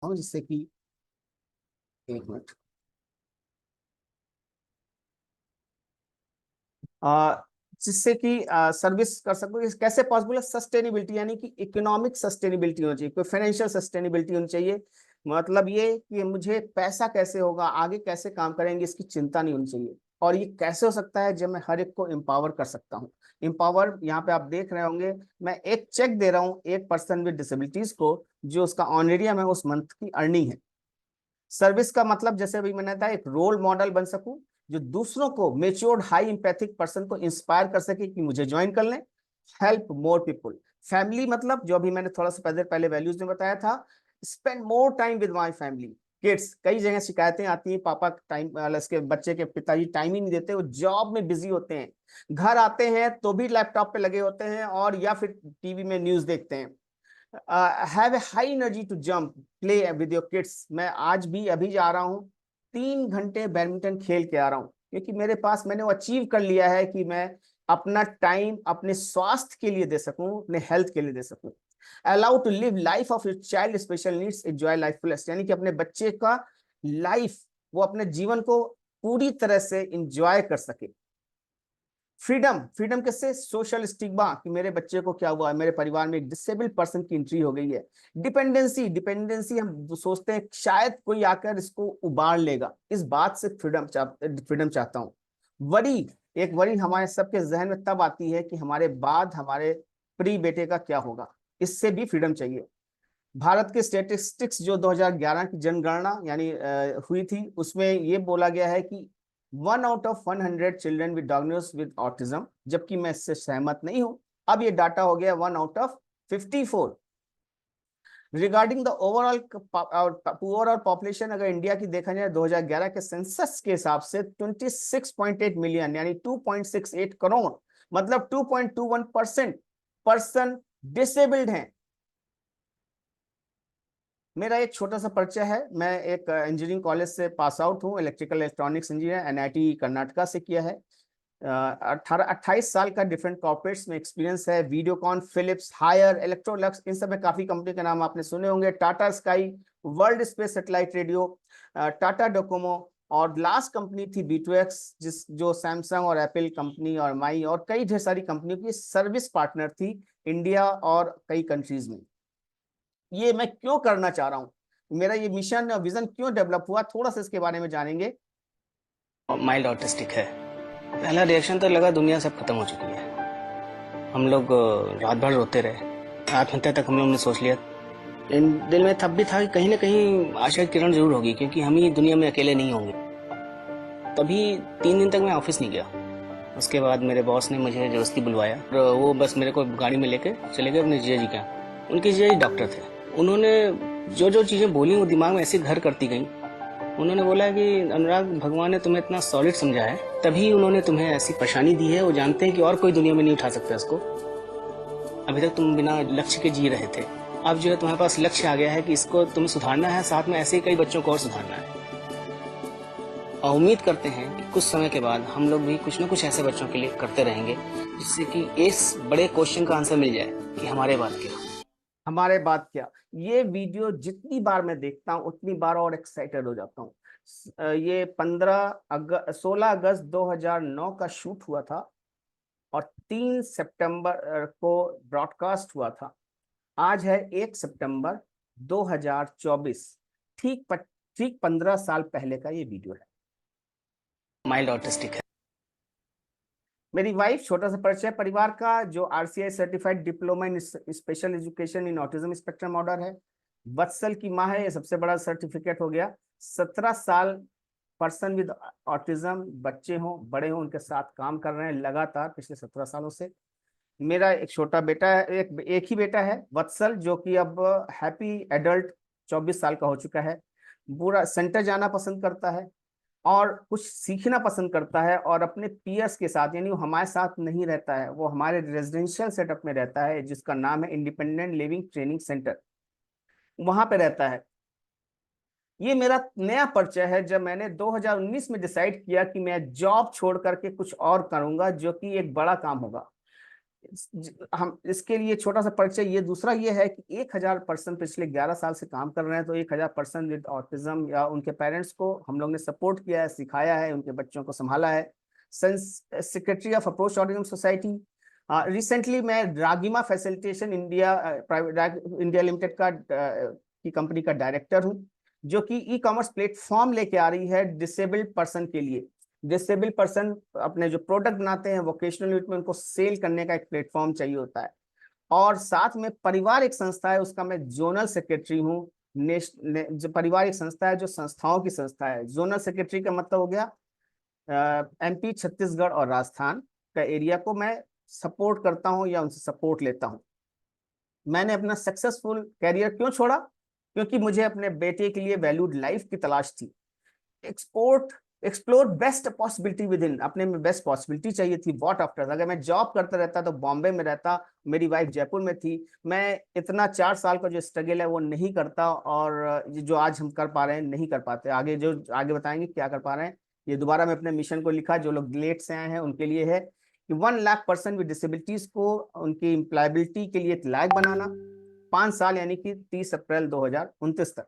हूँ, जिससे कि एक मिनट आ, जिससे कि सर्विस कर सकूँ। कैसे पॉसिबल है? सस्टेनेबिलिटी, यानी कि इकोनॉमिक सस्टेनेबिलिटी होनी चाहिए, कोई फाइनेंशियल सस्टेनेबिलिटी होनी चाहिए। मतलब ये कि मुझे पैसा कैसे होगा, आगे कैसे काम करेंगे, इसकी चिंता नहीं होनी चाहिए। और ये कैसे हो सकता है? जब मैं हर एक को एम्पावर कर सकता हूँ। एम्पावर, यहाँ पे आप देख रहे होंगे, मैं एक चेक दे रहा हूँ एक पर्सन विद डिसेबिलिटीज को, जो उसका ऑनरेरियम है, उस मंथ की अर्निंग है। सर्विस का मतलब, जैसे अभी मैंने कहा, एक रोल मॉडल बन सकूं, जो दूसरों को, मेच्योर्ड हाई एम्पैथिक पर्सन को इंस्पायर कर सके कि मुझे ज्वाइन कर लें। Help more people. फैमिली मतलब, जो अभी मैंने थोड़ा सा पहले वैल्यूज में बताया था, spend more time with my family. Kids, कई जगह शिकायतें आती हैं, पापा टाइम, इसके बच्चे के पिताजी टाइम ही नहीं देते, वो जॉब में बिजी होते हैं, घर आते हैं तो भी लैपटॉप पे लगे होते हैं, और या फिर टीवी में न्यूज देखते हैं। Have a high energy to jump play with your kids. मैं आज भी अभी जा रहा हूँ, 3 घंटे बैडमिंटन खेल के आ रहा हूँ, क्योंकि मेरे पास, मैंने वो अचीव कर लिया है कि मैं अपना टाइम अपने स्वास्थ्य के लिए दे सकूं, अपने हेल्थ के लिए दे सकूं। Allow to live life of your child special needs, enjoy life fullest, यानी कि अपने बच्चे का लाइफ, वो अपने जीवन को पूरी तरह से इंजॉय कर सके। फ्रीडम, फ्रीडम किससे? सोशल स्टिग्मा, कि मेरे बच्चे को क्या हुआ है, मेरे परिवार में एक डिसेबल्ड पर्सन की एंट्री हो गई है। डिपेंडेंसी, डिपेंडेंसी हम सोचते हैं शायद कोई आकर इसको उबार लेगा, इस बात से फ्रीडम चाहता हूँ। वरी, एक वरी हमारे सबके जहन में तब आती है कि हमारे बाद हमारे प्री बेटे का क्या होगा, इससे भी फ्रीडम चाहिए। भारत के स्टेटिस्टिक्स, जो 2011 की जनगणना यानी हुई थी, उसमें ये बोला गया है कि 1 out of 100 children with diagnose with autism, जबकि मैं इससे सहमत नहीं हूं। अब ये डाटा हो गया 1 out of 54। Regarding the overall population, अगर इंडिया की देखा जाए 2011 के सेंसस के हिसाब से 26.8 मिलियन, यानी 2.68 करोड़, मतलब 2.21% पर्सन डिसेबल्ड हैं। मेरा एक छोटा सा परिचय है, मैं एक इंजीनियरिंग कॉलेज से पास आउट हूँ, electrical electronics engineer, NIT Karnataka से किया है। 28 साल का डिफरेंट कॉर्पोरेट्स में एक्सपीरियंस है। वीडियोकॉन, फिलिप्स, हायर, इलेक्ट्रोलक्स, इन सब में काफी कंपनी के नाम आपने सुने होंगे। Tata sky, world space satellite radio, Tata Docomo, और लास्ट कंपनी थी B2X, जो सैमसंग और एप्पल कंपनी और माई और कई ढेर सारी कंपनियों की सर्विस पार्टनर थी इंडिया और कई कंट्रीज में। ये मैं क्यों करना चाह रहा हूँ, मेरा ये मिशन और विजन क्यों डेवलप हुआ, थोड़ा सा इसके बारे में जानेंगे। माइल्ड ऑटिस्टिक है। पहला रिएक्शन तो लगा दुनिया सब खत्म हो चुकी है। हम लोग रात भर रोते रहे, आत्महत्या तक हम लोग ने सोच लिया। दिल में तब भी था कि कहीं ना कहीं आशा की किरण जरूर होगी, क्योंकि हम ही दुनिया में अकेले नहीं होंगे। तभी 3 दिन तक मैं ऑफिस नहीं गया। उसके बाद मेरे बॉस ने मुझे जबरदस्ती बुलवाया और वो बस मेरे को गाड़ी में लेके चले गए अपने जीजा जी के यहाँ। उनके जीजा जी डॉक्टर थे। उन्होंने जो जो चीजें बोली वो दिमाग में ऐसे घर करती गई। उन्होंने बोला कि अनुराग, भगवान ने तुम्हें इतना सॉलिड समझा है, तभी उन्होंने तुम्हें ऐसी परेशानी दी है। वो जानते हैं कि और कोई दुनिया में नहीं उठा सकता इसको। अभी तक तुम बिना लक्ष्य के जी रहे थे, अब जो है तुम्हारे पास लक्ष्य आ गया है कि इसको तुम्हें सुधारना है, साथ में ऐसे ही कई बच्चों को और सुधारना है। और उम्मीद करते हैं कि कुछ समय के बाद हम लोग भी कुछ न कुछ ऐसे बच्चों के लिए करते रहेंगे, जिससे कि इस बड़े क्वेश्चन का आंसर मिल जाए कि हमारे बाद क्या। हमारे बात क्या। ये वीडियो जितनी बार मैं देखता हूँ उतनी बार और एक्साइटेड हो जाता हूँ। ये 16 अगस्त 2009 का शूट हुआ था और 3 सितंबर को ब्रॉडकास्ट हुआ था। आज है 1 सितंबर 2024। ठीक 15 साल पहले का ये वीडियो है। माइल्ड ऑटिस्टिक है। मेरी वाइफ, छोटा सा परिचय परिवार का, जो RCI certified diploma in special education in autism spectrum order है। वत्सल की माँ है, ये सबसे बड़ा सर्टिफिकेट हो गया। 17 साल पर्सन विद ऑटिज्म, बच्चे हों बड़े हों, उनके साथ काम कर रहे हैं लगातार पिछले 17 सालों से। मेरा एक छोटा बेटा है, एक ही बेटा है, वत्सल, जो कि अब हैप्पी एडल्ट 24 साल का हो चुका है। पूरा सेंटर जाना पसंद करता है और कुछ सीखना पसंद करता है, और अपने पीयर्स के साथ, यानी वो हमारे साथ नहीं रहता है, वो हमारे रेजिडेंशियल सेटअप में रहता है, जिसका नाम है इंडिपेंडेंट लिविंग ट्रेनिंग सेंटर, वहां पे रहता है। ये मेरा नया परिचय है, जब मैंने 2019 में डिसाइड किया कि मैं जॉब छोड़ करके कुछ और करूंगा, जो कि एक बड़ा काम होगा। हम इसके लिए छोटा सा परिचय, ये दूसरा ये है कि 1000 पर्सन पिछले 11 साल से काम कर रहे हैं। तो 1000 पर्सन विद ऑटिज्म या उनके पेरेंट्स को हम लोग ने सपोर्ट किया है, सिखाया है, उनके बच्चों को संभाला है। Secretary of approach autism society. Recently मैं रागिमा facilitation India private India limited का की कंपनी का डायरेक्टर हूँ, जो कि ई कॉमर्स प्लेटफॉर्म लेके आ रही है डिसेबल्ड पर्सन के लिए। डिसेबल पर्सन अपने जो प्रोडक्ट बनाते हैं वोकेशनल यूनिट में, उनको सेल करने का एक प्लेटफॉर्म चाहिए होता है। और साथ में परिवार एक संस्था है, उसका मैं जोनल सेक्रेटरी हूँ। जो परिवार एक संस्था है जो संस्थाओं की संस्था है। जोनल सेक्रेटरी का मतलब हो गया एमपी, छत्तीसगढ़ और राजस्थान का एरिया को मैं सपोर्ट करता हूँ या उनसे सपोर्ट लेता हूँ। मैंने अपना सक्सेसफुल कैरियर क्यों छोड़ा? क्योंकि मुझे अपने बेटे के लिए वैल्यूड लाइफ की तलाश थी। Explore best possibility with in, अपने में बेस्ट पॉसिबिलिटी चाहिए थी। व्हाट आफ्टर, अगर मैं जॉब करता रहता तो बॉम्बे में रहता, मेरी वाइफ जयपुर में थी, मैं इतना 4 साल का जो स्ट्रगल है वो नहीं करता, और जो आज हम कर पा रहे हैं नहीं कर पाते। आगे जो आगे बताएंगे क्या कर पा रहे हैं। ये दोबारा मैं अपने मिशन को लिखा, जो लोग लेट से आए हैं उनके लिए है कि 1 लाख पर्सन विद डिसेबिलिटीज को उनकी एम्प्लॉयबिलिटी के लिए लायक बनाना। 5 साल यानी कि 30 अप्रैल 2029 तक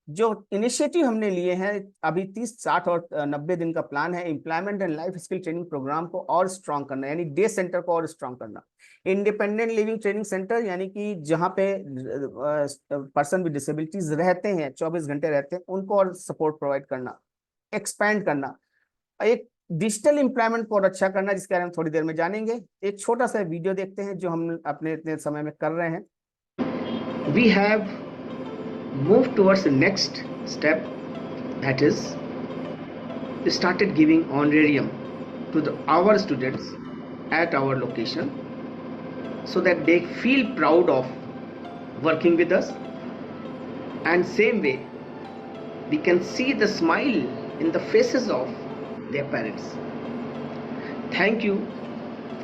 जो इनिशिएटिव हमने लिए हैं। अभी 30, 60 और 90 दिन का प्लान है। Employment and life skill training program को और स्ट्रॉन्ग करना, यानी डे सेंटर को और स्ट्रॉन्ग करना। इंडिपेंडेंट लिविंग ट्रेनिंग सेंटर, यानी कि जहाँ पे पर्सन विद डिसेबिलिटीज रहते हैं, 24 घंटे रहते हैं, उनको और सपोर्ट प्रोवाइड करना, एक्सपैंड करना। एक डिजिटल एम्प्लॉयमेंट को और अच्छा करना, जिसके बारे में थोड़ी देर में जानेंगे। एक छोटा सा वीडियो देखते हैं जो हम अपने इतने समय में कर रहे हैं। We have moved towards the next step, that is we started giving honorarium to our students at our location, so that they feel proud of working with us, and same way we can see the smile in the faces of their parents. Thank you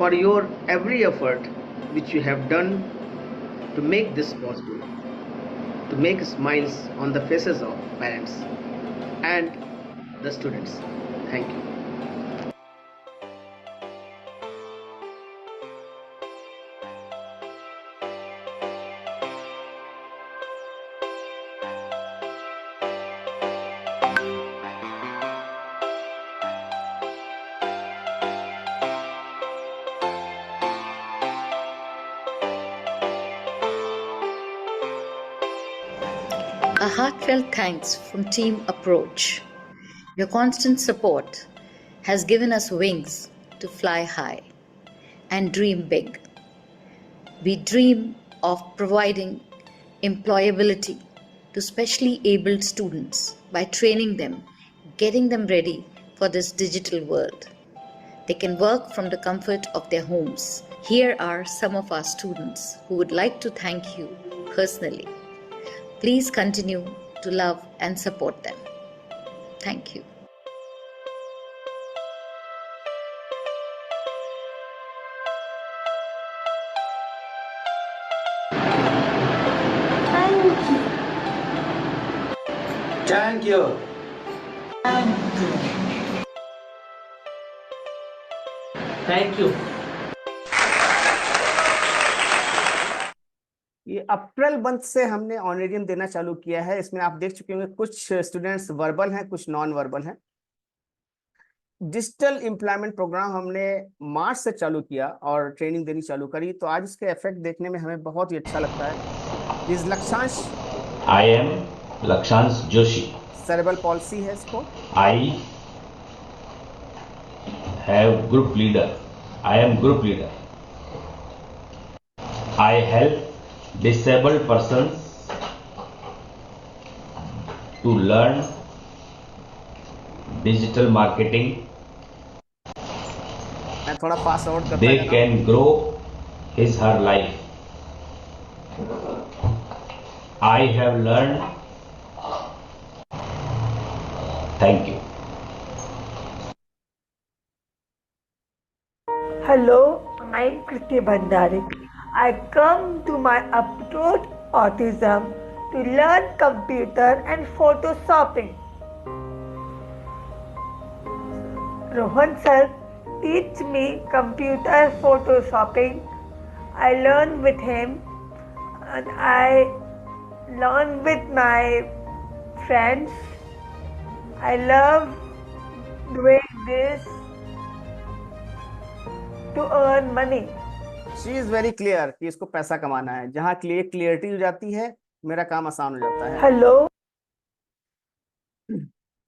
for your every effort which you have done to make this possible, to make smiles on the faces of parents and the students. Thank you. A heartfelt thanks from Team Approach. Your constant support has given us wings to fly high and dream big. We dream of providing employability to specially abled students by training them, getting them ready for this digital world. They can work from the comfort of their homes. Here are some of our students who would like to thank you personally. Please continue to love and support them. Thank you. Thank you. Thank you. ये April month से हमने honorarium देना चालू किया है। इसमें आप देख चुके होंगे कुछ स्टूडेंट्स वर्बल हैं, कुछ नॉन वर्बल हैं। डिजिटल एम्प्लॉयमेंट प्रोग्राम हमने मार्च से चालू किया और ट्रेनिंग देनी चालू करी, तो आज इसके इफेक्ट देखने में हमें बहुत ही अच्छा लगता है। इस Lakshansh, I am Lakshansh Joshi. Cerebral palsy है इसको। I have group leader. I am group leader. I help disabled persons to learn digital marketing. मैं थोड़ा पास आउट करता They can grow his her life. I have learned. Thank you. Hello, I'm Kriti Bhandari. I come to my Approach Autism to learn computer and photoshopping. Rohan sir teach me computer photoshopping. I learn with him and I learn with my friends. I love doing this to earn money. She is very clear कि इसको पैसा कमाना है। जहाँ clarity हो जाती है मेरा काम आसान हो जाता है। Hello.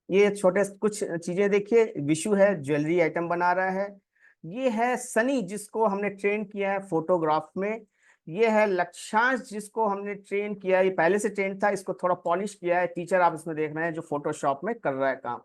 ये छोटे कुछ चीजें देखिए, विशु है ज्वेलरी आइटम बना रहा है। ये है सनी जिसको हमने ट्रेन किया है फोटोग्राफ में। ये है लक्ष्यांश जिसको हमने ट्रेन किया है, ये पहले से ट्रेन था, इसको थोड़ा पॉलिश किया है। टीचर आप इसमें देख रहे हैं जो फोटोशॉप में कर रहा है काम।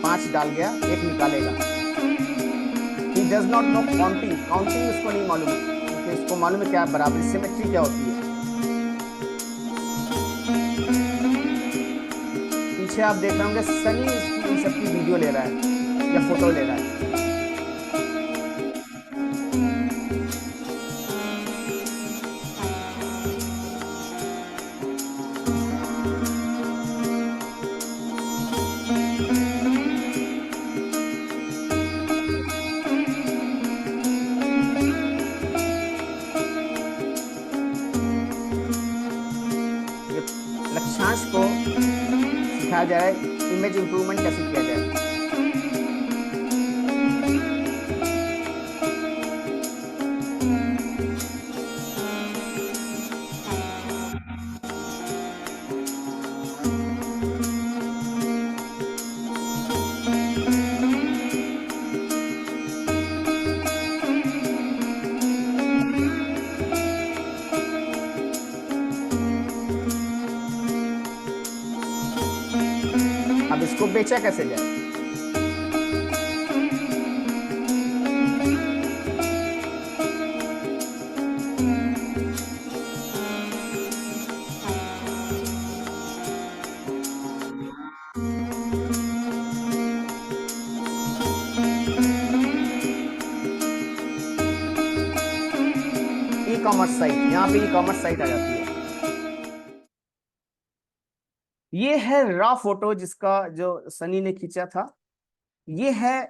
पांच डाल गया, एक निकालेगा। He does not know counting, counting इसको नहीं मालूम है, क्योंकि इसको मालूम है क्या बराबरी सिमेट्री क्या होती है। पीछे आप देख रहे होंगे सनी इन सबकी वीडियो ले रहा है या फोटो ले रहा है। लक्ष्यांश को सिखाया जाए इमेज इंप्रूवमेंट कैसे किया जाए। अब इसको बेचा कैसे जाए। ई कॉमर्स साइट, यहाँ पे ई कॉमर्स साइट आ जाती है। ये है रॉ फोटो जिसका जो सनी ने खींचा था। ये है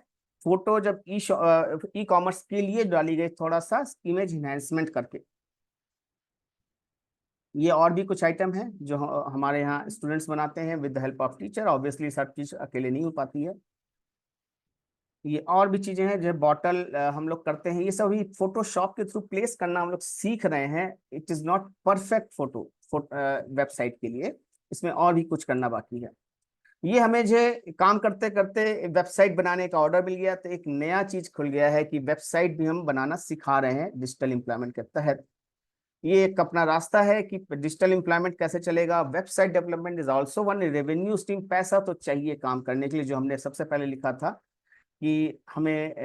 फोटो जब ई कॉमर्स के लिए डाली गई, थोड़ा सा इमेज इनहेंसमेंट करके। ये और भी कुछ आइटम है जो हमारे यहाँ स्टूडेंट्स बनाते हैं with the help of teacher. Obviously सब चीज अकेले नहीं हो पाती है। ये और भी चीजें हैं जो बॉटल हम लोग करते हैं, ये सभी फोटोशॉप के थ्रू प्लेस करना हम लोग सीख रहे हैं। It is not perfect photo website के लिए, इसमें और भी कुछ करना बाकी है। ये हमें जो काम करते करते वेबसाइट बनाने का ऑर्डर मिल गया, तो एक नया चीज खुल गया है कि वेबसाइट भी हम बनाना सिखा रहे हैं डिजिटल एम्प्लॉयमेंट के तहत। ये एक अपना रास्ता है कि डिजिटल एम्प्लॉयमेंट कैसे चलेगा। Website development is also one revenue stream. पैसा तो चाहिए काम करने के लिए, जो हमने सबसे पहले लिखा था कि हमें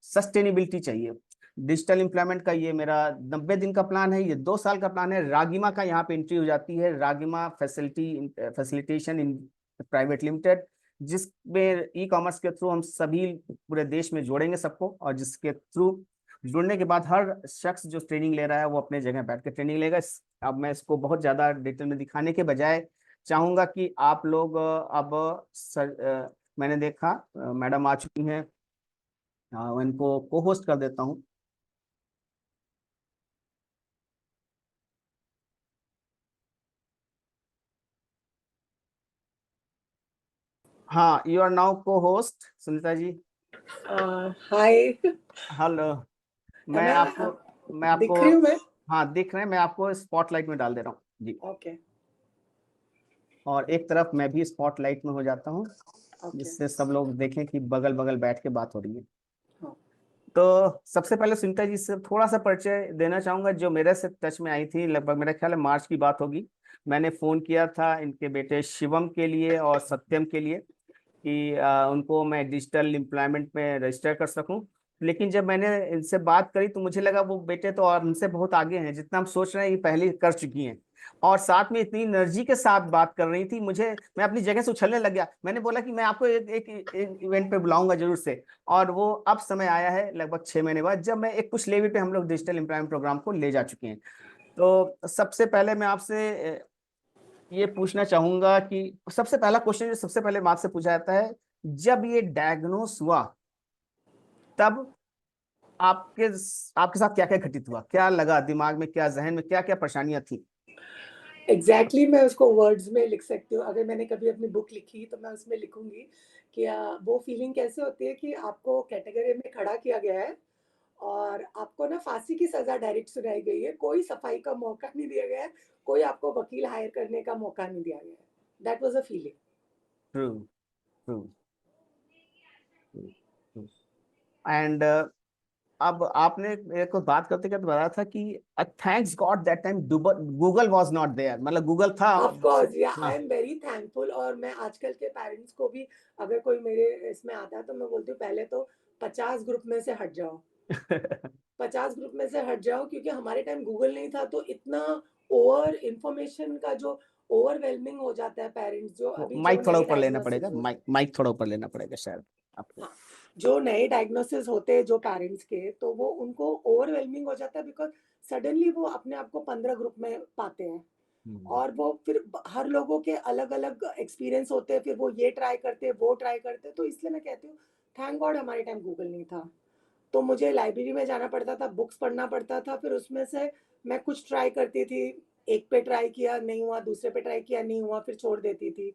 सस्टेनेबिलिटी चाहिए। डिजिटल एम्प्लॉयमेंट का ये मेरा 90 दिन का प्लान है, ये 2 साल का प्लान है। रागिमा का यहाँ पे एंट्री हो जाती है, रागिमा फैसिलिटेशन इन प्राइवेट लिमिटेड, जिसमें ई कॉमर्स के थ्रू हम सभी पूरे देश में जोड़ेंगे सबको, और जिसके थ्रू जुड़ने के बाद हर शख्स जो ट्रेनिंग ले रहा है वो अपने जगह बैठ के ट्रेनिंग लेगा। अब मैं इसको बहुत ज्यादा डिटेल में दिखाने के बजाय चाहूंगा कि आप लोग मैंने देखा मैडम आ चुकी हैं, इनको को होस्ट कर देता हूँ। हाँ, यू आर नाउ को होस्ट सुनीता जी। हाय। हेलो। मैं आपको दिख रही हूँ मैं? हाँ दिख रहे हैं, मैं आपको स्पॉटलाइट में डाल दे रहा हूँ जी। ओके। और एक तरफ मैं भी स्पॉटलाइट में हो जाता हूँ, जिससे सब लोग देखें कि बगल बगल बैठ के बात हो रही है। हाँ। तो सबसे पहले सुनीता जी से थोड़ा सा परिचय देना चाहूंगा, जो मेरे से टच में आई थी, लगभग मेरा ख्याल है मार्च की बात होगी। मैंने फोन किया था इनके बेटे शिवम के लिए और सत्यम के लिए कि उनको मैं डिजिटल एम्प्लॉयमेंट में रजिस्टर कर सकूं। लेकिन जब मैंने इनसे बात करी तो मुझे लगा वो बेटे तो और हमसे बहुत आगे हैं, जितना हम सोच रहे हैं ये पहले ही कर चुकी हैं, और साथ में इतनी एनर्जी के साथ बात कर रही थी। मुझे, मैं अपनी जगह से उछलने लग गया। मैंने बोला कि मैं आपको एक इवेंट पे बुलाऊंगा जरूर से। और वो अब समय आया है लगभग 6 महीने बाद, जब मैं एक कुछ लेवल पे हम लोग डिजिटल एम्प्लॉयमेंट प्रोग्राम को ले जा चुके हैं। तो सबसे पहले मैं आपसे ये पूछना चाहूंगा कि सबसे पहला क्वेश्चन जो सबसे पहले मार्क्स से पूछा जाता है, जब ये डायग्नोस हुआ तब आपके आपके साथ क्या क्या घटित हुआ, क्या लगा दिमाग में, क्या जहन में, क्या क्या परेशानियां थी? एग्जैक्टली मैं उसको वर्ड्स में लिख सकती हूँ। अगर मैंने कभी अपनी बुक लिखी तो मैं उसमें लिखूंगी कि वो फीलिंग कैसे होती है कि आपको कैटेगरी में खड़ा किया गया है और आपको ना फांसी की सजा डायरेक्ट सुनाई गई है, कोई सफाई का मौका नहीं दिया गया है, कोई आपको वकील हायर करने का मौका नहीं दिया गया है। That was a feeling. True, true, and अब आपने मेरे को बात करते करते बताया था कि thanks God that time Google was not there, मतलब गूगल था। ऑफ कोर्स या आई हाँ। Am very thankful. और मैं आजकल के पेरेंट्स को भी, अगर कोई मेरे इसमें आता है तो मैं बोलती हूँ पहले तो 50 ग्रुप में से हट जाओ। 50 ग्रुप में से हट जाओ, क्योंकि हमारे टाइम गूगल नहीं था तो इतना ओवर इंफॉर्मेशन का जो ओवरवेलमिंग हो जाता है पेरेंट्स, जो अभी जो माइक थोड़ा नए ऊपर लेना डायग्नोसिस पड़ेगा, हो, माइक थोड़ा ऊपर लेना पड़ेगा शायद आपको। हाँ, जो नए डायग्नोसिस होते हैं जो पेरेंट्स के, तो वो उनको ओवरवेलमिंग हो जाता है, बिकॉज सडनली वो अपने आप को 15 ग्रुप में पाते हैं और वो फिर हर लोगों के अलग अलग एक्सपीरियंस होते हैं, फिर वो ये ट्राई करते हैं, वो ट्राई करते हैं। तो इसलिए मैं कहती हूँ थैंक गॉड हमारे टाइम गूगल नहीं था, तो मुझे लाइब्रेरी में जाना पड़ता था, बुक्स पढ़ना पड़ता था, फिर उसमें से मैं कुछ ट्राई करती थी, एक पे ट्राई किया नहीं हुआ, दूसरे पे ट्राई किया नहीं हुआ, फिर छोड़ देती थी।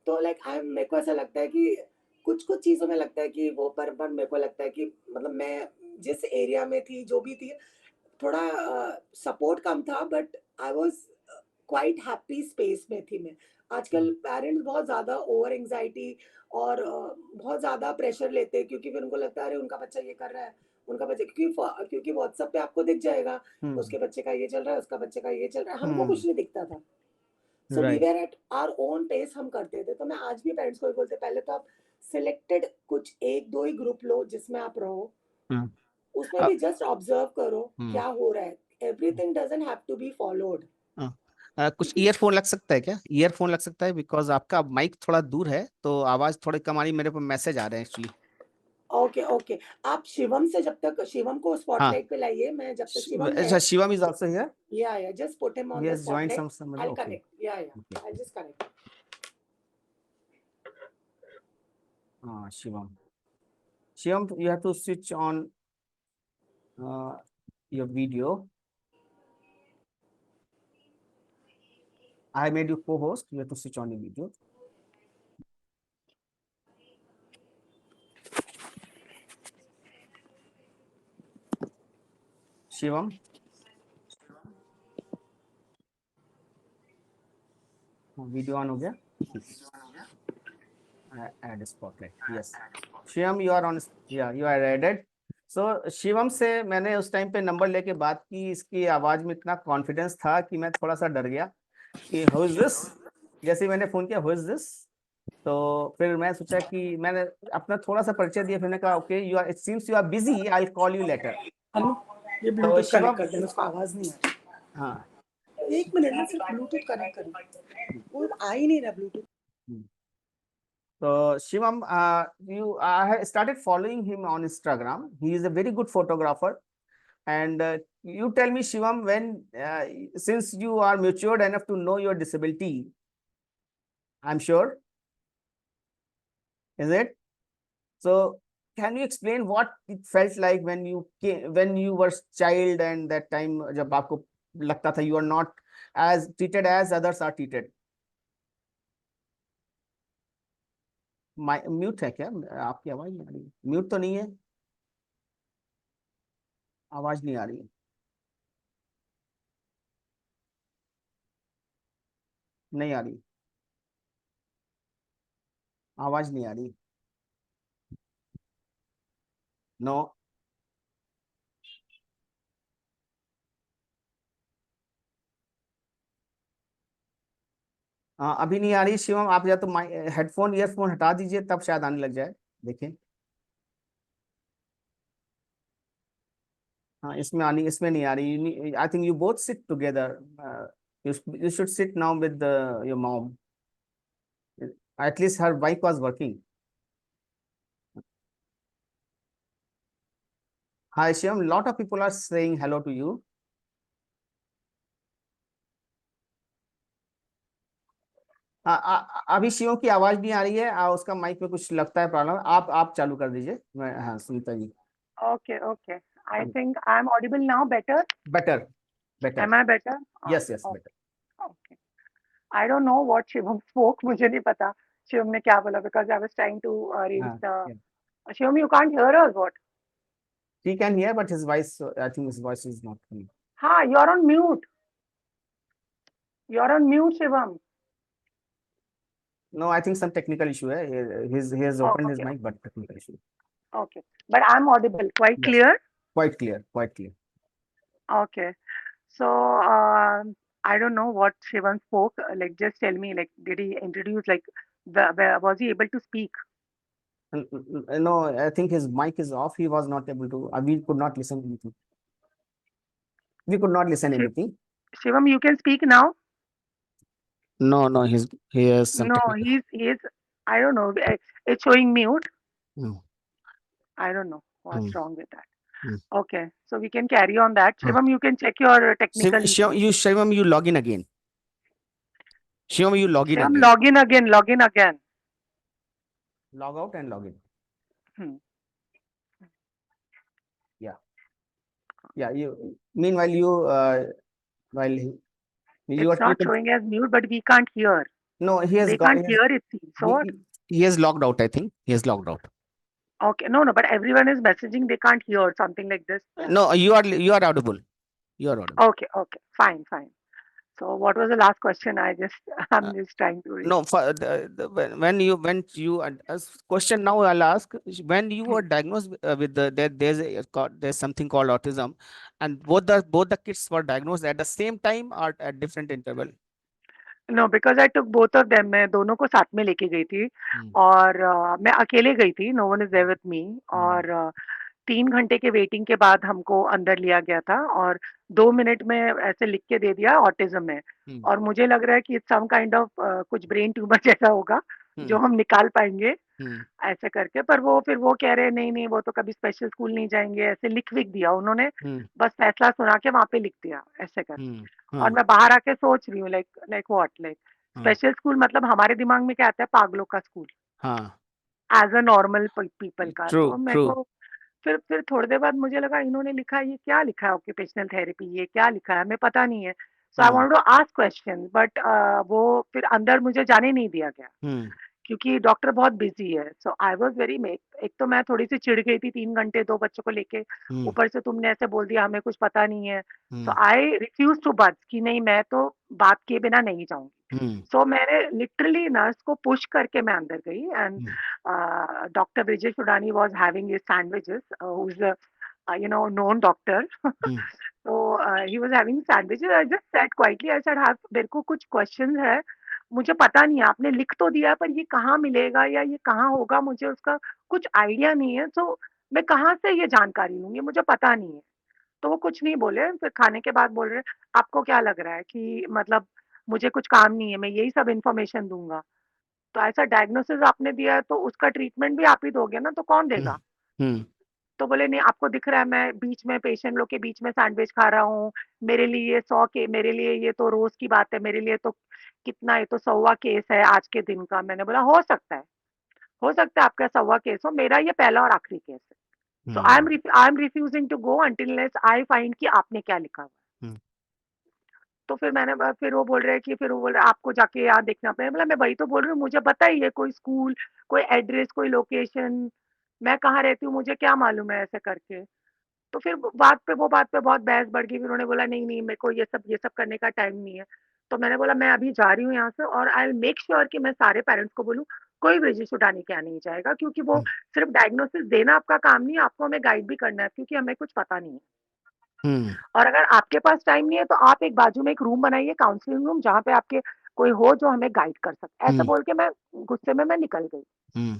तो लाइक आई मेरे को ऐसा लगता है कि कुछ कुछ चीज़ों में लगता है कि वो पर मेरे को लगता है कि मतलब मैं जिस एरिया में थी, जो भी थी, थोड़ा सपोर्ट कम था, but I was quite happy space में थी मैं। आजकल पेरेंट्स बहुत ज़्यादा ओवर एंग्जाइटी और बहुत ज़्यादा प्रेशर लेते हैं, क्योंकि फिर उनको लगता है अरे उनका बच्चा ये कर रहा है, उनका बच्चा, क्योंकि व्हाट्सएप पे आपको दिख जाएगा उसके बच्चे का ये चल रहा है, उसका बच्चे का ये चल रहा है, हमको कुछ नहीं दिखता था। So we right. Were at our own pace, हम करते थे। तो मैं आज भी पेरेंट्स को ही बोलते, पहले तो आप सिलेक्टेड कुछ एक दो ही ग्रुप लो जिसमें आप रहो, उसमें भी जस्ट ऑब्जर्व करो क्या हो रहा है। Everything doesn't have to be followed. कुछ ईयरफोन लग सकता है क्या? ईयरफोन लग सकता है, बिकॉज आपका माइक थोड़ा दूर है तो आवाज थोड़ी कम आ रही, मेरे पर मैसेज आ रहे हैं एक्चुअली। ओके ओके, आप शिवम से जब तक शिवम को हाँ। स्पॉटलाइट पे लाइए, मैं जब तक शिवम है, अच्छा, Shivam is also here. Yeah just put him on he the has joined spotlight. Some. I will okay. Connect, yeah I just connect. हाँ, Shivam, Shivam, you have to switch on your video. I made you co-host. You have to switch on your video. Shivam, video on हो गया? Add spotlight. Yes. Shivam, you are on. Yeah, you are added. So Shivam से मैंने उस time पे number लेके बात की, इसकी आवाज में इतना कॉन्फिडेंस था कि मैं थोड़ा सा डर गया कि हु इज दिस। जैसे ही मैंने फोन किया, हु इज दिस, तो फिर मैं सोचा कि मैंने अपना थोड़ा सा परिचय दिया, फिर मैंने कहा okay you are, it seems you are busy, I will call you later. Hello, ये तो ब्लूटूथ कनेक्ट शिवम, कर देना, उसको आवाज नहीं आ हाँ, रही। एक मिनट में सिर्फ ब्लूटूथ कनेक्ट करूँ, वो आ ही नहीं रहा Bluetooth. so Shivam, I have started following him on Instagram. He is a very good photographer. And you tell me, Shivam, when since you are matured enough to know your disability, I'm sure, is it? So can you explain what it felt like when you came, when you were child, and that time जब आपको लगता था you are not as treated as others are treated? Mute है क्या? आपकी आवाज नहीं आ रही, म्यूट तो नहीं है, आवाज नहीं आ रही है, नहीं आ रही, आवाज नहीं आ रही। नो, अभी नहीं आ रही शिवम, आप या तो हेडफोन ईयरफोन हटा दीजिए, तब शायद आने लग जाए। देखिए, हाँ इसमें आनी, इसमें नहीं आ रही। I think you both sit together, you should sit now with your mom. At least her mic was working. Hi Shivam, lot of people are saying hello to you. अभी शिवम की आवाज नहीं आ रही है, उसका माइक में कुछ लगता है प्रॉब्लम। आप चालू कर दीजिए। मैं, हाँ Sunita ji. Okay, okay. I think I'm audible now better. Better, better. Am I better? Yes yes, Oh, better. okay. I don't know what Shivam spoke. मुझे नहीं पता शिवम ने क्या बोला, because I was trying to read हाँ, the. Shivam, you can't hear us, what? he can hear but his voice, I think his voice is not coming. हाँ, you're on mute. You're on mute, Shivam. No, I think some technical issue है। He has Oh, opened his okay, mic but technical issue. okay. But I'm audible, quite Yes, clear. quite clear, quite clear. Okay. So I don't know what Shivam spoke. Like, just tell me, like, did he introduce, like, was he able to speak? No, I think his mic is off. He was not able to. We could not listen anything. We could not listen Shi- anything. Shivam, you can speak now. No, no, he has some No, technical. he's. I don't know. It's showing mute. Hmm, I don't know hmm, what's wrong with that. hmm. Okay, so we can carry on that. Huh. Shivam, you can check your technical issue. Shivam, you log in again. Shivam, you log in Shivam, again. log in again. Log in again. Log out and log in. Hmm. Yeah, yeah. You. Meanwhile, while you It's you not can. showing as mute, but we can't hear. No, he has They got. can't hear it. Seems. So what? He has logged out. I think he has logged out. Okay, no, but everyone is messaging. They can't hear something like this. No, you are audible. You are audible. Okay, fine. So what was the last question? I'm just trying to read. No, for when you question now, I'll ask, when you were diagnosed with there's something called autism, and both the kids were diagnosed at the same time or at different interval. No because I took both of them, मैं दोनों को साथ में लेके गई थी और मैं अकेले गई थी, no one is there with me. और 3 घंटे के वेटिंग के बाद हमको अंदर लिया गया था और 2 मिनट में ऐसे लिख के दे दिया ऑटिज्म है। और मुझे लग रहा है कि सम काइंड ऑफ कुछ ब्रेन ट्यूमर जैसा होगा जो हम निकाल पाएंगे ऐसे करके। पर वो फिर वो कह रहे नहीं नहीं, वो तो कभी स्पेशल स्कूल नहीं जाएंगे, ऐसे लिख दिया उन्होंने, बस फैसला सुना के वहां पे लिख दिया ऐसे कर। और मैं बाहर आके सोच रही हूँ like what, like special school मतलब हमारे दिमाग में क्या आता है, पागलों का school as a normal people का। तो मेरे को फिर थोड़ी देर बाद मुझे लगा इन्होंने लिखा है, ये क्या लिखा है ऑक्यूपेशनल थेरेपी, ये क्या लिखा है हमें पता नहीं है। So I wanted to ask question, but वो फिर अंदर मुझे जाने नहीं दिया गया क्योंकि डॉक्टर बहुत बिजी है। सो आई वाज वेरी एक तो मैं थोड़ी सी चिढ़ गई थी, 3 घंटे 2 बच्चों को लेके, ऊपर से तुमने ऐसे बोल दिया हमें कुछ पता नहीं है। So I refuse to but कि नहीं मैं तो बात किए बिना नहीं जाऊंगी। सो मैंने लिटरली नर्स को पुश करके मैं अंदर गई and doctor Brijesh Sudani was having his sandwiches, who is known doctor. So he was having sandwiches. I just sat quietly. I said, हाँ मेरे को कुछ क्वेश्चन है, मुझे पता नहीं है, आपने लिख तो दिया पर ये कहाँ मिलेगा या ये कहाँ होगा, मुझे उसका कुछ आइडिया नहीं है। सो मैं कहाँ से ये जानकारी लूंगी, मुझे पता नहीं है। तो वो कुछ नहीं बोले, फिर खाने के बाद बोल रहे आपको क्या लग रहा है कि मतलब मुझे कुछ काम नहीं है, मैं यही सब इन्फॉर्मेशन दूंगा। तो ऐसा डायग्नोसिस आपने दिया है तो उसका ट्रीटमेंट भी आप ही दोगे ना, तो कौन देगा? तो बोले नहीं आपको दिख रहा है मैं बीच में पेशेंट लोग के बीच में सैंडविच खा रहा हूँ, मेरे लिए 100 के, मेरे लिए ये तो रोज की बात है, मेरे लिए तो कितना, ये तो 100वां केस है आज के दिन का। मैंने बोला हो सकता है आपका 100वां केस हो, मेरा ये पहला और आखिरी केस है। So I am refusing to go until I find कि आपने क्या लिखा हुआ। तो फिर वो बोल रहे हैं कि फिर वो बोल रहे आपको जाके यहाँ देखना पड़ेगा। बोला मैं वही तो बोल रही हूँ, मुझे बताइए कोई स्कूल, कोई एड्रेस, कोई लोकेशन, मैं कहाँ रहती हूँ मुझे क्या मालूम है ऐसे करके। तो फिर बात पे बहुत बहस बढ़ गई। फिर उन्होंने बोला नहीं नहीं मेरे को ये सब करने का टाइम नहीं है। तो मैंने बोला मैं अभी जा रही हूँ यहाँ से और आई विल मेक श्योर कि मैं सारे पेरेंट्स को बोलूँ कोई ब्रिजेश सुडानी के यहाँ नहीं जाएगा, क्योंकि वो सिर्फ डायग्नोसिस देना आपका काम नहीं है, आपको हमें गाइड भी करना है क्योंकि हमें कुछ पता नहीं है। और अगर आपके पास टाइम नहीं है तो आप एक बाजू में एक रूम बनाइए, काउंसलिंग रूम, जहाँ पे आपके कोई हो जो हमें गाइड कर सके, ऐसे हम्म बोल के मैं गुस्से में मैं निकल गई। हम्म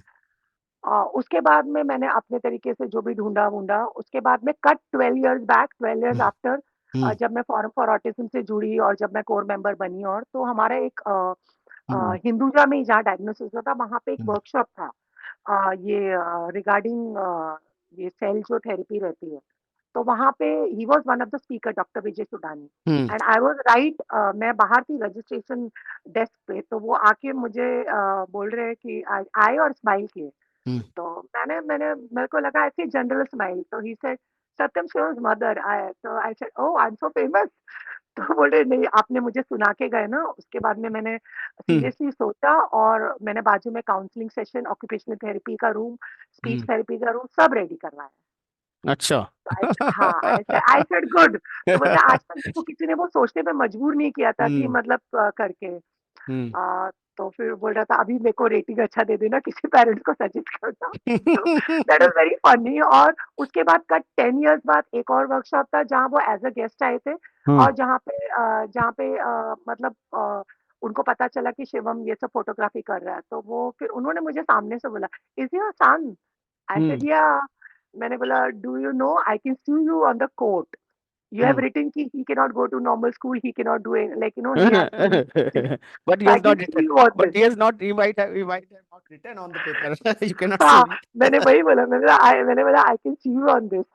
उसके बाद में मैंने अपने तरीके से जो भी ढूंढा वूंढा, उसके बाद में कट 12 years बैक, 12 years हम्म आफ्टर, हम्म जब मैं फोरम फॉर ऑटिज्म से जुड़ी और जब मैं कोर मेंबर बनी, और तो हमारा एक हम्म हिंदुजा में ही जहाँ डायग्नोसिस हुआ था, वहाँ पे एक हम्म वर्कशॉप था, ये रिगार्डिंग ये सेल जो थेरेपी रहती है, तो वहाँ पे ही was one of the speaker, doctor Vijay Sudani, hmm and I was right, मैं बाहर थी रजिस्ट्रेशन डेस्क पे, तो वो आके मुझे बोल रहे हैं कि आए और स्माइल किए, हम्म तो मैंने मैंने मेरे को लगा ऐसी जनरल स्माइल, तो ही सेड सत्यम शिवम्स मदर, आई तो I said oh I am so famous. तो बोले नहीं, आपने मुझे सुना के गए ना। उसके बाद में मैंने हम्म सीरियसली सोचा, और मैंने बाजू में काउंसलिंग सेशन, ऑक्यूपेशनल थेरेपी का रूम, स्पीच हम्म, थेरेपी का रूम सब रेडी करवाया। अच्छा। तो हाँ, आई सेड गुड। तो बोलते आज तक देखो किसी ने वो सोचने पे मजबूर नहीं किया था कि हम्म मतलब करके, हम्म तो फिर बोल रहा था अभी मेरे को रेटिंग अच्छा दे देना, किसी पेरेंट्स को सजेस्ट करना। तो दैट वाज वेरी फनी। और उसके बाद का 10 years बाद एक और वर्कशॉप था जहाँ वो एज अ गेस्ट आए थे, हम्म और जहाँ पे मतलब उनको पता चला कि शिवम ये सब फोटोग्राफी कर रहा है, तो वो फिर उन्होंने मुझे सामने से बोला, is your son? I hmm said या। मैंने बोला, do you know I can see you on the court, you have hmm written ki he cannot go to normal school, he cannot do it, like, you know, he has to do this. but he So I has can not see written. you on But this. he might have not written on the paper. You cannot see हाँ, it. मैंने वही बोला, मैंने बोला I can see you on this.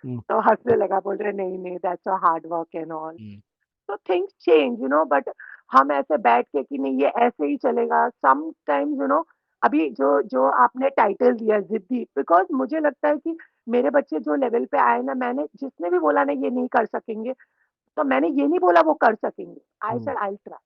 Hmm तो हंसने लगा, बोल रहे नहीं नहीं, that's a hard work and all. Hmm तो things change, you know, but हम ऐसे बैठ के कि नहीं ये ऐसे ही चलेगा, समटाइम्स, यू नो। अभी जो जो आपने टाइटल दिया जिद्दी, बिकॉज मुझे लगता है कि मेरे बच्चे जो लेवल पे आए ना, मैंने जिसने भी बोला ना ये नहीं कर सकेंगे, तो मैंने ये नहीं बोला वो कर सकेंगे, आई हम्म सेड आई ट्राई।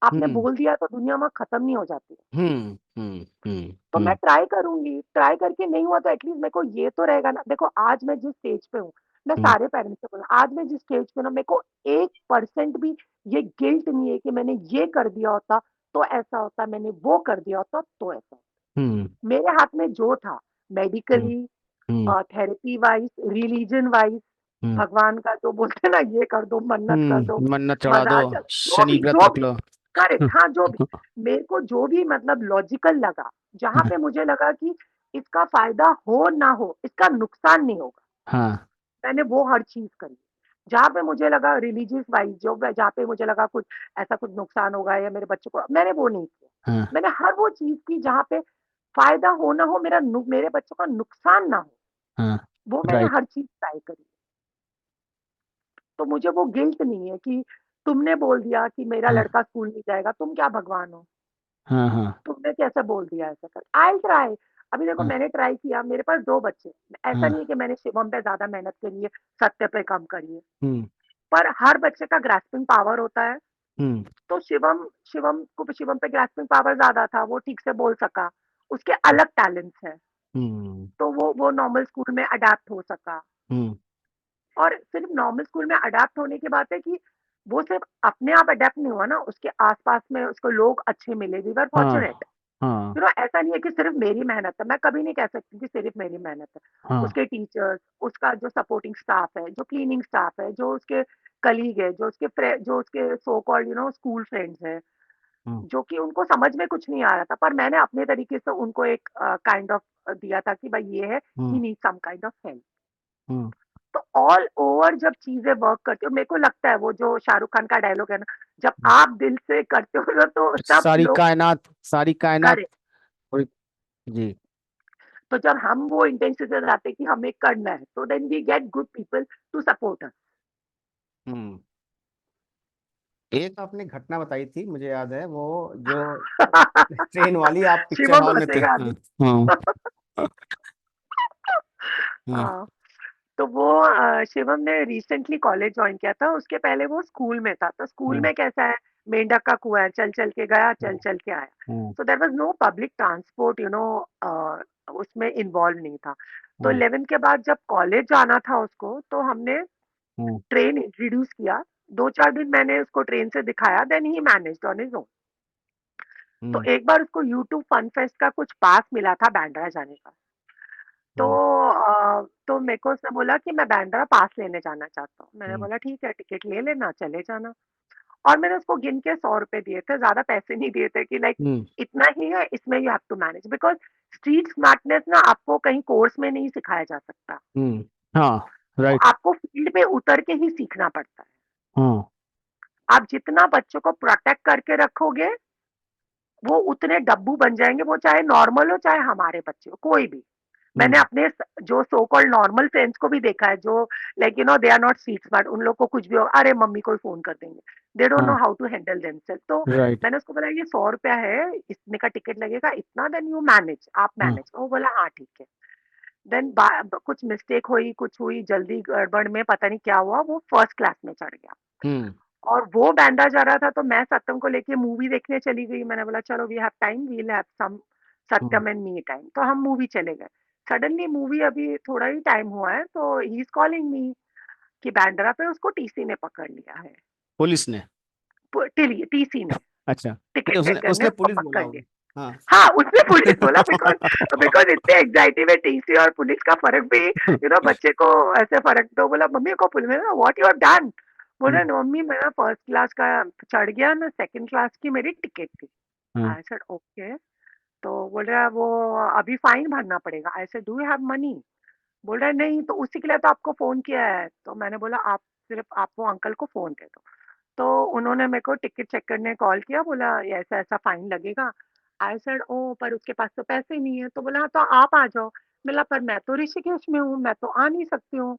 आपने हम्म बोल दिया तो दुनिया वहाँ खत्म नहीं हो जाती है। हम्म हम्म हम्म तो मैं हम्म ट्राई करूंगी, ट्राई करके नहीं हुआ तो एटलीस्ट मेरे को ये तो रहेगा ना। देखो आज मैं जिस स्टेज पे हूँ, मैं हम्म सारे पेरेंट्स से बोला, आज मैं जिस स्टेज पे हूँ ना, मेरे को 1% भी ये गिल्ट नहीं है कि मैंने ये कर दिया होता तो ऐसा होता, मैंने वो कर दिया होता तो ऐसा हम्म होता। मेरे हाथ में जो था, हम्म मेडिकली, हम्म थेरेपी वाइज, रिलीजन वाइज, हम्म भगवान का जो बोलते हैं ना, ये कर दो, मन्नत कर दो, मन्नत चढ़ा दो, मजार कर, जो शनि भी व्रत जो रख भी लो। करेक्ट, हाँ जो भी मेरे को जो भी मतलब लॉजिकल लगा, जहां हम्म, पे मुझे लगा कि इसका फायदा हो ना हो, इसका नुकसान नहीं होगा, हाँ मैंने वो हर चीज करी। जहाँ पे मुझे लगा रिलीजियस वाइज, जो जहाँ पे मुझे लगा कुछ ऐसा कुछ नुकसान होगा या मेरे बच्चों को, मैंने वो नहीं किया। हाँ मैंने हर वो चीज की जहाँ पे फायदा हो ना हो, मेरे बच्चों का नुकसान ना हो, हाँ वो मैंने राइट। हर चीज ट्राई करी। तो मुझे वो गिल्ट नहीं है कि तुमने बोल दिया कि मेरा हाँ लड़का स्कूल नहीं जाएगा, तुम क्या भगवान हो, हाँ हाँ तुमने कैसे बोल दिया ऐसा कर, आई ट्राई। अभी देखो हाँ मैंने ट्राई किया, मेरे पास 2 बच्चे, ऐसा नहीं है हाँ कि मैंने शिवम पे ज्यादा मेहनत करी है, सत्य पे कम करी है, हम्म पर हर बच्चे का ग्रास्पिंग पावर होता है। हम्म तो शिवम पे ग्रास्पिंग पावर ज्यादा था, वो ठीक से बोल सका, उसके अलग टैलेंट्स है, हम्म तो वो नॉर्मल स्कूल में अडेप्ट हो सका। हम्म और सिर्फ नॉर्मल स्कूल में अडेप्ट होने की बात है कि वो सिर्फ अपने आप अडेप्ट नहीं हुआ ना, उसके आसपास में उसको लोग अच्छे मिले, वी वर हाँ फॉर्चुनेट। हाँ यू नो, ऐसा नहीं है कि सिर्फ मेरी मेहनत है, मैं कभी नहीं कह सकती कि सिर्फ मेरी मेहनत है। हाँ उसके टीचर्स, उसका जो सपोर्टिंग स्टाफ है, जो क्लीनिंग स्टाफ है, जो उसके कलीग है, जो उसके सो called you no school friends हैं, हम्म जो कि उनको समझ में कुछ नहीं आ रहा था, पर मैंने अपने तरीके से उनको एक काइंड ऑफ दिया था कि भाई ये है, hmm he need some kind of help. Hmm तो ऑल ओवर जब चीजें वर्क करती हो, मेरे को लगता है वो जो शाहरुख खान का डायलॉग है ना, जब हम्म। आप दिल से करते हो ना, तो सब लोग सारी कायनात करे। और जी। तो जब हम वो इंटेंशन से जाते हैं कि हमें करना है, तो then we get good people to support us. Hmm एक आपने घटना बताई थी, मुझे याद है, वो जो ट्रेन वाली, आप पिक्चर शिवम हॉल में थे। हंसेगा हाँ अभी। हाँ हाँ हाँ, तो वो शिवम ने रिसेंटली कॉलेज ज्वाइन किया था, उसके पहले वो स्कूल में था। तो स्कूल हाँ में कैसा है, मेंढक का कुआं है, चल चल के गया, चल चल के आया। हाँ so there was no public transport, you know, उसमें इन्वॉल्व नहीं था। तो हाँ 11 के बाद जब कॉलेज जाना था उसको, तो हमने हाँ ट्रेन इंट्रोड्यूस किया। 2-4 दिन मैंने उसको ट्रेन से दिखाया, then he managed on his own. तो हम्म एक बार उसको यूट्यूब फन फेस्ट का कुछ पास मिला था बैंड्रा जाने का। तो हम्म तो मेरे को उसने बोला कि मैं बैंड्रा पास लेने जाना चाहता हूँ। मैंने हम्म बोला ठीक है, टिकट ले लेना, चले जाना। और मैंने उसको गिन के 100 रुपए दिए थे, ज्यादा पैसे नहीं दिए थे कि लाइक इतना ही है, इसमें you have to manage, because street smartness ना आपको कहीं कोर्स में नहीं सिखाया जा सकता, हाँ वो राइट। आपको फील्ड पे उतर के ही सीखना पड़ता है। हाँ आप जितना बच्चों को प्रोटेक्ट करके रखोगे वो उतने डब्बू बन जाएंगे, वो चाहे नॉर्मल हो चाहे हमारे बच्चे हो, कोई भी। मैंने अपने जो सो कॉल्ड नॉर्मल फ्रेंड्स को भी देखा है, जो like you know they are not street smart, उन लोग को कुछ भी हो, अरे मम्मी को फोन कर देंगे, दे डोंट नो हाँ हाउ टू हैंडल देमसेल्फ। तो राइट। मैंने उसको बोला ये 100 रुपया है, इसमें का टिकट लगेगा इतना, देन यू मैनेज, आप मैनेज। वो बोला हाँ ठीक है। देन कुछ मिस्टेक हुई, कुछ हुई, जल्दी गड़बड़ में पता नहीं क्या हुआ, वो फर्स्ट क्लास में चढ़ गया और वो बैंडा जा रहा था, तो मैं सत्यम को लेके मूवी देखने चली गई। मैंने बोला चलो we have time, we will have some Satyam and me time, तो हम मूवी चले गए। सडनली मूवी अभी थोड़ा ही टाइम हुआ है तो ही इज कॉलिंग मी कि बैंड्रा पे उसको टीसी ने पकड़ लिया है, पुलिस ने? टीसी ने अच्छा, टिकट नहीं उसने चेकर ने उसने उसको पुलिस बोला पकड़ होगा। लिया। हाँ हाँ, उसने पुलिस बोला, बिकॉज बिकॉज इतने एंग्जाइटी में टीसी और पुलिस का फर्क भी, यू नो बच्चे को ऐसे फर्क। तो बोला मम्मी को police, what you have done? बोल रहा मम्मी मेरा फर्स्ट क्लास का चढ़ गया ना, सेकंड क्लास की मेरी टिकट थी। हाँ आई सेड ओके। तो बोल रहा है वो अभी फाइन भरना पड़ेगा। I said do you have money? बोल रहा है नहीं, तो उसी के लिए तो आपको फोन किया है। तो मैंने बोला आप सिर्फ आप वो अंकल को फोन दे दो। तो उन्होंने मेरे को टिकट चेक करने कॉल किया, बोला ये ऐसा ऐसा फाइन लगेगा। आई सेड ओ पर उसके पास तो पैसे नहीं है। तो बोला हाँ, तो आप आ जाओ। बोला पर मैं तो ऋषिकेश में हूँ, मैं तो आ नहीं सकती हूँ।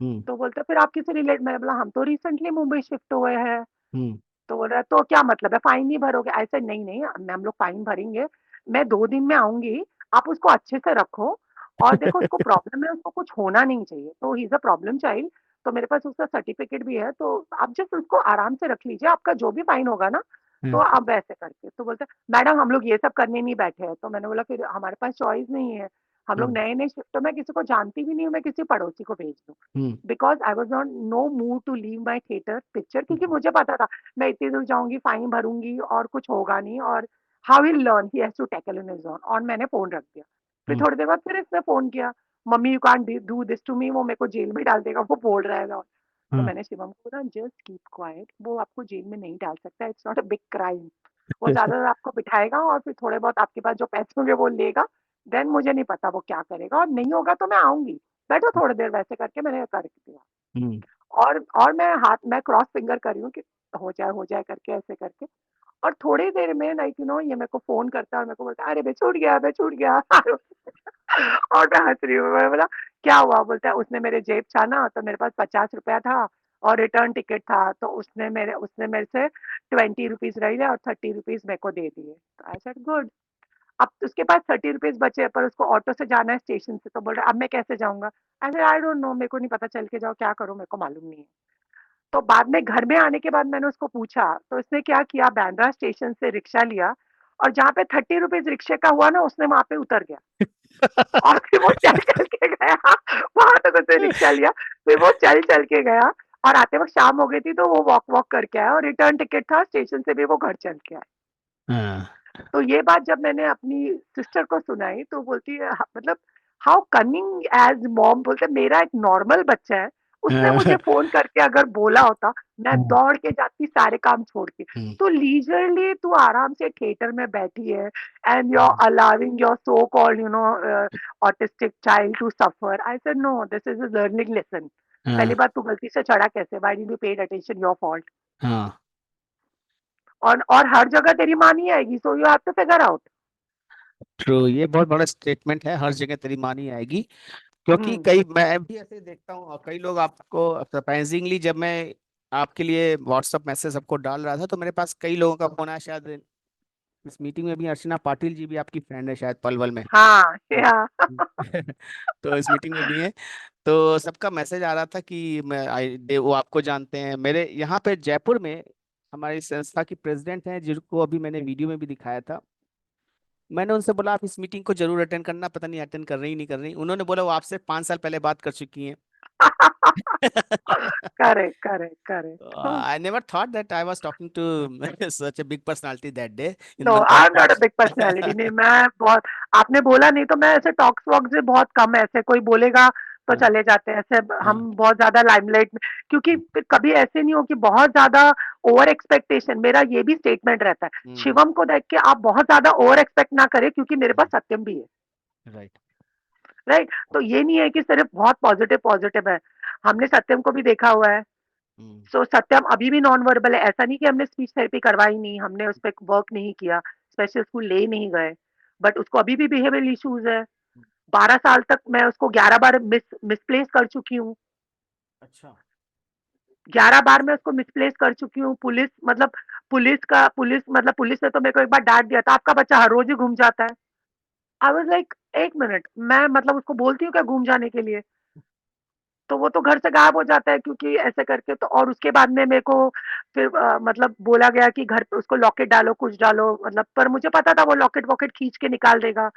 हम्म तो बोलते फिर आप किसी रिलेट, मैंने बोला हम तो रिसेंटली मुंबई शिफ्ट हुए हैं। हम्म तो बोल रहा है तो क्या मतलब है, फाइन नहीं भरोगे? ऐसे नहीं नहीं हम लोग फाइन भरेंगे, मैं 2 दिन में आऊंगी, आप उसको अच्छे से रखो। और देखो उसको प्रॉब्लम है, उसको कुछ होना नहीं चाहिए, तो he is a problem child. तो मेरे पास उसका सर्टिफिकेट भी है, तो आप जस्ट उसको आराम से रख लीजिए, आपका जो भी फाइन होगा ना, तो हम्म आप वैसे करके। तो बोलते मैडम हम लोग ये सब करने नहीं बैठे हैं। तो मैंने बोला फिर हमारे पास चॉइस नहीं है, हम लोग हम्म नए नए शिफ्ट, तो मैं किसी को जानती भी नहीं हूँ, मैं किसी पड़ोसी को भेज दूँ, hmm because I was not no mood to leave my theatre picture, क्योंकि मुझे पता था मैं इतनी दूर जाऊंगी, फाइन भरूंगी और कुछ होगा नहीं, और how will learn, he has to tackle in his own. और मैंने फोन रख दिया। फिर हम्म थोड़ी देर बाद फिर इसने फोन किया, mummy you can't do this to me, वो मेरे को जेल में डाल देगा, वो बोल रहा है। तो हाँ। मैंने शिवम को बोला जस्ट कीप क्वाइट, वो आपको जेल में नहीं डाल सकता, it's not a big crime. वो ज्यादा आपको बिठाएगा और फिर थोड़े बहुत आपके पास जो पैसे होंगे वो लेगा, देन मुझे नहीं पता वो क्या करेगा, और नहीं होगा तो मैं आऊंगी, बैठो थोड़ी देर, वैसे करके मैंने कर दिया। हम्म और मैं क्रॉस फिंगर कर रही हूँ कि हो जाए करके, ऐसे करके। और थोड़ी देर में लाइक यू नो ये मेरे को फोन करता है और मेरे को बोलता है अरे बे छूट गया, बे छूट गया। और मैं हंस रही हूँ, मैं बोला क्या हुआ? बोलता है उसने मेरे जेब छाना तो मेरे पास 50 रुपया था और रिटर्न टिकट था, तो उसने मेरे से 20 रुपीज रह गए और 30 रुपीज मेरे को दे दिए। तो आई सेड गुड। अब उसके पास 30 रुपीज बचे हैं, पर उसको ऑटो से जाना है स्टेशन से, तो बोल रहा है अब मैं कैसे जाऊंगा? ऐसे आई डोंट नो, मेरे को नहीं पता, चल के जाओ, क्या करूं मेरे को मालूम नहीं है। तो बाद में घर में आने के बाद मैंने उसको पूछा, तो उसने क्या किया, बांद्रा स्टेशन से रिक्शा लिया और जहाँ पे 30 रुपीज रिक्शे का हुआ ना, उसने वहां पे उतर गया और फिर वो चल चल के गया। वहां तक उसने रिक्शा लिया, फिर वो चल चल के गया और आते वक्त शाम हो गई थी, तो वो वॉक वॉक करके आया और रिटर्न टिकट था स्टेशन से भी, वो घर चल के आया। हाँ तो ये बात जब मैंने अपनी सिस्टर को सुनाई तो बोलती है मतलब हाउ कनिंग एज मॉम, बोलते मेरा एक नॉर्मल बच्चा है, उसने मुझे फोन करके अगर बोला होता, मैं दौड़ के जाती सारे काम छोड़ के। तो लीजरली तू आराम से थिएटर में बैठी है and you are allowing your so called you know autistic child to suffer. I said no, this is a learning lesson. पहली हाँ बात, तू गलती से चढ़ा कैसे, why did you paid attention, your fault. हाँ और हर जगह तेरी माँ नहीं आएगी, so you have to figure out. True, ये बहुत बड़ा स्टेटमेंट है, हर जगह तेरी माँ नहीं आएगी। क्योंकि हम्म। कई, मैं भी ऐसे देखता हूँ और कई लोग, आपको सरप्राइजिंगली जब मैं आपके लिए व्हाट्सएप मैसेज सबको डाल रहा था तो मेरे पास कई लोगों का फोन आया। शायद इस मीटिंग में भी अर्चना पाटिल जी भी आपकी फ्रेंड है शायद, पलवल में। हाँ, हाँ। या तो इस मीटिंग में भी है, तो सबका मैसेज आ रहा था कि वो आपको जानते हैं। मेरे यहाँ पे जयपुर में हमारी संस्था की प्रेसिडेंट हैं, जिनको अभी मैंने वीडियो में भी दिखाया था। मैंने उनसे बोला आप इस मीटिंग को जरूर अटेंड करना, पता नहीं अटेंड कर रही नहीं कर रही। उन्होंने बोला वो आपसे 5 साल पहले बात कर चुकी हैं। Correct correct correct. I never thought that I was talking to such a big personality that day in no one I am not a podcast. Big personality, नहीं मैं बहुत, आपने बोला नहीं तो मैं ऐसे टॉक्स वॉक्स से बहुत कम, ऐसे कोई बोलेगा तो हाँ। चले जाते हैं ऐसे हाँ। हम बहुत ज्यादा लाइमलाइट में, क्योंकि फिर कभी ऐसे नहीं हो कि बहुत ज्यादा ओवर एक्सपेक्टेशन। मेरा ये भी स्टेटमेंट रहता है, शिवम को देख के आप बहुत ज्यादा ओवर एक्सपेक्ट ना करें, क्योंकि मेरे पास सत्यम भी है। राइट। राइट, तो ये नहीं है कि सिर्फ बहुत पॉजिटिव पॉजिटिव है, हमने सत्यम को भी देखा हुआ है। सो सत्यम अभी भी नॉन वर्बल है, ऐसा नहीं कि हमने स्पीच थेरेपी करवाई नहीं, हमने उस पर वर्क नहीं किया, स्पेशल स्कूल ले नहीं गए, बट उसको अभी भी बिहेवियरल इश्यूज है। 12 साल तक मैं उसको 11 बार मिसप्लेस कर चुकी हूँ। अच्छा। 11 बार मैं उसको मिसप्लेस कर चुकी हूँ। पुलिस ने तो मेरे को एक बार डांट दिया था, आपका बच्चा हर रोज ही घूम जाता है। आई वाज लाइक, एक मिनट, मैं मतलब उसको बोलती हूँ क्या घूम जाने के लिए? तो वो तो घर से गायब हो जाता है, क्योंकि ऐसे करके तो। और उसके बाद में मेरे को फिर मतलब बोला गया कि घर पे उसको लॉकेट डालो, कुछ डालो, मतलब, पर मुझे पता था वो लॉकेट वॉकेट खींच के निकाल देगा।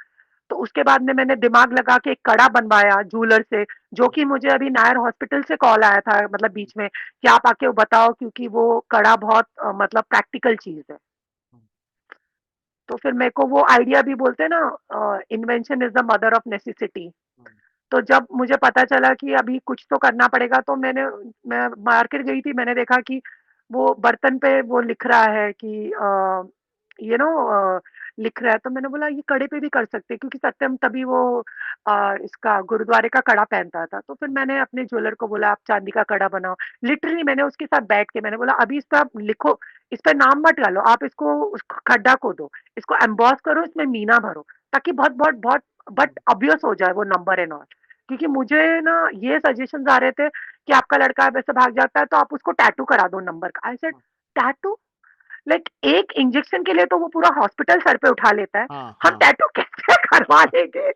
तो उसके बाद में मैंने दिमाग लगा के एक कड़ा बनवाया जूलर से, जो कि मुझे अभी नायर हॉस्पिटल से कॉल आया था, मतलब बीच में, कि आप आके वो बताओ, क्योंकि वो कड़ा बहुत मतलब प्रैक्टिकल चीज है। तो फिर मेरे को वो आइडिया भी बोलते हैं ना, invention is the mother of necessity. तो जब मुझे पता चला कि अभी कुछ तो करना पड़ेगा, तो मैं मार्केट गई थी, मैंने देखा कि वो बर्तन पे वो लिख रहा है कि यू नो लिख रहा है, तो मैंने बोला ये कड़े पे भी कर सकते हैं, क्योंकि सत्यम तभी वो इसका गुरुद्वारे का कड़ा पहनता था। तो फिर मैंने अपने ज्वेलर को बोला आप चांदी का कड़ा बनाओ। लिटरली मैंने उसके साथ बैठ के मैंने बोला अभी इस पे आप लिखो, इस पे नाम मत डालो, आप इसको खड्डा खोदो, इसको एम्बॉस करो, इसमें मीना भरो, ताकि बहुत बहुत बहुत बट ऑब्वियस हो जाए वो नंबर एंड ऑल। क्योंकि मुझे ना ये सजेशंस आ रहे थे कि आपका लड़का वैसे भाग जाता है तो आप उसको टैटू करा दो नंबर का। I said tattoo? लाइक एक इंजेक्शन के लिए तो वो पूरा हॉस्पिटल सर पे उठा लेता है, हाँ। हम हाँ। टैटू कैसे करवा लेंगे?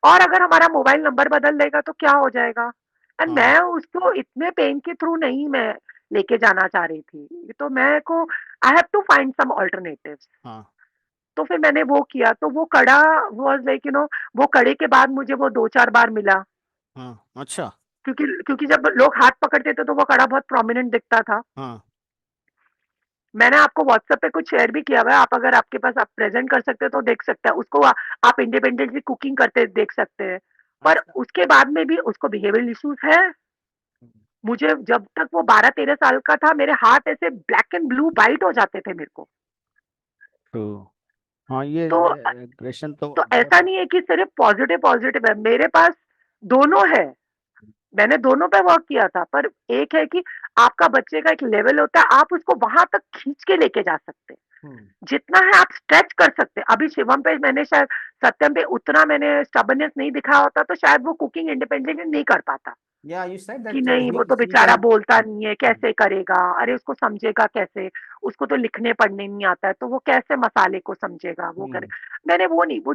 और अगर हमारा मोबाइल नंबर बदल देगा तो क्या हो जाएगा? एंड हाँ। मैं उसको इतने पेन के थ्रू नहीं मैं लेके जाना चाह रही थी, तो मैं को I have to find some alternatives. हाँ। तो फिर मैंने वो किया, तो वो कड़ा वाज लाइक वो कड़े के बाद मुझे वो 2-4 बार मिला, हाँ। अच्छा। क्योंकि जब लोग हाथ पकड़ते थे तो वो कड़ा बहुत प्रोमिनेंट दिखता था। हाँ। मैंने आपको व्हाट्सएप पे कुछ शेयर भी किया हुआ है, आप अगर आपके पास आप प्रेजेंट कर सकते हो तो देख सकते हैं उसको, आप इंडिपेंडेंटली कुकिंग करते देख सकते हैं। पर अच्छा। उसके बाद में भी उसको बिहेवियरल इश्यूज है। मुझे जब तक वो 12-13 साल का था, मेरे हाथ ऐसे ब्लैक एंड ब्लू वाइट हो जाते थे मेरे को। तो हाँ, ये तो एग्रेशन तो तो बहुत ऐसा है। नहीं है कि सिर्फ पॉजिटिव पॉजिटिव है, मेरे पास दोनों है। मैंने दोनों पे वर्क किया था, पर एक है कि आपका बच्चे का एक लेवल होता है, आप उसको वहां तक खींच के लेके जा सकते हैं, हम्म। जितना है आप स्ट्रेच कर सकते हैं। अभी शिवम पे मैंने शायद, सत्यम पे उतना मैंने स्टबर्नेस नहीं दिखाया होता तो शायद वो कुकिंग इंडिपेंडेंटली नहीं कर पाता। या यू सेड कि दैट नहीं वो तो ही बेचारा कैन। बोलता नहीं है, कैसे करेगा, अरे उसको समझेगा कैसे, उसको तो लिखने पढ़ने नहीं आता है, तो वो कैसे मसाले को समझेगा, वो करे। मैंने वो नहीं, वो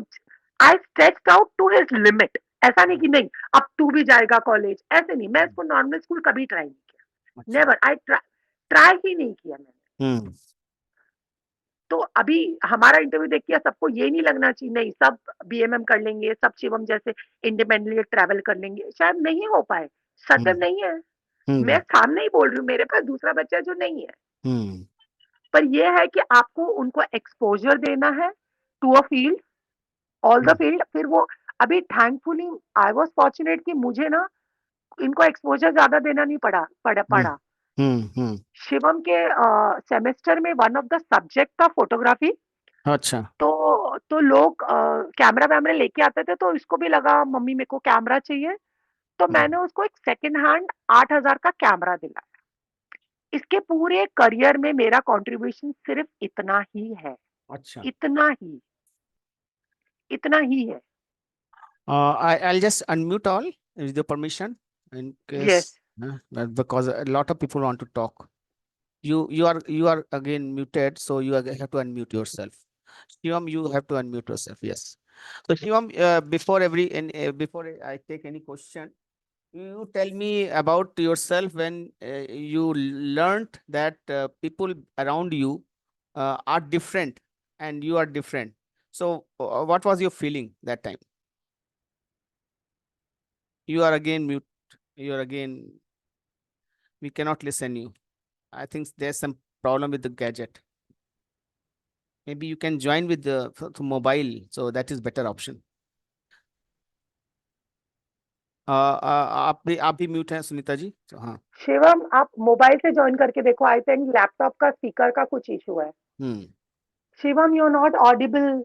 I stretched out to his limit. ऐसा नहीं कि नहीं अब तू भी जाएगा कॉलेज, ऐसे नहीं, मैं इसको नॉर्मल स्कूल कभी ट्राई नहीं किया, अच्छा। नेवर, आई ट्राई ही नहीं किया मैंने। हम्म। तो अभी हमारा इंटरव्यू देख के सबको ये नहीं लगना चाहिए नहीं सब बीएमएम कर लेंगे, सब शिवम जैसे इंडिपेंडेंटली ट्रैवल कर लेंगे, शायद नहीं हो पाए। सत्य हम्म। नहीं है, मैं हम्म। सामने ही बोल रही हूँ, मेरे पास दूसरा बच्चा है जो नहीं है। हम्म। पर ये है कि आपको उनको एक्सपोजर देना है to a field, all the field. फिर वो अभी थैंकफुली आई वाज फॉर्चुनेट कि मुझे ना इनको एक्सपोजर ज्यादा देना नहीं हम्म। पड़ा। हम्म। हम्म। शिवम के सेमेस्टर में वन ऑफ द सब्जेक्ट था फोटोग्राफी। अच्छा। तो लोग कैमरा वैमरा लेके आते थे, तो इसको भी लगा मम्मी मेरे को कैमरा चाहिए, तो मैंने उसको एक सेकंड हैंड 8,000 का कैमरा दिलाया। इसके पूरे करियर में मेरा कंट्रीब्यूशन सिर्फ इतना ही है, अच्छा। इतना ही, इतना ही है। I'll just unmute all with your permission in yes, case because a lot of people want to talk. You are again muted, so have to unmute yourself. Shivam, you have to unmute yourself. Yes. So Shivam, before I take any question, you tell me about yourself when you learned that people around you are different and you are different. So what was your feeling that time? You are again mute. You are again. We cannot listen you. I think there's some problem with the gadget. Maybe you can join with the mobile, so that is better option. आप भी mute हैं सुनीता जी, तो हाँ। शिवम, आप mobile से join करके देखो, I think laptop का स्पीकर का कुछ इशू है। Shivam, you are not audible,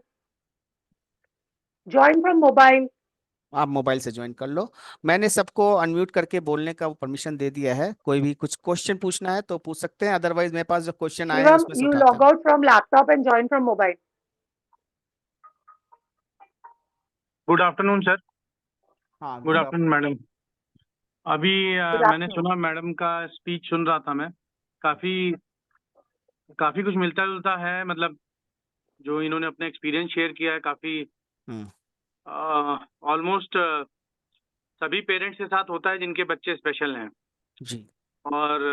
join from mobile. आप मोबाइल से ज्वाइन कर लो। मैंने सबको अनम्यूट करके बोलने का परमिशन दे दिया है। कोई भी कुछ क्वेश्चन पूछना है तो पूछ सकते हैं, अदरवाइज मेरे पास जो क्वेश्चन आए हैं शिवम, उसमें से यू उठाते लॉग हैं। Out from laptop and join from mobile. Good afternoon sir. हाँ, गुड आफ्टरनून मैडम। अभी गुड मैंने आफ्टरनून। सुना, मैडम का स्पीच सुन रहा था मैं। काफी काफी कुछ मिलता जुलता है, मतलब जो इन्होंने अपने एक्सपीरियंस शेयर किया है, काफी ऑलमोस्ट सभी पेरेंट्स के साथ होता है जिनके बच्चे स्पेशल हैं। जी। और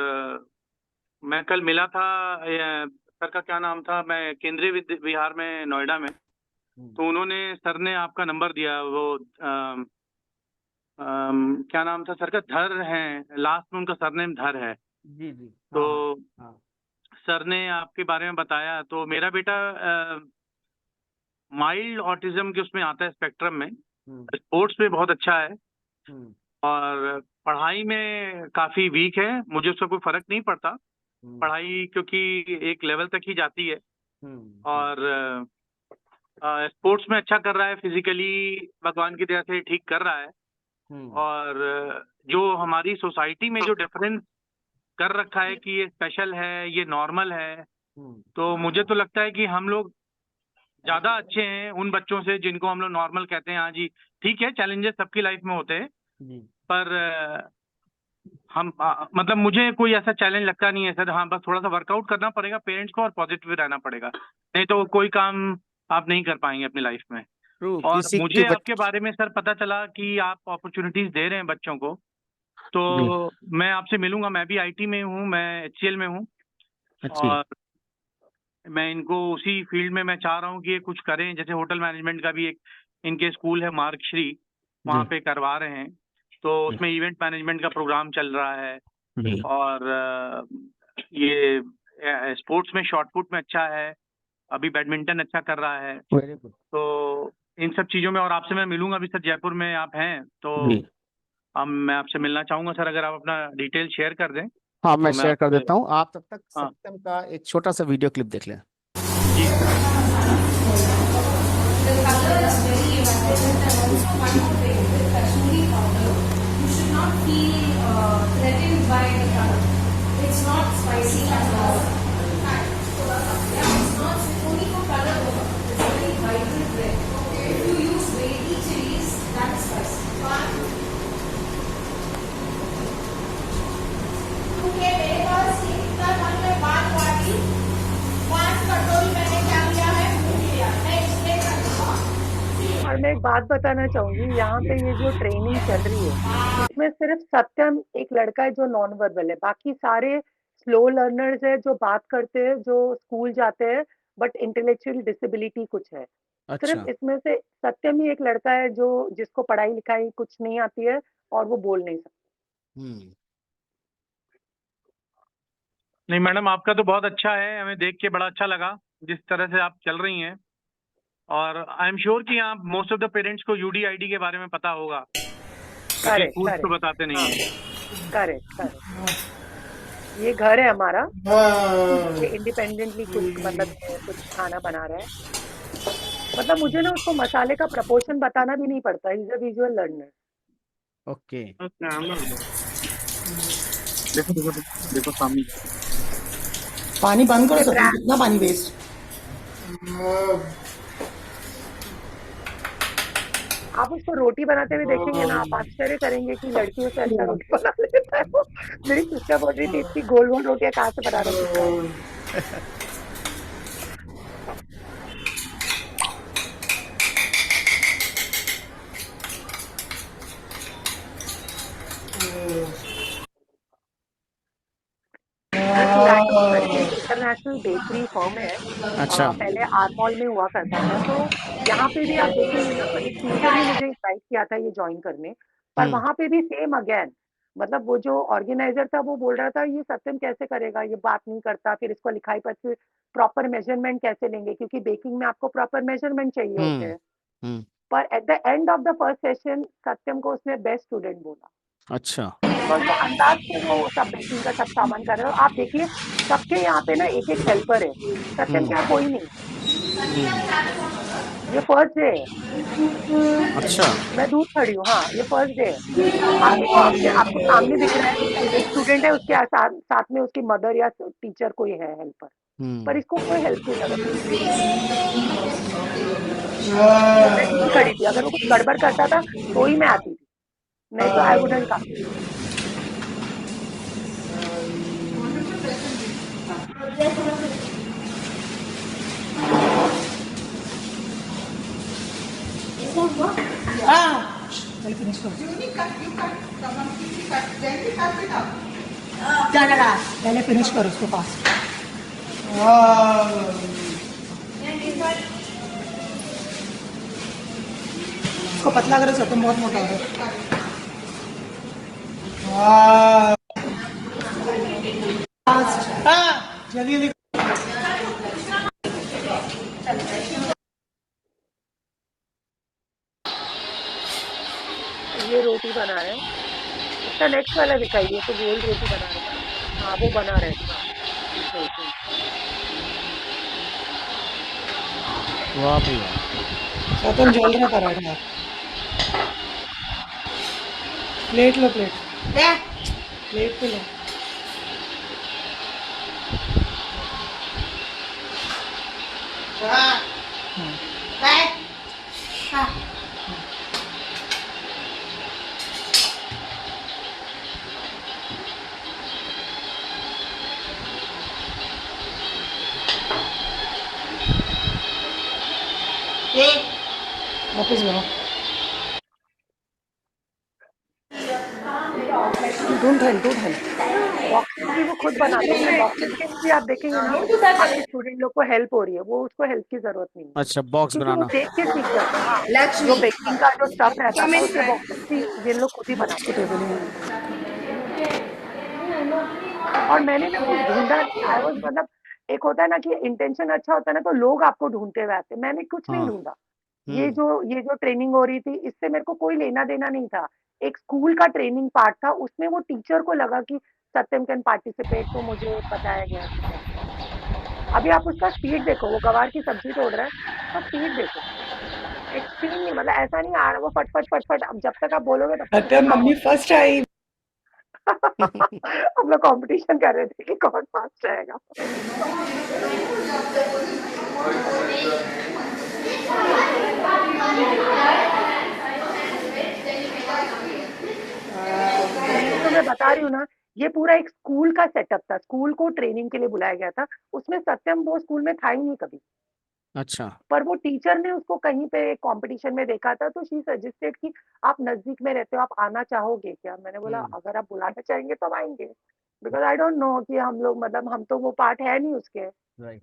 मैं कल मिला था, सर का क्या नाम था, मैं केंद्रीय विहार में नोएडा में, तो उन्होंने, सर ने आपका नंबर दिया। वो क्या नाम था सर का, धर है लास्ट में, उनका सरनेम धर है। जी जी। तो हाँ। सर ने आपके बारे में बताया, तो मेरा बेटा माइल्ड ऑटिज्म के उसमें आता है, स्पेक्ट्रम में। स्पोर्ट्स में बहुत अच्छा है और पढ़ाई में काफी वीक है। मुझे उसका कोई फर्क नहीं पड़ता, पढ़ाई क्योंकि एक लेवल तक ही जाती है। और स्पोर्ट्स में अच्छा कर रहा है, फिजिकली भगवान की दया से ठीक कर रहा है। और जो हमारी सोसाइटी में जो डिफरेंस कर रखा है कि ये स्पेशल है, ये नॉर्मल है, तो मुझे तो लगता है कि हम लोग ज्यादा अच्छे हैं उन बच्चों से जिनको हम लोग नॉर्मल कहते हैं। हाँ जी, ठीक है, चैलेंजेस सबकी लाइफ में होते हैं, पर हम मतलब मुझे कोई ऐसा चैलेंज लगता नहीं है सर। हाँ, बस थोड़ा सा वर्कआउट करना पड़ेगा पेरेंट्स को और पॉजिटिव रहना पड़ेगा, नहीं तो कोई काम आप नहीं कर पाएंगे अपनी लाइफ में। और किसी के मुझे आपके बारे में सर पता चला कि आप अपॉर्चुनिटीज दे रहे हैं बच्चों को, तो मैं आपसे मिलूंगा। मैं भी आईटी में हूँ, मैं HCL में हूँ, और मैं इनको उसी फील्ड में मैं चाह रहा हूँ कि ये कुछ करें। जैसे होटल मैनेजमेंट का भी एक इनके स्कूल है, मार्गश्री, वहाँ पे करवा रहे हैं, तो उसमें इवेंट मैनेजमेंट का प्रोग्राम चल रहा है। और ये स्पोर्ट्स में शॉटपुट में अच्छा है, अभी बैडमिंटन अच्छा कर रहा है। तो इन सब चीज़ों में, और आपसे मैं मिलूंगा अभी सर, जयपुर में आप हैं तो मैं आपसे मिलना चाहूँगा सर, अगर आप अपना डिटेल शेयर कर दें। हाँ, मैं तो शेयर कर आपसे- देता हूँ। आप तब तक हाँ सत्यम का एक छोटा सा वीडियो क्लिप देख लें। जी। और मैं एक बात बताना चाहूंगी, यहाँ पे ये जो ट्रेनिंग चल रही है, इसमें सिर्फ सत्यम एक लड़का है जो नॉन वर्बल है, बाकी सारे स्लो लर्नर्स है जो बात करते हैं, जो स्कूल जाते हैं, बट इंटेलेक्चुअल डिसेबिलिटी कुछ है। सिर्फ इसमें से सत्यम ही एक लड़का है जो जिसको पढ़ाई लिखाई कुछ नहीं आती है और वो बोल नहीं सकता। नहीं मैडम, आपका तो बहुत अच्छा है, हमें देख के बड़ा अच्छा लगा जिस तरह से आप चल रही हैं। और आई एम श्योर कि आप मोस्ट ऑफ द पेरेंट्स को UDID के बारे में पता होगा, क्योंकि स्कूल तो बताते नहीं है। करेक्ट। ये घर है हमारा, ये इंडिपेंडेंटली कुछ मतलब कुछ खाना बना रहा है। मतलब मुझे ना उसको मसाले का प्रपोर्शन बताना भी नहीं पड़ता, is a visual learner. Okay. देखो देखो देखो सामने। पानी बंद करो सर, कितना पानी वेस्ट। आप उसको रोटी बनाते हुए देखेंगे ना, आप आश्चर्य करेंगे कि लड़कियों से अच्छा रोटी बना लेता है वो। मेरी सिस्टर बोल रही थी इतनी गोल गोल रोटियां कहाँ से बना रहा है। इंटरनेशनल बेकरी फर्म है। अच्छा। पहले आर मॉल में हुआ करता था, तो यहाँ पे भी आप देखेंगे ना, तो एक टीचर ने मुझे इनवाइट किया था ये ज्वाइन करने, पर वहां पे भी सेम अगेन, मतलब वो जो ऑर्गेनाइजर था वो बोल रहा था ये सत्यम कैसे करेगा, ये बात नहीं करता, फिर इसको लिखाई पर से प्रॉपर मेजरमेंट कैसे लेंगे, क्योंकि बेकिंग में आपको प्रॉपर मेजरमेंट चाहिए होते हैं। पर at the end of the first session Satyam को उसने बेस्ट स्टूडेंट बोला। अच्छा। बिकॉज वो अंदाज से वो सब बेकिंग का सब सामान कर रहे हो। आप देखिए सबके यहाँ पे ना एक एक हेल्पर है, सत्यम के यहाँ कोई नहीं। ये फर्स्ट डे है, अच्छा। मैं दूर खड़ी हूँ। हाँ ये फर्स्ट डे है। आप देखो, आपको सामने दिख रहा है एक स्टूडेंट है, उसके साथ में उसकी मदर या टीचर कोई है हेल्पर, पर इसको कोई हेल्प की जरूरत नहीं। मैं दूर खड़ी थी, अगर वो कुछ गड़बड़ करता था तो ही मैं आती थी, नहीं तो आई वुडंट कम। पहले फिनिश करो उसको फास्ट। इसको पतला करो, सत्यम बहुत मोटा हो रहा है। जल्दी जल्दी। ये रोटी बना रहे हैं, इसका नेक्स्ट वाला दिखाइए, तो गोल्ड रोटी बना रहे हैं। हाँ वो बना रहे हैं। वाह भाई वाह। सत्यम जल रहा पराठा। प्लेट लो, प्लेट प्लेट पे लो। वापस जाओ। ढूंढ बॉक्सेस भी वो खुद बनाते हैं। बॉक्सेस के भी आप देखेंगे ना, आपके स्टूडेंट लोग को हेल्प हो रही है, वो उसको हेल्प की जरूरत नहीं है, अच्छा, बॉक्स क्योंकि वो बनाना। देख के सीख जाते हैं। हाँ, जो बेकिंग का जो स्टफ रहता था उसके बॉक्सेस भी ये लोग खुद ही बनाते थे। और मैंने ना कुछ ढूंढा नहीं, आई वाज मतलब एक होता है ना कि इंटेंशन अच्छा होता है ना, तो लोग आपको ढूंढते हुए आते हैं। मैंने कुछ नहीं हाँ। ढूंढा। ये जो ट्रेनिंग हो रही थी, इससे मेरे को कोई लेना देना नहीं था। एक स्कूल का ट्रेनिंग पार्ट था, उसमें वो टीचर को लगा कि सत्यम कैन पार्टिसिपेट, तो मुझे बताया गया कि कैसे। अभी आप उसका स्पीड देखो, वो गवार की सब्जी तोड़ रहा है, उसका स्पीड देखो, एक्सट्रीमली, मतलब ऐसा नहीं आ रहा वो फट फट फट फट। अब जब तक आप बोलोगे तब तक सत्यम उसका मम्मी फर्स्ट आई। हम लोग कंपटीशन कर रहे थे कि कौन फास्ट रहेगा। तो मैं बता रही हूँ ना, ये पूरा एक स्कूल का सेटअप था, स्कूल को ट्रेनिंग के लिए बुलाया गया था। उसमें सत्यम वो स्कूल में था ही नहीं कभी, अच्छा। पर वो टीचर ने उसको कहीं पे कंपटीशन में देखा था, तो शी सजेस्टेड कि आप नजदीक में रहते हो, आप आना चाहोगे क्या? मैंने बोला अगर आप बुलाना चाहेंगे तो हम आएंगे, बिकॉज आई डोंट नो कि हम लोग, मतलब हम तो वो पार्ट है नहीं उसके, राइट।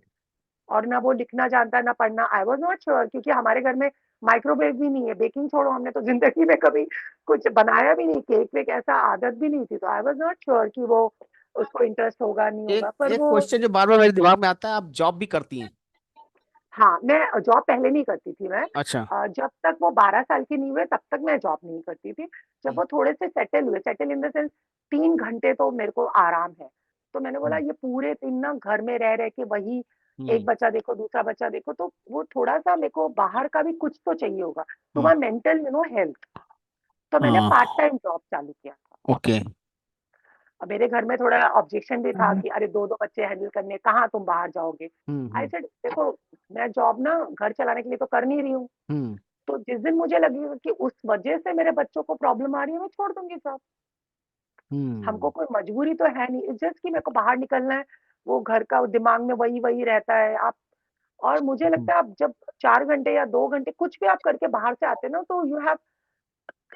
और ना वो लिखना जानता ना पढ़ना। आई वॉज नॉट श्योर, क्योंकि हमारे घर में माइक्रोवेव भी नहीं है। बेकिंग छोड़ो, हमने तो जिंदगी में कभी कुछ बनाया भी नहीं, केक वेक ऐसा आदत भी नहीं थी, तो आई वॉज नॉट श्योर कि वो उसको इंटरेस्ट होगा नहीं एक होगा। पर एक वो, क्वेश्चन जो बार बार मेरे दिमाग में आता है, आप जॉब भी करती हैं? हाँ मैं जॉब पहले नहीं करती थी। मैं अच्छा। जब तक वो 12 साल की नहीं हुए तब तक मैं जॉब नहीं करती थी। जब वो थोड़े से सेटल हुए, सेटल इन द सेंस 3 घंटे तो मेरे को आराम है, तो मैंने बोला ये पूरे दिन ना घर में रह के वही एक बच्चा देखो, दूसरा बच्चा देखो, तो वो थोड़ा सा मेरे को बाहर का भी कुछ तो चाहिए होगा टू माई मेंटल हेल्थ। तो मैंने पार्ट टाइम जॉब चालू किया था। ओके। अब मेरे घर में थोड़ा ऑब्जेक्शन भी था कि अरे दो दो बच्चे हैंडल करने, कहाँ तुम बाहर जाओगे। आई सेड देखो, मैं जॉब ना घर चलाने के लिए तो कर नहीं रही हूँ, तो जिस दिन मुझे लगेगा कि उस वजह से मेरे बच्चों को प्रॉब्लम आ रही है, मैं छोड़ दूंगी जॉब। हमको कोई मजबूरी तो है नहीं, इट्स जस्ट कि मेरे को बाहर निकलना है, वो घर का दिमाग में वही वही रहता है आप। और मुझे लगता है आप जब 4 घंटे या 2 घंटे कुछ भी आप करके बाहर से आते ना, तो यू हैव,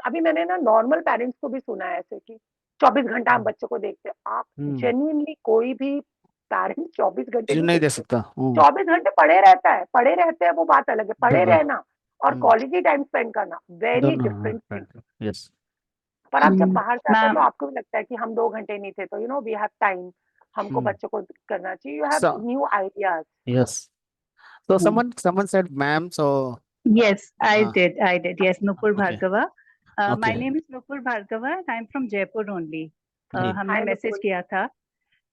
अभी मैंने ना नॉर्मल पेरेंट्स को भी सुना है ऐसे कि 24 घंटा हम बच्चों को देखते हैं। आप जेन्युइनली कोई भी पेरेंट्स 24 घंटे जी नहीं नहीं दे देखते। सकता। 24 घंटे पड़े रहता है, पड़े रहते हैं, वो बात अलग है। पड़े दोनों। रहना और क्वालिटी टाइम स्पेंड करना वेरी डिफरेंट थिंग। यस। पर आप जब बाहर से आते हैं तो आपको भी लगता है कि हम 2 घंटे नहीं थे, तो वी हैव टाइम, हमको बच्चों को करना चाहिए, you have So new ideas. yes. So someone said, ma'am, so Yes, I हाँ, did. I did. Yes, Nupur okay Bhargava. My okay name is Nupur Bhargava and I'm from Jaipur only. जी हमने hi message Nupur. किया था.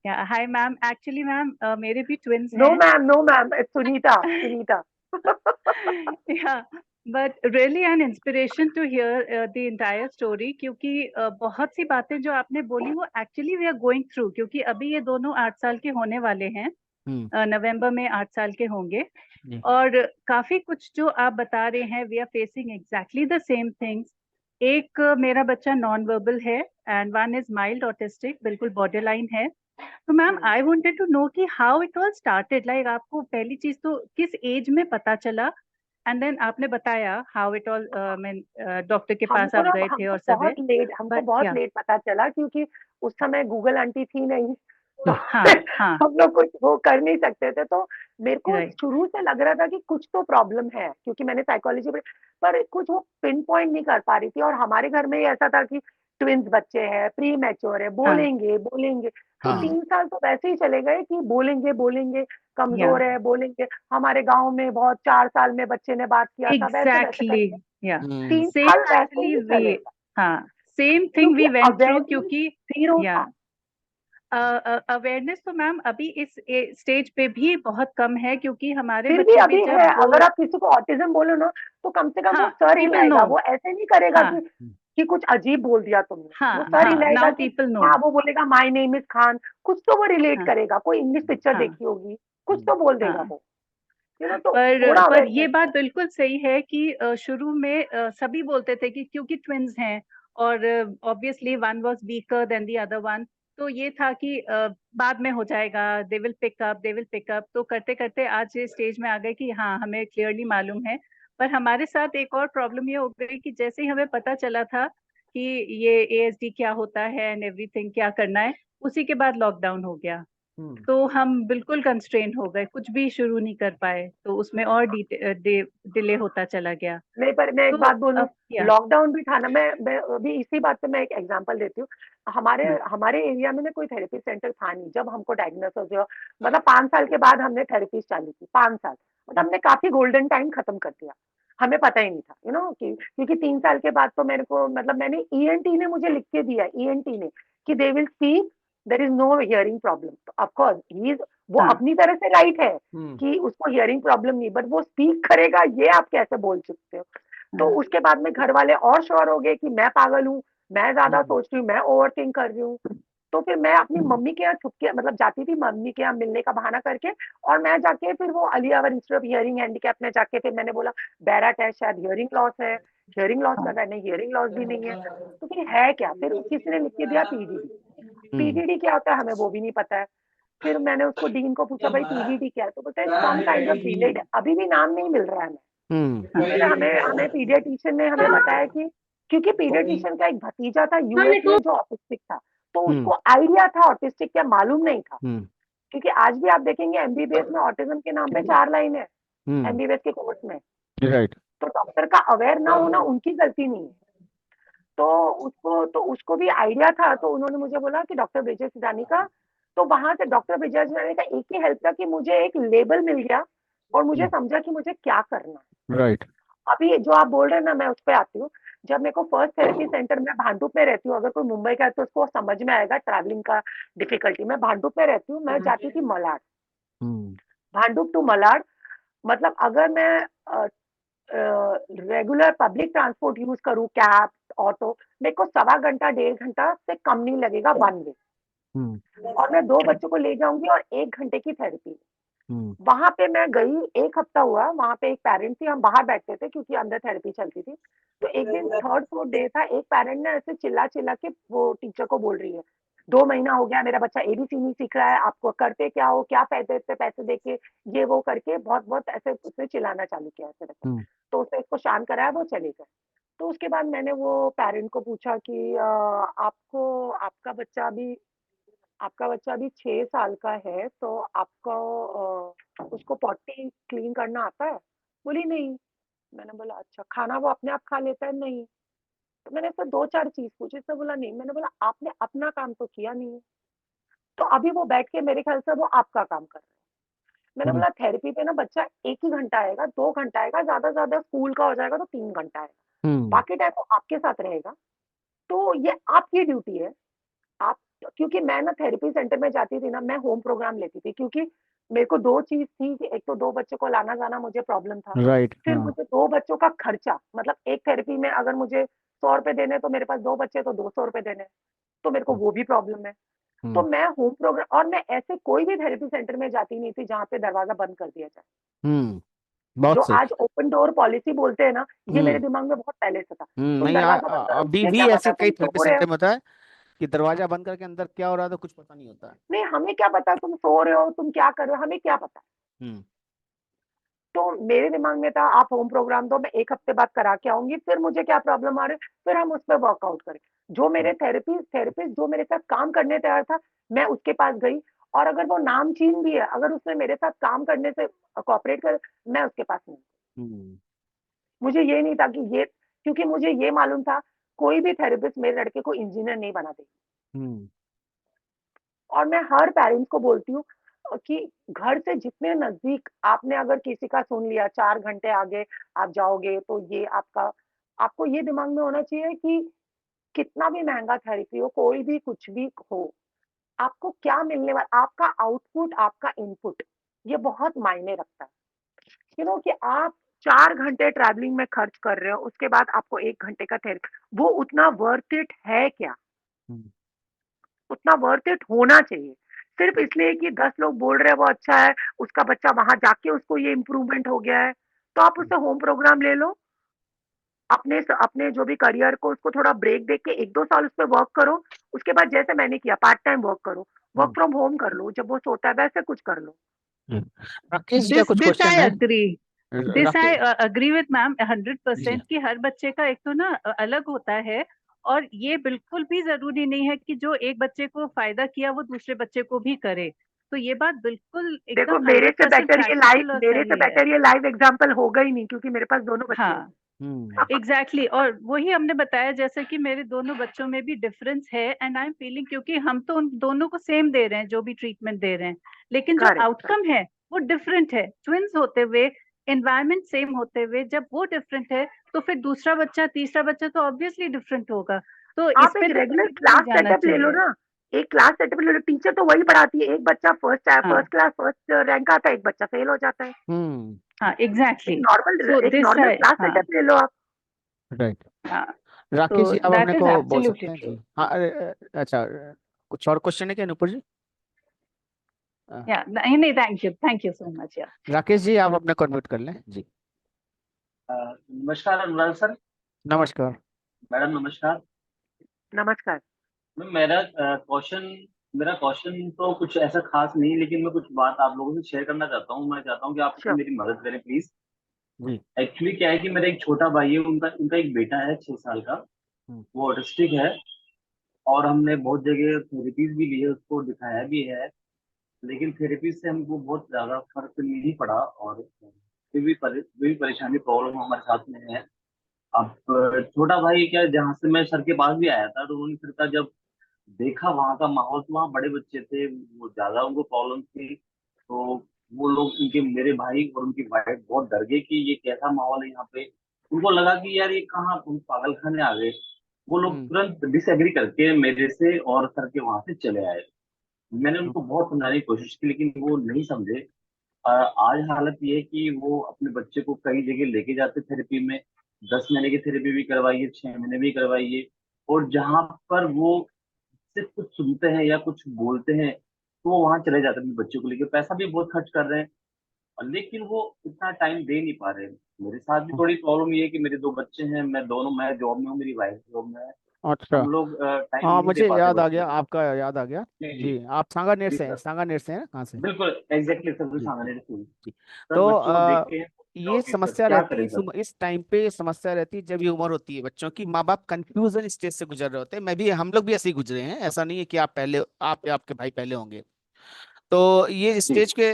Yeah, hi ma'am. Actually ma'am, मेरे भी twins नो हैं. Ma'am, no ma'am, Sunita, Sunita. Yeah, but really an inspiration to hear the entire story क्योंकि बहुत सी बातें जो आपने बोली वो actually we are going through क्योंकि अभी ये दोनों 8 साल के होने वाले हैं. नवंबर में 8 साल के होंगे. जी और काफी कुछ जो आप बता रहे हैं we are facing exactly the same things. एक मेरा बच्चा नॉन वर्बल है and one is mild autistic, बिल्कुल बॉर्डर लाइन है. तो ma'am I wanted to know कि how it all started, like आपको पहली चीज तो किस एज में पता चला एंड देन आपने बताया how it all mean doctor के पास आप गए थे और सब है. हमको बट बहुत या लेट पता चला क्योंकि उस समय गूगल आंटी थी नहीं, तो हाँ हाँ हम लोग कुछ वो कर नहीं सकते थे। तो मेरे को राइट शुरू से लग रहा था कि कुछ तो प्रॉब्लम है क्योंकि मैंने साइकोलॉजी पढ़ी, पर कुछ वो पिन पॉइंट नहीं कर पा रही थी। और हमारे घर में ऐसा था कि ट्विंस बच्चे हैं, प्री मैच्योर है, हाँ बोलेंगे बोलेंगे। तो हाँ 3 साल तो वैसे ही चले गए कि बोलेंगे बोलेंगे, या कमजोर है बोलेंगे। हमारे गांव में बहुत 4 साल में बच्चे ने बात किया था, वैसे वैसे एग्जैक्टली करके या 3 साल सेम वैसे एक्चुअली ही वे चले गए हाँ सेम थिंग क्योंकि वी वेंट थ्रू अवेयरनेस क्योंकि जीरो या था। अवेयरनेस तो मैम अभी इस स्टेज पे भी बहुत कम है क्योंकि हमारे फिर भी बच्चे भी अभी है, जब वो अगर आप किसी को ऑटिज्म बोलो ना तो कम से कम वो हाँ सर पीपल नो हिलाएगा, वो ऐसे नहीं करेगा हाँ कि कुछ अजीब बोल दिया तुमने। वो हाँ सर हाँ हिलाएगा नाउ कि पीपल नो हाँ, वो बोलेगा माय नेम इज खान, कुछ तो वो रिलेट हाँ करेगा, कोई इंग्लिश पिक्चर हाँ देखी होगी, कुछ तो बोल देगा हाँ. वो, तो थोड़ा पर ये अवेयरनेस बात है। बिल्कुल सही है कि शुरू में सभी बोलते थे कि क्योंकि ट्विन्स हैं और obviously one was weaker then the other one, तो ये था कि बाद में हो जाएगा, दे विल पिक अप. तो करते करते आज ये स्टेज में आ गए कि हाँ हमें क्लियरली मालूम है. पर हमारे साथ एक और प्रॉब्लम ये हो गई कि जैसे ही हमें पता चला था कि ये एएसडी क्या होता है एंड एवरीथिंग क्या करना है, उसी के बाद लॉकडाउन हो गया. तो हम बिल्कुल कंस्ट्रेन हो गए, कुछ भी शुरू नहीं कर पाए, तो उसमें और डिले होता चला गया. नहीं, पर मैं एक तो बात बोलूं, अब क्या लॉकडाउन भी था ना। मैं अभी इसी बात पे मैं एक एग्जांपल देती हूँ। हमारे हाँ हमारे एरिया में ना कोई थेरेपी सेंटर था नहीं जब हमको डायग्नोसिस हुआ। मतलब 5 साल के बाद हमने थेरेपी चालू की, 5 साल मतलब हमने काफी गोल्डन टाइम खत्म कर दिया। हमें पता ही नहीं था कि क्योंकि 3 साल के बाद तो मेरे को मतलब मैंने ईएनटी ने मुझे लिख के दिया, ईएनटी ने, कि they will speak, there is no hearing problem. तो ऑफकोर्स ही इज, वो हाँ अपनी तरह से राइट है कि उसको हियरिंग प्रॉब्लम नहीं, बट वो स्पीक करेगा, ये आप कैसे बोल सकते हो। तो हाँ उसके बाद में घर वाले और श्योर हो गए कि मैं पागल हूँ, मैं ज्यादा सोच रही हूँ, मैं ओवर थिंक कर रही हूँ। तो फिर मैं अपनी मम्मी के यहाँ छुप के मतलब जाती थी, मम्मी के यहाँ मिलने का बहाना करके। और मैं जाके फिर वो अलियावर इंस्टीट्यूट ऑफ हियरिंग हैंडीकैप में जाके फिर मैंने बोला बैराट है, शायद हियरिंग लॉस है। हियरिंग लॉस हाँ लगा, नहीं हियरिंग लॉस भी नहीं है। तो फिर है क्या, फिर किसी ने लिख के दिया पीडीडी। पीडीडी क्या होता है हमें वो भी नहीं पता है। फिर मैंने उसको डीन को पूछा भाई पीडीडी क्या है, तो बोलते हैं सम काइंड ऑफ डिलेड, अभी भी नाम नहीं मिल रहा है हमें। फिर हमें हमें पीडियाट्रिशियन ने हमें बताया कि क्योंकि पीडियाट्रिशियन का एक भतीजा था यूएस में जो ऑटिस्टिक था, तो उसको आइडिया था ऑटिस्टिक क्या, मालूम नहीं था। क्योंकि आज भी आप देखेंगे एमबीबीएस में ऑटिज्म के नाम पे 4 लाइन है एमबीबीएस के कोर्स में। राइट तो डॉक्टर का अवेयर ना होना उनकी गलती नहीं है। तो उसको भी आइडिया था, तो उन्होंने मुझे बोला कि डॉक्टर ब्रिजेश सिडानी का। तो वहां से डॉक्टर ब्रिजेश सिडानी का एक ही हेल्प था कि मुझे एक लेबल मिल गया और मुझे समझा कि मुझे क्या करना है। राइट अभी जो आप बोल रहे हैं ना, मैं उस पर आती हूँ। जब मेरे को फर्स्ट थेरेपी सेंटर में भांडुप में रहती हूँ, अगर कोई मुंबई का है तो उसको समझ में आएगा ट्रैवलिंग का डिफिकल्टी। मैं भांडुप में रहती हूँ, मैं जाती थी मलाड, भांडुप टू मलाड। मतलब अगर मैं रेगुलर पब्लिक ट्रांसपोर्ट यूज करूँ, कैब ऑटो, मेरे को 1.25 घंटा 1.5 घंटा से कम नहीं लगेगा वन वे। और मैं 2 बच्चों को ले जाऊंगी और 1 घंटे की थेरेपी। वहां पे मैं गई, 1 हफ्ता हुआ। वहां पे एक पेरेंट थी, हम बाहर बैठते थे क्योंकि अंदर थेरेपी चलती थी। तो एक दिन 3rd-4th डे था, एक पेरेंट ने ऐसे चिल्ला चिल्ला के वो टीचर को बोल रही है, 2 महीना हो गया मेरा बच्चा एबीसी नहीं सीख रहा है, आपको करते क्या हो, क्या पैसे दे के, ये वो करके बहुत बहुत ऐसे उसने चिल्लाना चालू किया ऐसे करके। तो उसने इसको शांत कराया, वो चले गए। तो उसके बाद मैंने वो पेरेंट को पूछा कि आपको आपका बच्चा अभी 6 साल का है, तो आपको उसको पॉटी क्लीन करना आता है? बोली नहीं। मैंने बोला अच्छा, खाना वो अपने आप खा लेता है? नहीं। तो मैंने इससे 2-4 चीज पूछी, इसने बोला नहीं। मैंने बोला आपने अपना काम तो किया नहीं है, तो अभी वो बैठ के मेरे ख्याल से वो आपका काम कर रहा है। मैंने बोला थेरेपी पे ना बच्चा 1 ही घंटा आएगा, 2 घंटा आएगा, ज्यादा से ज्यादा स्कूल का हो जाएगा तो 3 घंटा आएगा, बाकी टाइम वो आपके साथ रहेगा। तो ये आपकी ड्यूटी है। आप, क्योंकि मैं ना थेरेपी सेंटर में जाती थी ना, मैं होम प्रोग्राम लेती थी, क्योंकि मेरे को 2 चीज़ थी कि एक तो 2 बच्चों को लाना-जाना मुझे प्रॉब्लम था। राइट, फिर हाँ, मुझे 2 बच्चों का खर्चा, मतलब एक थेरेपी में अगर मुझे ₹100 देने हैं, तो मेरे पास 2 बच्चे तो ₹200 देने हैं, तो मेरे को वो भी प्रॉब्लम है। तो मैं होम प्रोग्राम, और मैं ऐसे कोई भी थेरेपी सेंटर में जाती नहीं थी जहाँ पे दरवाज़ा बंद कर दिया जाए। जो बहुत सही। आज ओपन डोर पॉलिसी बोलते हैं ना, ये मेरे दिमाग में बहुत पहले से था। तुम नहीं, दरवाज़ा बंद करो, अभी मुझे भी क्या ऐसे पता कई तुम थेरेपी सो रहे हो? सेंटर में होता है कि दरवाजा बंद करके अंदर क्या हो रहा है तो कुछ पता नहीं होता है। नहीं, हमें क्या पता तुम सो रहे हो, तुम क्या कर रहे हो, हमें क्या पता? तो मेरे दिमाग में था आप होम प्रोग्राम दो, मैं 1 हफ्ते बाद करा के आऊँगी, फिर मुझे क्या प्रॉब्लम आ रही है, फिर हम उस पे वर्कआउट करें। जो मेरे थेरेपिस्ट जो मेरे साथ काम करने तैयार था, मैं उसके पास गई, और अगर वो नामचीन भी है, अगर उसने मेरे साथ काम करने से कोऑपरेट करे, मैं उसके पास नहीं गई। मुझे ये नहीं था कि ये, क्योंकि मुझे ये मालूम था कोई भी थेरेपिस्ट मेरे लड़के को इंजीनियर नहीं बना देगी। और मैं हर पेरेंट्स को बोलती हूँ कि घर से जितने नजदीक, आपने अगर किसी का सुन लिया 4 घंटे आगे आप जाओगे, तो ये आपका, आपको ये दिमाग में होना चाहिए कि कितना भी महंगा थेरेपी हो, कोई भी कुछ भी हो, आपको क्या मिलने वाला, आपका आउटपुट, आपका इनपुट, ये बहुत मायने रखता है। कि आप 4 घंटे ट्रैवलिंग में खर्च कर रहे हो, उसके बाद आपको 1 घंटे का थेरेपी, वो उतना वर्थ इट है क्या? उतना वर्थ इट होना चाहिए। सिर्फ इसलिए कि 10 लोग बोल रहे हैं वो अच्छा है, उसका बच्चा वहां जाके उसको ये इम्प्रूवमेंट हो गया है, तो आप उससे होम प्रोग्राम ले लो। अपने जो भी करियर को, उसको थोड़ा ब्रेक दे के 1-2 साल उस पर वर्क करो। उसके बाद जैसे मैंने किया, पार्ट टाइम वर्क करो, वर्क फ्रॉम होम कर लो, जब वो सोता है वैसे कुछ कर लो। राकेश जी का कुछ दिस क्वेश्चन आई है। Agree, this I Rakesh agree with ma'am ji, 100% कि हर बच्चे का एक तो ना अलग होता है, और ये बिल्कुल भी जरूरी नहीं है कि जो एक बच्चे को फायदा किया वो दूसरे बच्चे को भी करे। तो ये बात बिल्कुल देखो, एकदम 100% प्रैक्टिकल और मेरे से सही है। बेटर ये लाइव एग्जांपल होगा ही नहीं, क्योंकि मेरे पास दोनों बच्चे हाँ, हैं। एग्जैक्टली और वही हमने बताया जैसे कि मेरे दोनों बच्चों में भी डिफरेंस है, एंड आई एम फीलिंग, क्योंकि हम तो उन दोनों को सेम दे रहे हैं जो भी ट्रीटमेंट दे रहे हैं, लेकिन जो करेक्ट। आउटकम है वो डिफरेंट है। ट्विंस होते हुए, एनवायरनमेंट सेम होते हुए, जब वो डिफरेंट है तो फिर दूसरा बच्चा, तीसरा बच्चा तो ऑब्वियसली डिफरेंट होगा। तो इस आप पे एक तो रेगुलर कभी भी नहीं क्लास जाना सेटअप ले लो चाहिए। ना, एक क्लास सेटअप ले लो, टीचर तो वही पढ़ाती है, एक बच्चा हाँ, फर्स्ट क्लास फर्स्ट रैंक आता है, एक बच्चा फेल हो जाता है। हाँ, एग्जैक्टली। सो एक दिस नॉर्मल आई, क्लास हाँ, सेटअप ले लो आप। राइट। हाँ, राकेश तो जी आप अपने दैट इज को बोल सकते एब्सोल्युटली हैं ट्रू। जी। हाँ, अच्छा, कुछ और क्वेश्चन है क्या नुपुर जी? अ, या नहीं, नहीं, थैंक यू सो मच। या राकेश जी आप अपने को अनम्यूट कर लें जी। नमस्कार अनुराग सर। नमस्कार। मैडम नमस्कार। नमस्कार। मैम मेरा क्वेश्चन तो कुछ ऐसा खास नहीं, लेकिन मैं कुछ बात आप लोगों से शेयर करना चाहता हूँ। मैं चाहता हूँ कि आप इसमें श्योर। मेरी मदद करें प्लीज। जी। एक्चुअली क्या है कि मेरा एक छोटा भाई है, उनका उनका एक बेटा है 6 साल का। हम्म, वो ऑटिस्टिक है, और हमने बहुत जगह थेरेपीज भी ली है, उसको दिखाया भी है, लेकिन थेरेपी से हमको बहुत ज्यादा फर्क नहीं पड़ा, और फिर भी परेशानी प्रॉब्लम हमारे साथ में है। अब छोटा भाई क्या, जहाँ से मैं सर के पास भी आया था, तो उन्होंने फिर का जब देखा वहाँ का माहौल, तो वहाँ बड़े बच्चे थे, वो ज्यादा उनको प्रॉब्लम थी, तो वो लोग, उनके मेरे भाई और उनकी वाइफ बहुत डर गए कि ये कैसा माहौल है यहाँ पे। उनको लगा कि यार ये कहाँ हम पागल खाने आ गए। वो लोग हम्म, तुरंत डिसएग्री करके मेरे से और सर के वहां से चले आए। मैंने हम्म, उनको बहुत समझाने की कोशिश की, लेकिन वो नहीं समझे। आज हालत ये है कि वो अपने बच्चे को कई जगह लेके जाते थेरेपी में, 10 महीने की थेरेपी भी करवाइए, 6 महीने भी करवाइए, और जहाँ पर वो सिर्फ कुछ सुनते हैं या कुछ बोलते हैं, तो वो वहां चले जाते हैं अपने बच्चे को लेके। पैसा भी बहुत खर्च कर रहे हैं, और लेकिन वो इतना टाइम दे नहीं पा रहे हैं। मेरे साथ भी थोड़ी प्रॉब्लम ये है कि मेरे 2 बच्चे हैं, मैं जॉब में हूँ, मेरी वाइफ जॉब में है। अच्छा। हम लोग टाइम हाँ, नहीं दे मुझे पाते याद आ बच्चों गया, को। आपका याद आ गया। जी जी। जी, आप सांगानेर जी से हैं, सर। सांगानेर से हैं ना? कहाँ से? बिल्कुल एग्जैक्टली सर, जी, जी, सामने स्कूल। जी। सर तो बच्चों को देख के ये कि सर समस्या क्या रहती है करें सर। इस टाइम पे, समस्या रहती है जब ये उम्र होती है बच्चों की, माँ बाप कंफ्यूजन स्टेज से गुजर रहे होते हैं। मैं भी, हम लोग भी ऐसे ही गुजरे हैं, ऐसा नहीं है कि आप पहले, आप या आपके भाई पहले होंगे। तो ये जी स्टेज के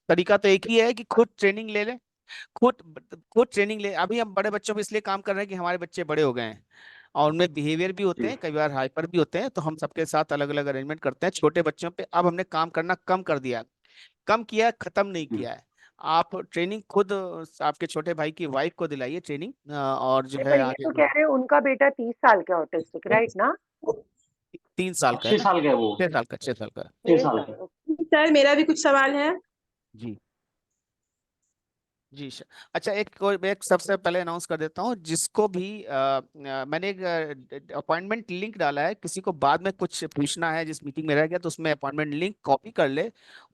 तरीका तो एक ही है कि खुद ट्रेनिंग ले लें। खुद खुद ट्रेनिंग ले। अभी हम बड़े बच्चों पे इसलिए काम कर रहे हैं कि हमारे बच्चे बड़े हो गए हैं, और उनमें बिहेवियर भी होते जी हैं, कई बार हाइपर भी होते हैं, तो हम सबके साथ अलग अलग अरेंजमेंट करते हैं। छोटे बच्चों पे अब हमने काम करना कम कर दिया है। कम किया है, खत्म नहीं किया है। आप ट्रेनिंग खुद आपके छोटे भाई की वाइफ को दिलाइए ट्रेनिंग, और जो नहीं, है पर ये आगे तो कह रहे हैं उनका बेटा 30 साल का ऑटिस्टिक, राइट ना? 3 साल का है 6 ना, साल का है वो, 6 साल का, 6 साल का। 6 साल का। सर मेरा भी कुछ सवाल है। जी जी अच्छा, एक सबसे पहले अनाउंस कर देता हूँ, जिसको भी मैंने एक अपॉइंटमेंट लिंक डाला है, किसी को बाद में कुछ पूछना है जिस मीटिंग में रह गया, तो उसमें अपॉइंटमेंट लिंक कॉपी कर ले,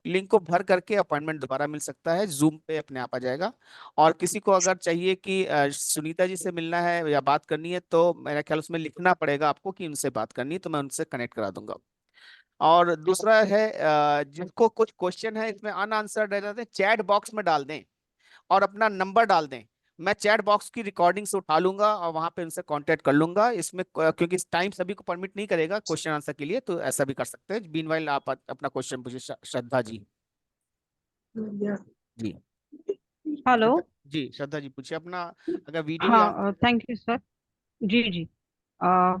लिंक को भर करके अपॉइंटमेंट दोबारा मिल सकता है, जूम पे अपने आप आ जाएगा। और किसी को अगर चाहिए कि सुनीता जी से मिलना है या बात करनी है, तो मेरा ख्याल उसमें लिखना पड़ेगा आपको कि उनसे बात करनी है, तो मैं उनसे कनेक्ट करा दूंगा। और दूसरा है, जिनको कुछ क्वेश्चन है इसमें अनआंसर्ड रह जाते हैं, चैट बॉक्स में डाल दें और अपना नंबर डाल दें। मैं चैट बॉक्स की रिकॉर्डिंग से उठा लूंगा और वहां पे उनसे कांटेक्ट कर लूंगा। इसमें क्योंकि टाइम सभी को परमिट नहीं करेगा क्वेश्चन आंसर के लिए, तो ऐसा भी कर सकते हैं। बीनवाइल आप अपना क्वेश्चन पूछिए, श्रद्धा जी। जी हेलो। जी श्रद्धा जी पूछिए अपना, अगर वीडियो या हाँ, थैंक यू सर। जी जी। अ,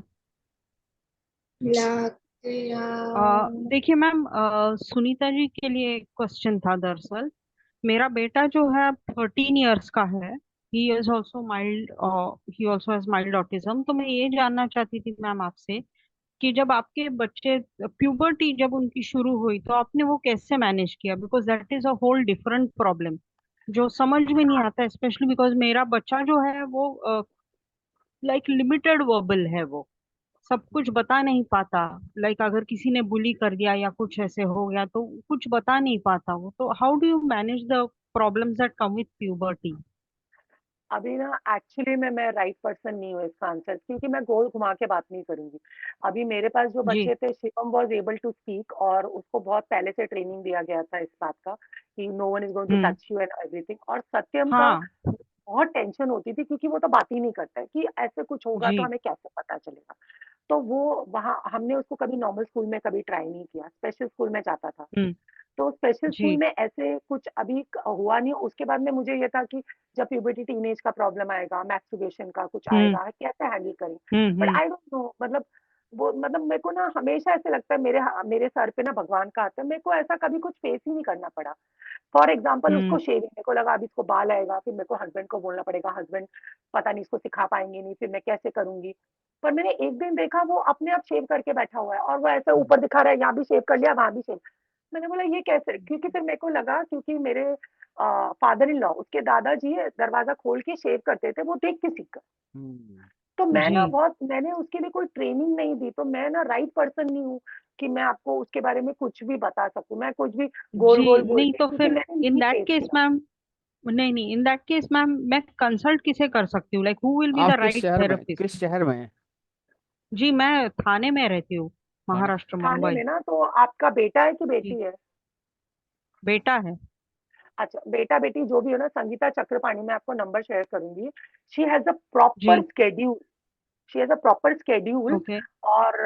देखिए मैम, सुनीता जी के लिए क्वेश्चन था दरअसल। मेरा बेटा जो है 13 इयर्स का है। He is also mild, he also has mild autism. तो मैं ये जानना चाहती थी मैम आपसे कि जब आपके बच्चे प्यूबर्टी जब उनकी शुरू हुई तो आपने वो कैसे मैनेज किया, because that is a whole different problem जो समझ में नहीं आता, स्पेशली बिकॉज मेरा बच्चा जो है वो लाइक लिमिटेड वर्बल है। वो सब कुछ बता नहीं पाता। लाइक अगर किसी ने बुली कर दिया या कुछ ऐसे हो गया तो कुछ बता नहीं पाता वो। तो how do you manage the problems that come with puberty? अभी ना एक्चुअली में मैं राइट पर्सन नहीं हूँ इसका आंसर, क्योंकि मैं गोल घुमा के बात नहीं करूंगी। अभी मेरे पास जो जी। बच्चे थे, Shivam was able to speak, और उसको बहुत पहले से ट्रेनिंग दिया गया था इस बात का कि no one is going to hmm. Touch you and everything. और सत्यम का हाँ। बहुत टेंशन होती थी, क्योंकि वो तो बात ही नहीं करता है कि ऐसे कुछ होगा तो जी। हमें कैसे पता चलेगा। तो वो वहाँ हमने उसको कभी नॉर्मल स्कूल में कभी ट्राई नहीं किया, स्पेशल स्कूल में जाता था। हम्म। तो स्पेशल स्कूल जी। में ऐसे कुछ अभी हुआ नहीं। उसके बाद में मुझे ये था कि जब प्यूबर्टी टीनेज का प्रॉब्लम आएगा, मैस्टरबेशन का कुछ हम्म। आएगा, कैसे हैंडल करें। But hmm. I don't know, मतलब वो, मतलब मेरे को ना हमेशा ऐसे लगता है मेरे मेरे सर पे ना भगवान का हाथ है। मेरे को ऐसा कभी कुछ फेस ही नहीं करना पड़ा। फॉर एग्जाम्पल उसको हम्म। शेविंग, मेरे को लगा अब इसको बाल आएगा, फिर मेरे को हस्बैंड को बोलना पड़ेगा, हस्बैंड पता नहीं इसको सिखा पाएंगे नहीं, फिर मैं कैसे करूंगी। पर मैंने एक दिन देखा वो अपने आप शेव करके बैठा हुआ है, और वो ऐसे ऊपर दिखा रहा है, यहाँ भी शेव कर लिया, वहां भी शेव। मैंने बोला ये कैसे, क्योंकि फिर मेरे को लगा, क्योंकि मेरे फादर इन लॉ, उसके दादाजी दरवाजा खोल के शेव करते थे, वो देख के सीख गए। तो मैं जी। ना बहुत, मैंने उसके लिए कोई ट्रेनिंग नहीं दी, तो मैं ना राइट पर्सन नहीं हूँ कि मैं आपको उसके बारे में कुछ भी बता सकूं। मैं कुछ भी गोल जी गोल बोल नहीं रही हूँ, तो क्योंकि फिर मैंने इन नहीं दैट फेस केस किया। मैम, नहीं नहीं, इन दैट केस मैम मैं कंसल्ट किसे कर सकती हूँ? लाइक हु विल बी आप द राइट थेरेपिस्ट? किस शहर में हैं? जी मैं थाने में रहती हूँ, थाने। महाराष्ट्र, थाने मुंबई। में ना, तो आपका बेटा है कि जी, बेटी है? बेटा है। अच्छा, बेटा बेटी जो भी हो ना, संगीता चक्रपाणी, मैं आपको नंबर शेयर करूंगी। शी हैज अ प्रॉपर जी। Schedule, she has a proper schedule. Okay. और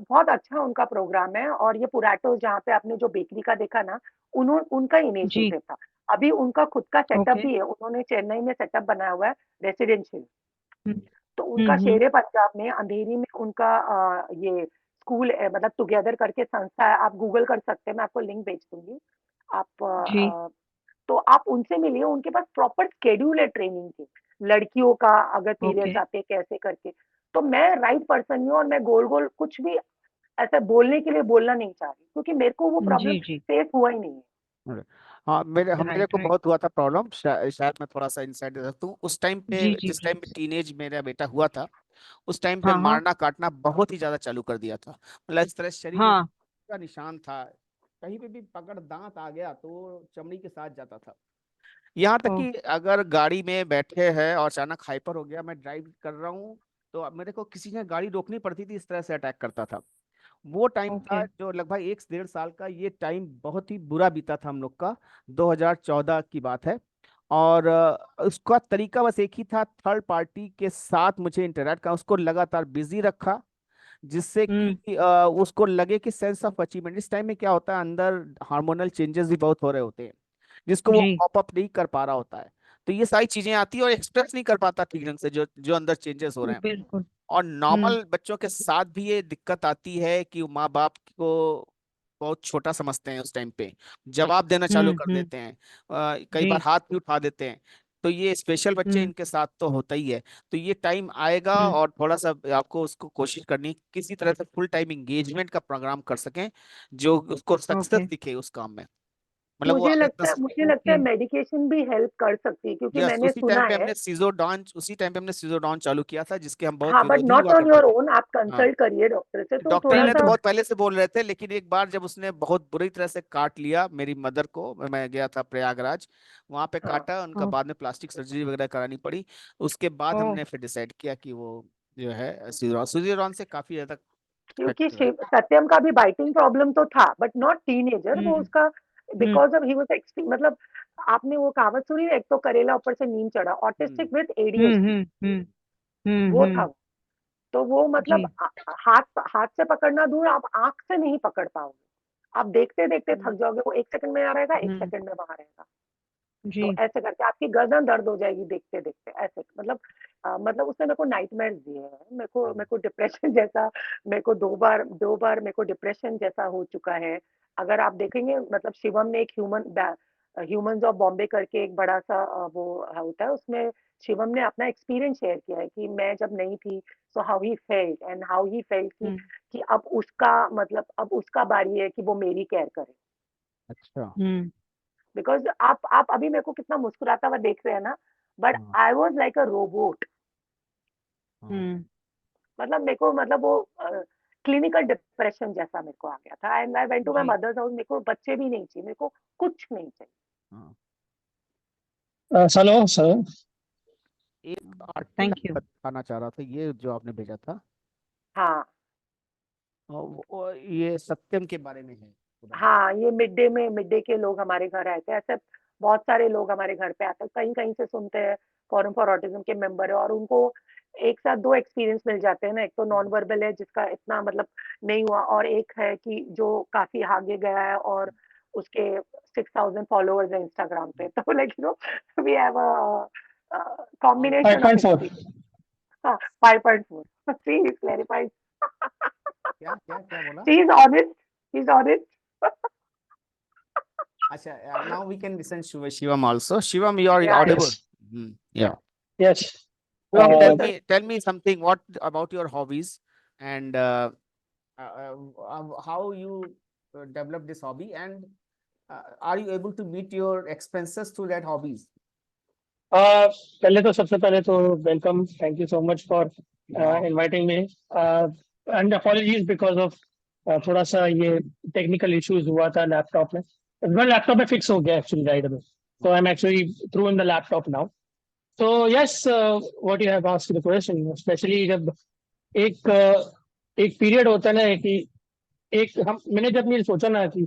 बहुत अच्छा उनका प्रोग्राम है। और ये पुराटो जहाँ पे आपने जो बेकरी का देखा ना, उनका जी। इनिशिएटिव था। अभी उनका खुद का सेटअप ओके। भी है, उन्होंने चेन्नई में सेटअप बनाया हुआ है, रेसिडेंशियल। हम्म। तो उनका हम्म। शेरे पंजाब में अंधेरी में उनका ये स्कूल है, मतलब टुगेदर करके संस्था है। आप गूगल कर सकते हैं, मैं आपको लिंक भेज दूंगी। आप जी। तो आप उनसे मिलिए, उनके पास प्रॉपर शेड्यूल है ट्रेनिंग की, लड़कियों का अगर ओके। पीरियड्स आते हैं कैसे करके। तो मैं राइट पर्सन हूँ, और मैं गोल गोल कुछ भी ऐसा बोलने के लिए बोलना नहीं चाह रही, क्योंकि मेरे को वो प्रॉब्लम जी। जी। फेस हुआ ही नहीं है। हाँ, मेरे राइट को राइट। बहुत हुआ था प्रॉब्लम। शायद मैं थोड़ा सा इंसाइड दे सकता हूँ। उस टाइम पे, जी जी जिस टाइम पे प्लीज। टीनेज मेरा बेटा हुआ था, उस टाइम पे हाँ हाँ। मारना काटना बहुत ही ज्यादा चालू कर दिया था। मतलब इस तरह शरीर में हाँ। का निशान था, कहीं पे भी पकड़ दांत आ गया तो वो चमड़ी के साथ जाता था। यहाँ तक ओ। कि अगर गाड़ी में बैठे हैं और अचानक हाइपर हो गया, मैं ड्राइव कर रहा हूँ, तो अब मेरे को किसी ने गाड़ी रोकनी पड़ती थी, इस तरह से अटैक करता था। वो टाइम था ओके। जो लगभग 1 से 1.5 साल का, ये टाइम बहुत ही बुरा बीता था हम लोग का। 2014 की बात है। और उसका तरीका बस एक ही था, थर्ड पार्टी के साथ मुझे इंटरेक्ट करना, उसको लगातार बिजी रखा, जिससे हम्म। कि उसको लगे कि सेंस ऑफ अचीवमेंट। इस टाइम में क्या होता है, अंदर हार्मोनल चेंजेस भी बहुत हो रहे होते हैं, जिसको वो जी। कॉप अप नहीं कर पा रहा होता है। तो ये सारी चीजें आती है और एक्सप्रेस नहीं कर पाता ठीक ढंग से, जो जो अंदर चेंजेस हो रहे हैं। बिल्कुल। और हम्म। नॉर्मल बच्चों के साथ भी ये दिक्कत आती है कि माँ बाप को बहुत छोटा समझते हैं उस टाइम पे, जवाब देना चालू कर हम्म। देते हैं, कई जी। बार हाथ भी उठा देते हैं। तो ये स्पेशल बच्चे हम्म इनके साथ तो होता ही है। तो ये टाइम आएगा, हम्म। और थोड़ा सा आपको उसको कोशिश करनी है कि किसी तरह से फुल टाइम एंगेजमेंट का प्रोग्राम कर सकें, जो उसको सक्सेस ओके। दिखे उस काम में, मतलब वो मुझे लगता ओके। है मेडिकेशन भी हेल्प कर सकती है, क्योंकि यस, मैंने सुना है। उसी टाइम पे हमने सिजोडॉन चालू किया था, जिसके हम बहुत हाँ, बट विरोधी नॉट हुआ ऑन करते योर थे। ओन, आप हाँ, कंसल्ट करिए डॉक्टर से, तो डॉक्टर थोड़ा ने तो सा। बहुत पहले से बोल रहे थे, लेकिन एक बार जब उसने बहुत बुरी तरह से काट लिया मेरी मदर को, मैं गया था प्रयागराज, वहां पे हाँ, काटा उनका, ओ बाद में प्लास्टिक सर्जरी वगैरह करानी पड़ी। उसके बाद ओ हमने फिर डिसाइड किया कि वो जो है सिजोडॉन से काफी ज्यादा क्योंकि इफेक्टिव है। सत्यम का भी बाइटिंग प्रॉब्लम तो था, बट नॉट टीनेजर, वो हम्म उसका hmm because of he was extreme, मतलब आपने वो कहावत सुनी है, एक तो करेला ऊपर से नीम चढ़ा, हम्म ऑटिस्टिक विद हम्म एडीएचडी, हम्म हम्म वो था। हम्म। तो वो मतलब जी। हाथ हाथ से पकड़ना दूर, आप आंख से नहीं पकड़ पाओगे, आप देखते देखते थक हम्म जाओगे, वो 1 सेकंड में यहाँ रहेगा, एक हम्म, सेकंड में वहां रहेगा। तो जी। ऐसे करके आपकी गर्दन दर्द हो जाएगी देखते देखते, ऐसे मतलब मतलब उसने मेरे को नाइटमेयर दिए हैं, मेरे को डिप्रेशन जैसा, मेरे को 2 बार मेरे को डिप्रेशन जैसा हो चुका है। अगर आप देखेंगे, मतलब शिवम ने एक ह्यूमंस ऑफ बॉम्बे करके एक बड़ा सा वो होता है, उसमें शिवम ने अपना एक्सपीरियंस शेयर किया है कि मैं जब नहीं थी, so how he felt, and how he felt hmm कि अब उसका बारी है कि वो मेरी केयर करे। अच्छा। हम्म बिकॉज आप अभी मेरे को कितना मुस्कुराता हुआ देख रहे हैं ना, बट हाँ I was like a robot. हाँ। हम्म। मतलब मेरे को, मतलब वो क्लिनिकल डिप्रेशन जैसा मेरे को आ गया था, and I went to my जी। मदर्स हाउस, मेरे को बच्चे भी नहीं चाहिए, मेरे को कुछ नहीं चाहिए। हाँ। Hello sir. एक आर्टिकल थैंक यू। बताना चाह रहा था, ये जो आपने भेजा था, हाँ, ये सत्यम के बारे में है पूरा। हाँ, ये मिड डे के लोग हमारे घर आए थे, ऐसे बहुत सारे लोग हमारे घर पे आते हैं, कहीं कहीं से सुनते हैं, फोरम फॉर ऑटिज्म के मेंबर है, और उनको एक साथ 2 एक्सपीरियंस मिल जाते हैं ना, एक तो नॉन वर्बल है जिसका इतना मतलब नहीं हुआ, और एक है कि जो काफी आगे गया है, और उसके 6,000 फॉलोअर्स है इंस्टाग्राम पे, तो like we have a all combination of 5.4। Experience. हाँ, 5.4। She is clarified. क्या क्या क्या बोला? She is honest, she is honest. Acha, now we can listen to Shivam also. Shivam, you are Yeah, yeah. audible. Yes. Yeah. Yes. Shivam, Yes, Uh, sir. tell me something. What about your hobbies, and how you develop this hobby, and are you able to meet your expenses through that hobbies? पहले तो सबसे पहले तो welcome, thank you so much for Yeah. Inviting me, and apologies because of थोड़ा सा ये technical issues हुआ था लैपटॉप में। लैपटॉप में फिक्स हो गया actually right away, so I am actually through in the laptop now. So yes, what you have asked the question, especially जब एक पीरियड होता है ना कि मैंने जब ये सोचा ना कि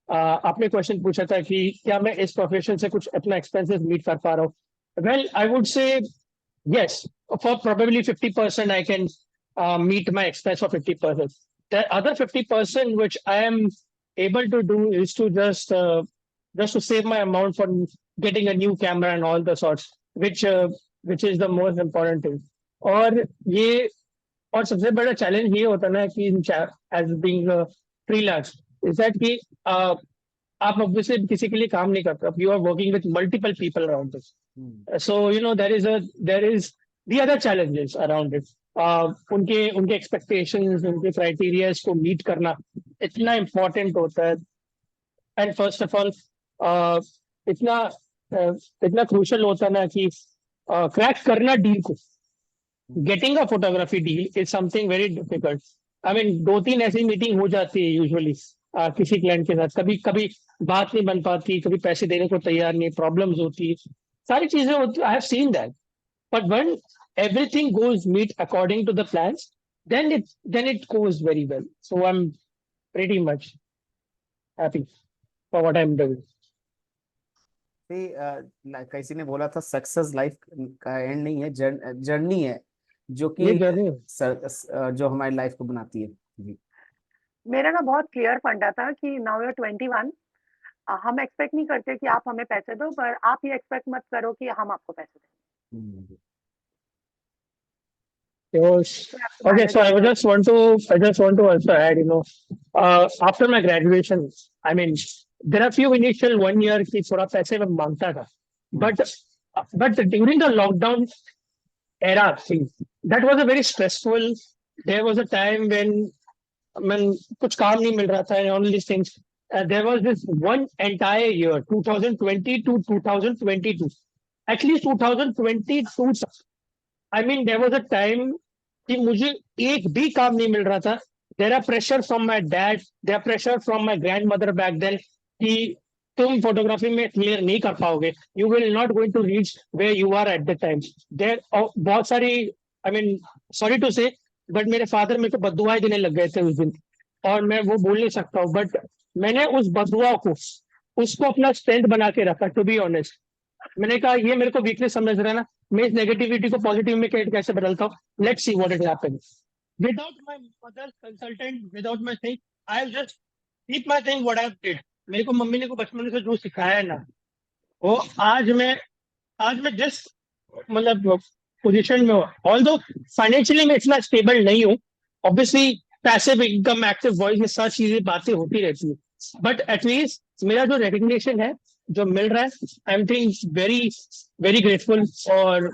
आपने क्वेश्चन पूछा था कि क्या मैं इस प्रोफेशन से कुछ अपना एक्सपेंसेस मीट कर पा रहा हूँ, well I would say yes, for probably 50% I can meet my expense for 50%. The other 50% which I am able to do is to just to save my amount for getting a new camera and all the sorts, which is the most important thing. और ये और सबसे बड़ा challenge ये होता ना कि as being freelance is that कि आप ऑब्वियसली किसी के लिए काम नहीं करते, you are working with multiple people around this, so you know there is the other challenges around it. उनके एक्सपेक्टेशंस, उनके क्राइटेरियाज को मीट करना इतना इम्पोर्टेंट होता है, एंड फर्स्ट ऑफ ऑल इतना इतना क्रूशल होता है ना कि क्रैक करना डील को, getting a photography deal is something very difficult. I mean 2-3 ऐसी मीटिंग हो जाती है यूजुअली किसी क्लाइंट के साथ, कभी कभी बात नहीं बन पाती, कभी पैसे देने को तैयार नहीं, प्रॉब्लम्स होती, सारी चीजें होती, I have seen that, but when everything goes meet according to the plans, then it goes very well. So I'm pretty much happy for what I'm doing. किसी ने बोला था सक्सेस लाइफ का एंड नहीं है, जर्नी है, जो कि ये जर्नी जो हमारी लाइफ को बनाती है। जी। मेरा ना बहुत क्लियर फंडा था कि नाउ यू आर 21, हम एक्सपेक्ट नहीं करते कि आप हमें पैसे दो, पर आप ये एक्सपेक्ट मत करो कि हम आपको पैसे दें। हम्म। Yes. You have to Okay, manage so all that. I just want to also add, after my graduation, I mean, there are few initial 1 year की थोड़ा पैसे में मांगता था, but during the lockdown era thing, that was a very stressful. There was a time when कुछ काम नहीं मिल रहा था and all these things. There was this one entire year, 2020 to 2022, at least 2022. I mean, there was a time कि मुझे एक भी काम नहीं मिल रहा था. There are pressure from my dad, there are pressure from my grandmother back then कि तुम फोटोग्राफी में क्लियर नहीं कर पाओगे. You will not going to reach where you are at the time. There बहुत सारी, I mean, sorry to say, but मेरे father मेरे को बददुआएं देने लग गए थे उस दिन, और मैं वो बोल नहीं सकता हूँ, बट मैंने उस बददुआ को उसको अपना स्ट्रेंथ बना के रखा. टू बी ऑनेस्ट, मैंने कहा ये मेरे को वीकनेस समझ रहा है ना, मैं इस नेगेटिविटी को पॉजिटिव में कैसे बदलता हूँ. Let's see what it happens. Without my mother consultant, without my thing, I will just keep my thing what I did. मेरे को मम्मी ने को बचपन से जो सिखाया है ना, वो आज मैं जस्ट मतलब पोजीशन में हूँ. ऑल्दो फाइनेंशियली मैं इतना स्टेबल नहीं हूँ. Obviously passive income, active voice, ये सारी चीजें बातें होती रहती है, बट एटलीस्ट मेरा जो रिकग्निशन है जो मिल रहा है, I am think very very grateful. और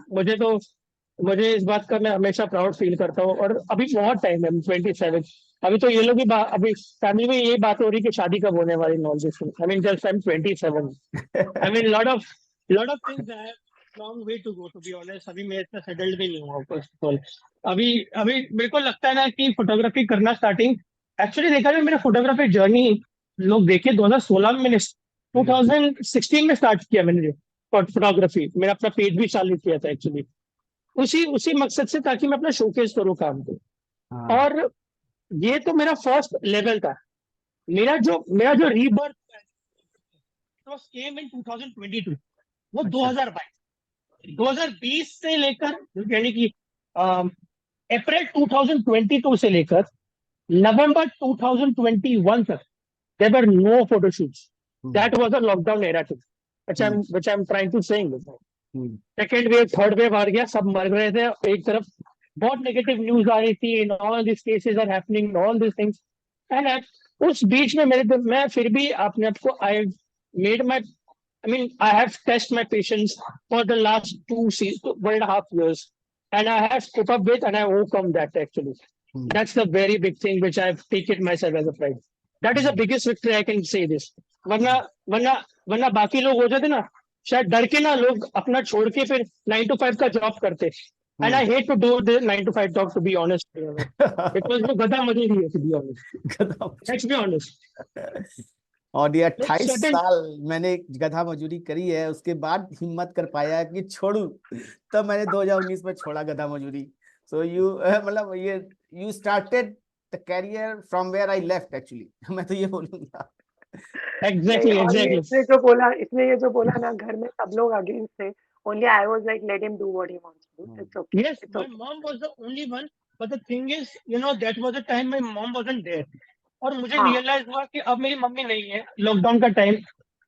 मुझे इस बात का मैं हमेशा प्राउड फील करता हूँ. और अभी बहुत टाइम है, 27. अभी तो ये लोग भी अभी फैमिली में ये बात हो रही है कि शादी कब होने वाली. Knowledge, I mean just I am 27. I mean lot of things I long way to go, to be honest. अभी मैं इतना सेटल्ड भी नहीं हुआ फर्स्ट ऑफ ऑल. अभी मेरे को लगता है ना कि फोटोग्राफी करना स्टार्टिंग, एक्चुअली देखा जाए मेरा फोटोग्राफी जर्नी लोग देखे 2016 में, 2016 में स्टार्ट किया मैंने फोटोग्राफी. मेरा अपना पेज भी चालू किया था एक्चुअली उसी मकसद से, ताकि मैं अपना शोकेस करूँ काम को. और ये तो मेरा फर्स्ट लेवल था. मेरा जो रीबर्थ केम इन 2022, वो 2020 से लेकर, यानी कि अप्रैल 2022 से लेकर नवंबर 2021 तक there were no photo shoots. That was a lockdown era too, which I'm trying to say. Second wave, third wave आ गया, सब मर रहे थे. एक तरफ बहुत नेगेटिव न्यूज आ रही थी, in all these cases are happening, all these things. And उस बीच में मैं फिर भी अपने आप को I have tested my patience for the last 1.5 years, and I have coped up with, and I overcome that actually. That's the very big thing which I've taken myself as a pride. That is the biggest victory I can say this. वरना बाकी लोग हो जाते ना, शायद डर के ना लोग अपना छोड़ के फिर 9 to 5 का जॉब करते. And I hate to do the 9 to 5 job, to be honest. Because वो गधा मजदूरी है, to be honest. Let's be honest. और ये 28 साल मैंने गधा मजदूरी करी है, उसके बाद हिम्मत कर पाया कि छोड़ू, तब मैंने 2019 में छोड़ा गधा मजदूरी. So मतलब you started the career from where I left actually. मैं तो ये बोलूंगा. Exactly. इसने ये जो बोला ना, घर में सब लोग अगेंस्ट थे. Only I was like, let him do what he wants to do. It's okay. Yes, my mom was the only one. But the thing is, that was the time my mom wasn't there. और मुझे realise हुआ कि अब मेरी mummy नहीं है, lockdown का time,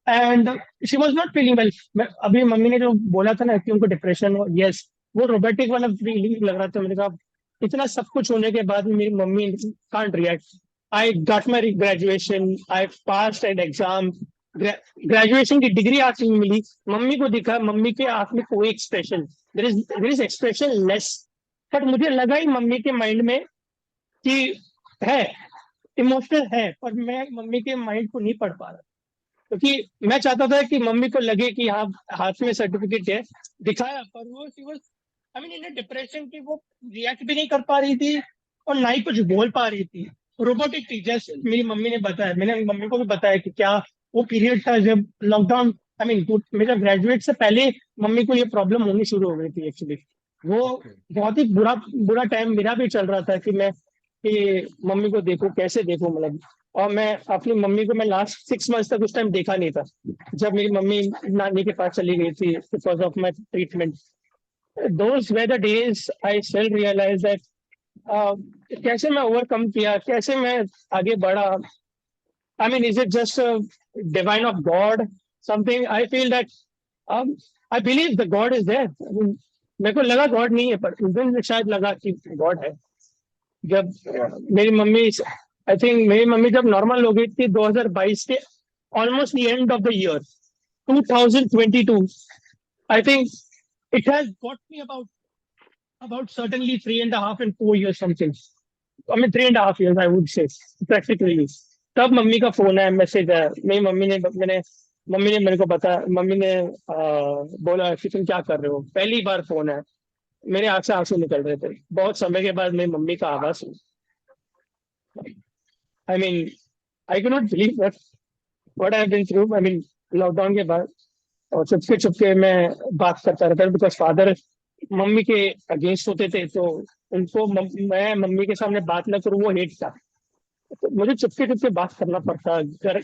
and she was not feeling well. अभी मम्मी ने जो बोला था ना कि उनको डिप्रेशन हो, यस, वो रोबोटिक वाला फीलिंग लग रहा था. मैंने कहा इतना सब कुछ होने के बाद मेरी mummy can't react. I got my graduation, I passed an exam, graduation की डिग्री आज मिली. मम्मी को दिखा, मम्मी के आंख में कोई expression, there is expressionless. But मुझे लगा ही मम्मी के माइंड में कि है, इमोशनल है, पर मैं मम्मी के माइंड को नहीं पढ़ पा रहा, क्योंकि मैं चाहता था कि मम्मी को लगे कि हाँ हाथ में सर्टिफिकेट है, दिखाया, पर वो इन डिप्रेशन की वो रिएक्ट भी नहीं कर पा रही थी और ना ही कुछ बोल पा रही थी. रोबोटिक थी. जैसे मेरी मम्मी ने बताया, मैंने मम्मी को भी बताया कि क्या वो पीरियड था जब लॉकडाउन, मेरा ग्रेजुएट से पहले मम्मी को ये प्रॉब्लम होनी शुरू हो गई थी एक्चुअली. वो बहुत ही बुरा टाइम मेरा भी चल रहा था कि मैं मम्मी को देखो, कैसे देखो, मतलब. और मैं अपनी मम्मी को लास्ट 6 months तक उस टाइम देखा नहीं था, जब मेरी मम्मी नानी के पास चली गई थी because of my treatment. Those were the days I still realized that कैसे मैं ओवरकम किया, कैसे मैं आगे बढ़ा. Is it just a divine of God? Something I feel that I believe the God is there. मेरे को लगा गॉड नहीं है, पर उस दिन शायद लगा कि गॉड है। जब मेरी मम्मी, आई थिंक मेरी मम्मी जब नॉर्मल हो गई थी 2022 के almost the end of the year 2022, I think it has got me about certainly 3.5 and 4 years something. I mean 3.5 years I would say practically. तब मम्मी का फोन है, message है, मेरी मम्मी ने मेरे को मम्मी ने बोला कि तुम क्या कर रहे हो, पहली बार फोन है, मेरे आंख से आंसू निकल रहे थे। बहुत समय के बाद मेरी मम्मी का आवाज सुनी। I mean I can not believe what I have been through. I mean lockdown के बाद और चुपके मैं बात करता रहता, बिकॉज फादर मम्मी के अगेंस्ट होते थे, तो उनको मैं मम्मी के सामने बात न करूं वो हेट था, तो मुझे चुपके बात करना पड़ता। घर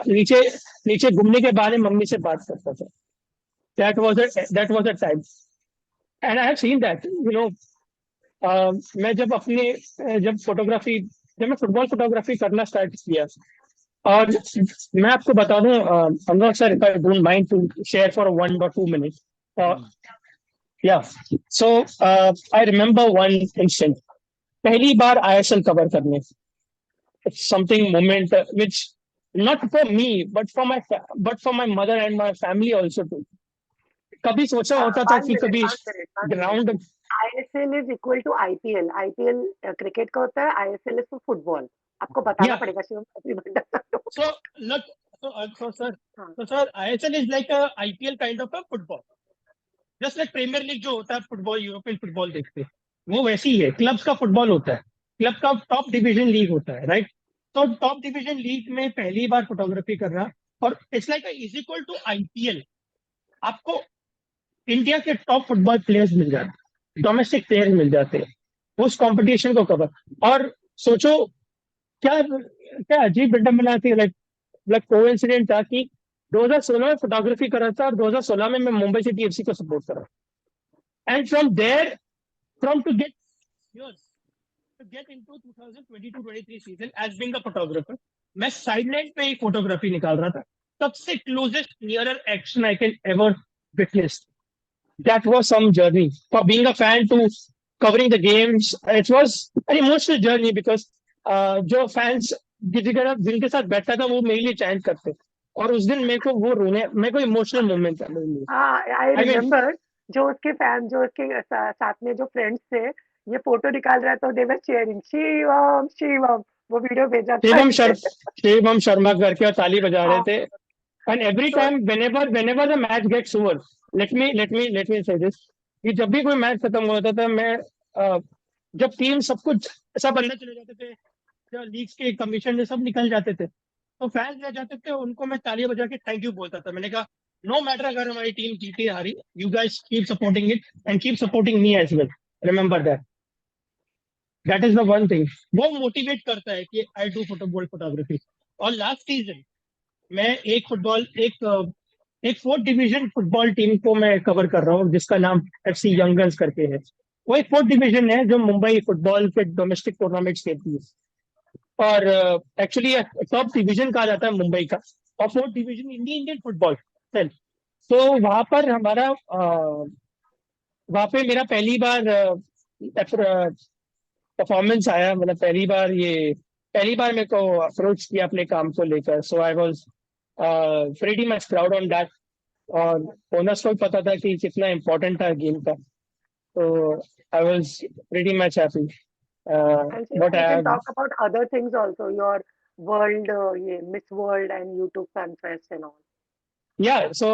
नीचे घूमने के बाद मम्मी से बात करता था। That was a time and I have seen that, you know. मैं जब मैं फुटबॉल फोटोग्राफी करना स्टार्ट किया, और मैं आपको बता दूं, अनुराग sir, if I don't mind to share for 1 or 2 minutes. Yeah. So I remember one instant. पहली बार ISL कवर करने, something moment which not for me but for my mother and my family also too. कभी सोचा होता था कि कभी ground ISL is equal to IPL. IPL cricket का होता है, ISL is for फुटबॉल। आपको बताना पड़ेगा Shivam. So sir, ISL is like a IPL kind of a football. Just like premier league जो होता है फुटबॉल, यूरोपियन फुटबॉल देखते हैं, वो वैसी ही है। क्लब्स का फुटबॉल होता है, क्लब का टॉप डिवीजन लीग होता है, राइट। तो टॉप डिवीजन लीग में पहली बार फोटोग्राफी कर रहा, और it's like is equal to IPL। आपको इंडिया के टॉप फुटबॉल प्लेयर्स मिल जाते, डोमेस्टिक प्लेयर्स मिल जाते हैं उस कंपटीशन को कवर। और सोचो क्या अजीब विडंबना थी, लाइक कोइंसिडेंट था कि 2016 में फोटोग्राफी कर रहा था, और 2016 में मैं मुंबई सिटी FC को सपोर्ट कर रहा था। And from to get into 2022-23 season as being a photographer, मैं साइडलाइन पे ही फोटोग्राफी निकाल रहा था। सबसे closest nearer action I can ever witness. That was some journey. For being a fan to covering the games, it was an emotional journey because जो fans जिनके साथ बैठता था वो मेरे लिए चैंट करते, और उस दिन मेरे को इमोशनल मोमेंट था मेरे लिए। हाँ, आई रिमेम्बर जो उसके साथ में जो फ्रेंड्स थे, ये फोटो निकाल रहा था, दे वर चीयरिंग शिवम, वो वीडियो भेजा था शिवम शर्मा करके, और ताली बजा रहे थे। And every time, whenever the match gets over, let me say this, कि जब भी कोई मैच खत्म होता था, मैं जब टीम सब अंदर चले जाते थे, जो लीग्स के कमीशन में सब निकल जाते थे, तो फैंस रह जाते थे, उनको मैं ताली बजा के थैंक यू बोलता था। मैंने कहा नो मैटर अगर हमारी टीम जीती हारी, you guys keep supporting it and keep supporting me as well, remember that is the one thing. वो मोटिवेट करता है कि आई डू फुटबॉल फोटोग्राफी। और लास्ट सीजन मैं एक 4th डिवीजन फुटबॉल टीम को मैं कवर कर रहा हूँ, जिसका नाम FC यंग गन्स करके है। वो एक 4th डिवीजन है जो मुंबई फुटबॉल के डोमेस्टिक टूर्नामेंट्स खेलती है, और एक्चुअली टॉप डिवीजन कहा जाता है मुंबई का, और 4th डिवीजन इंडियन फुटबॉल। तो वहां पे मेरा पहली बार परफॉर्मेंस आया, मतलब पहली बार मेरे को अप्रोच किया अपने काम को लेकर। So I was pretty much proud on that, और ओनर्स को पता था कि कितना इम्पोर्टेंट था गेम का, तो आई was pretty much happy. But I can talk about other things also, your world, Miss World and YouTube Fan Fest and all. Yeah, so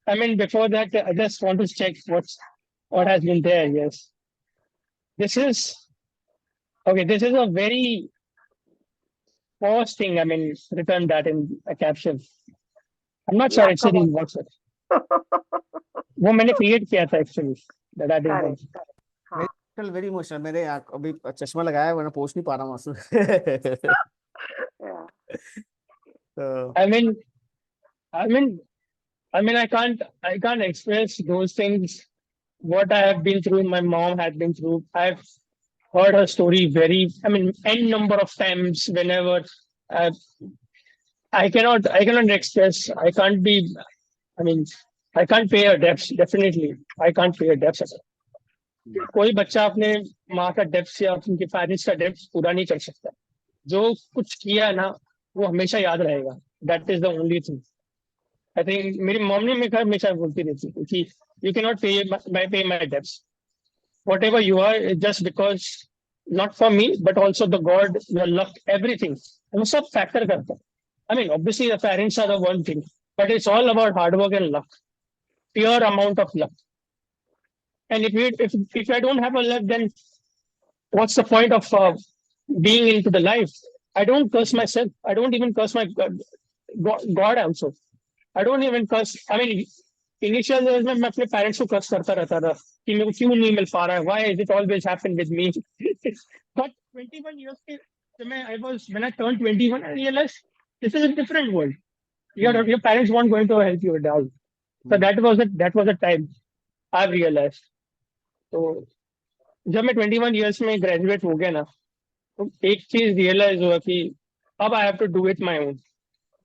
I mean before that, I just want to check what has been there. Yes, this is a very first thing. I mean, written that in a caption. I'm not sure it's in WhatsApp. वो मैंने create किया था actually. That I did. Very emotional. मेरे अभी चश्मा लगाया वरना post नहीं पा रहा हूँ आंसू। I can't express those things. What I have been through, my mom had been through. I've heard her story n number of times. Whenever I cannot express. I can't be. I can't pay her debts, definitely. I can't pay her debts. कोई बच्चा अपने माँ का डेब्ट या उनके parents का डेब्ट पूरा नहीं कर सकता. जो कुछ किया ना वो हमेशा याद रहेगा. That is the only thing. I think मेरी मॉम ने मेरे हमेशा बोलती रहती थी कि you cannot pay my debts. Whatever you are is just because not for me but also the God, your luck, everything. वो सब factor करता है. I mean, obviously the parents are the one thing, but it's all about hard work and luck. Pure amount of luck. And if I don't have a luck, then what's the point of being into the life? I don't curse myself. I don't even curse my God also. I don't even curse. I mean, initial days में मैं अपने parents को curse करता रहता था कि मेरे को क्यों नहीं मिल पा रहा है. Why is it always happen with me? But 21 years के when I turned 21, I realized this is a different world. Your parents weren't going to help you at all. So that was the time I realized. तो जब मैं 21 years में graduate हो गया ना, तो एक चीज realize हुआ कि अब I have to do it my own.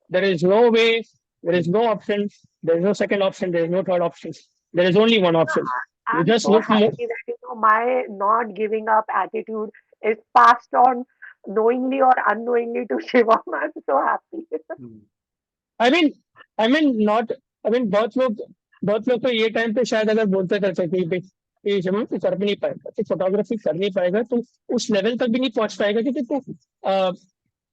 There is no way, there is no option, there is no second option, there is no third option. There is only one option. You I'm just so look more. happy that my not giving up attitude is passed on knowingly or unknowingly to Shivam. I'm so happy. I mean, बहुत लोग तो ये time पे शायद अगर बोलते रहते कि शिवम तू कर भी नहीं पाएगा, तू फोटोग्राफी कर नहीं पाएगा, तू उस लेवल तक भी नहीं पहुंच पाएगा क्योंकि तू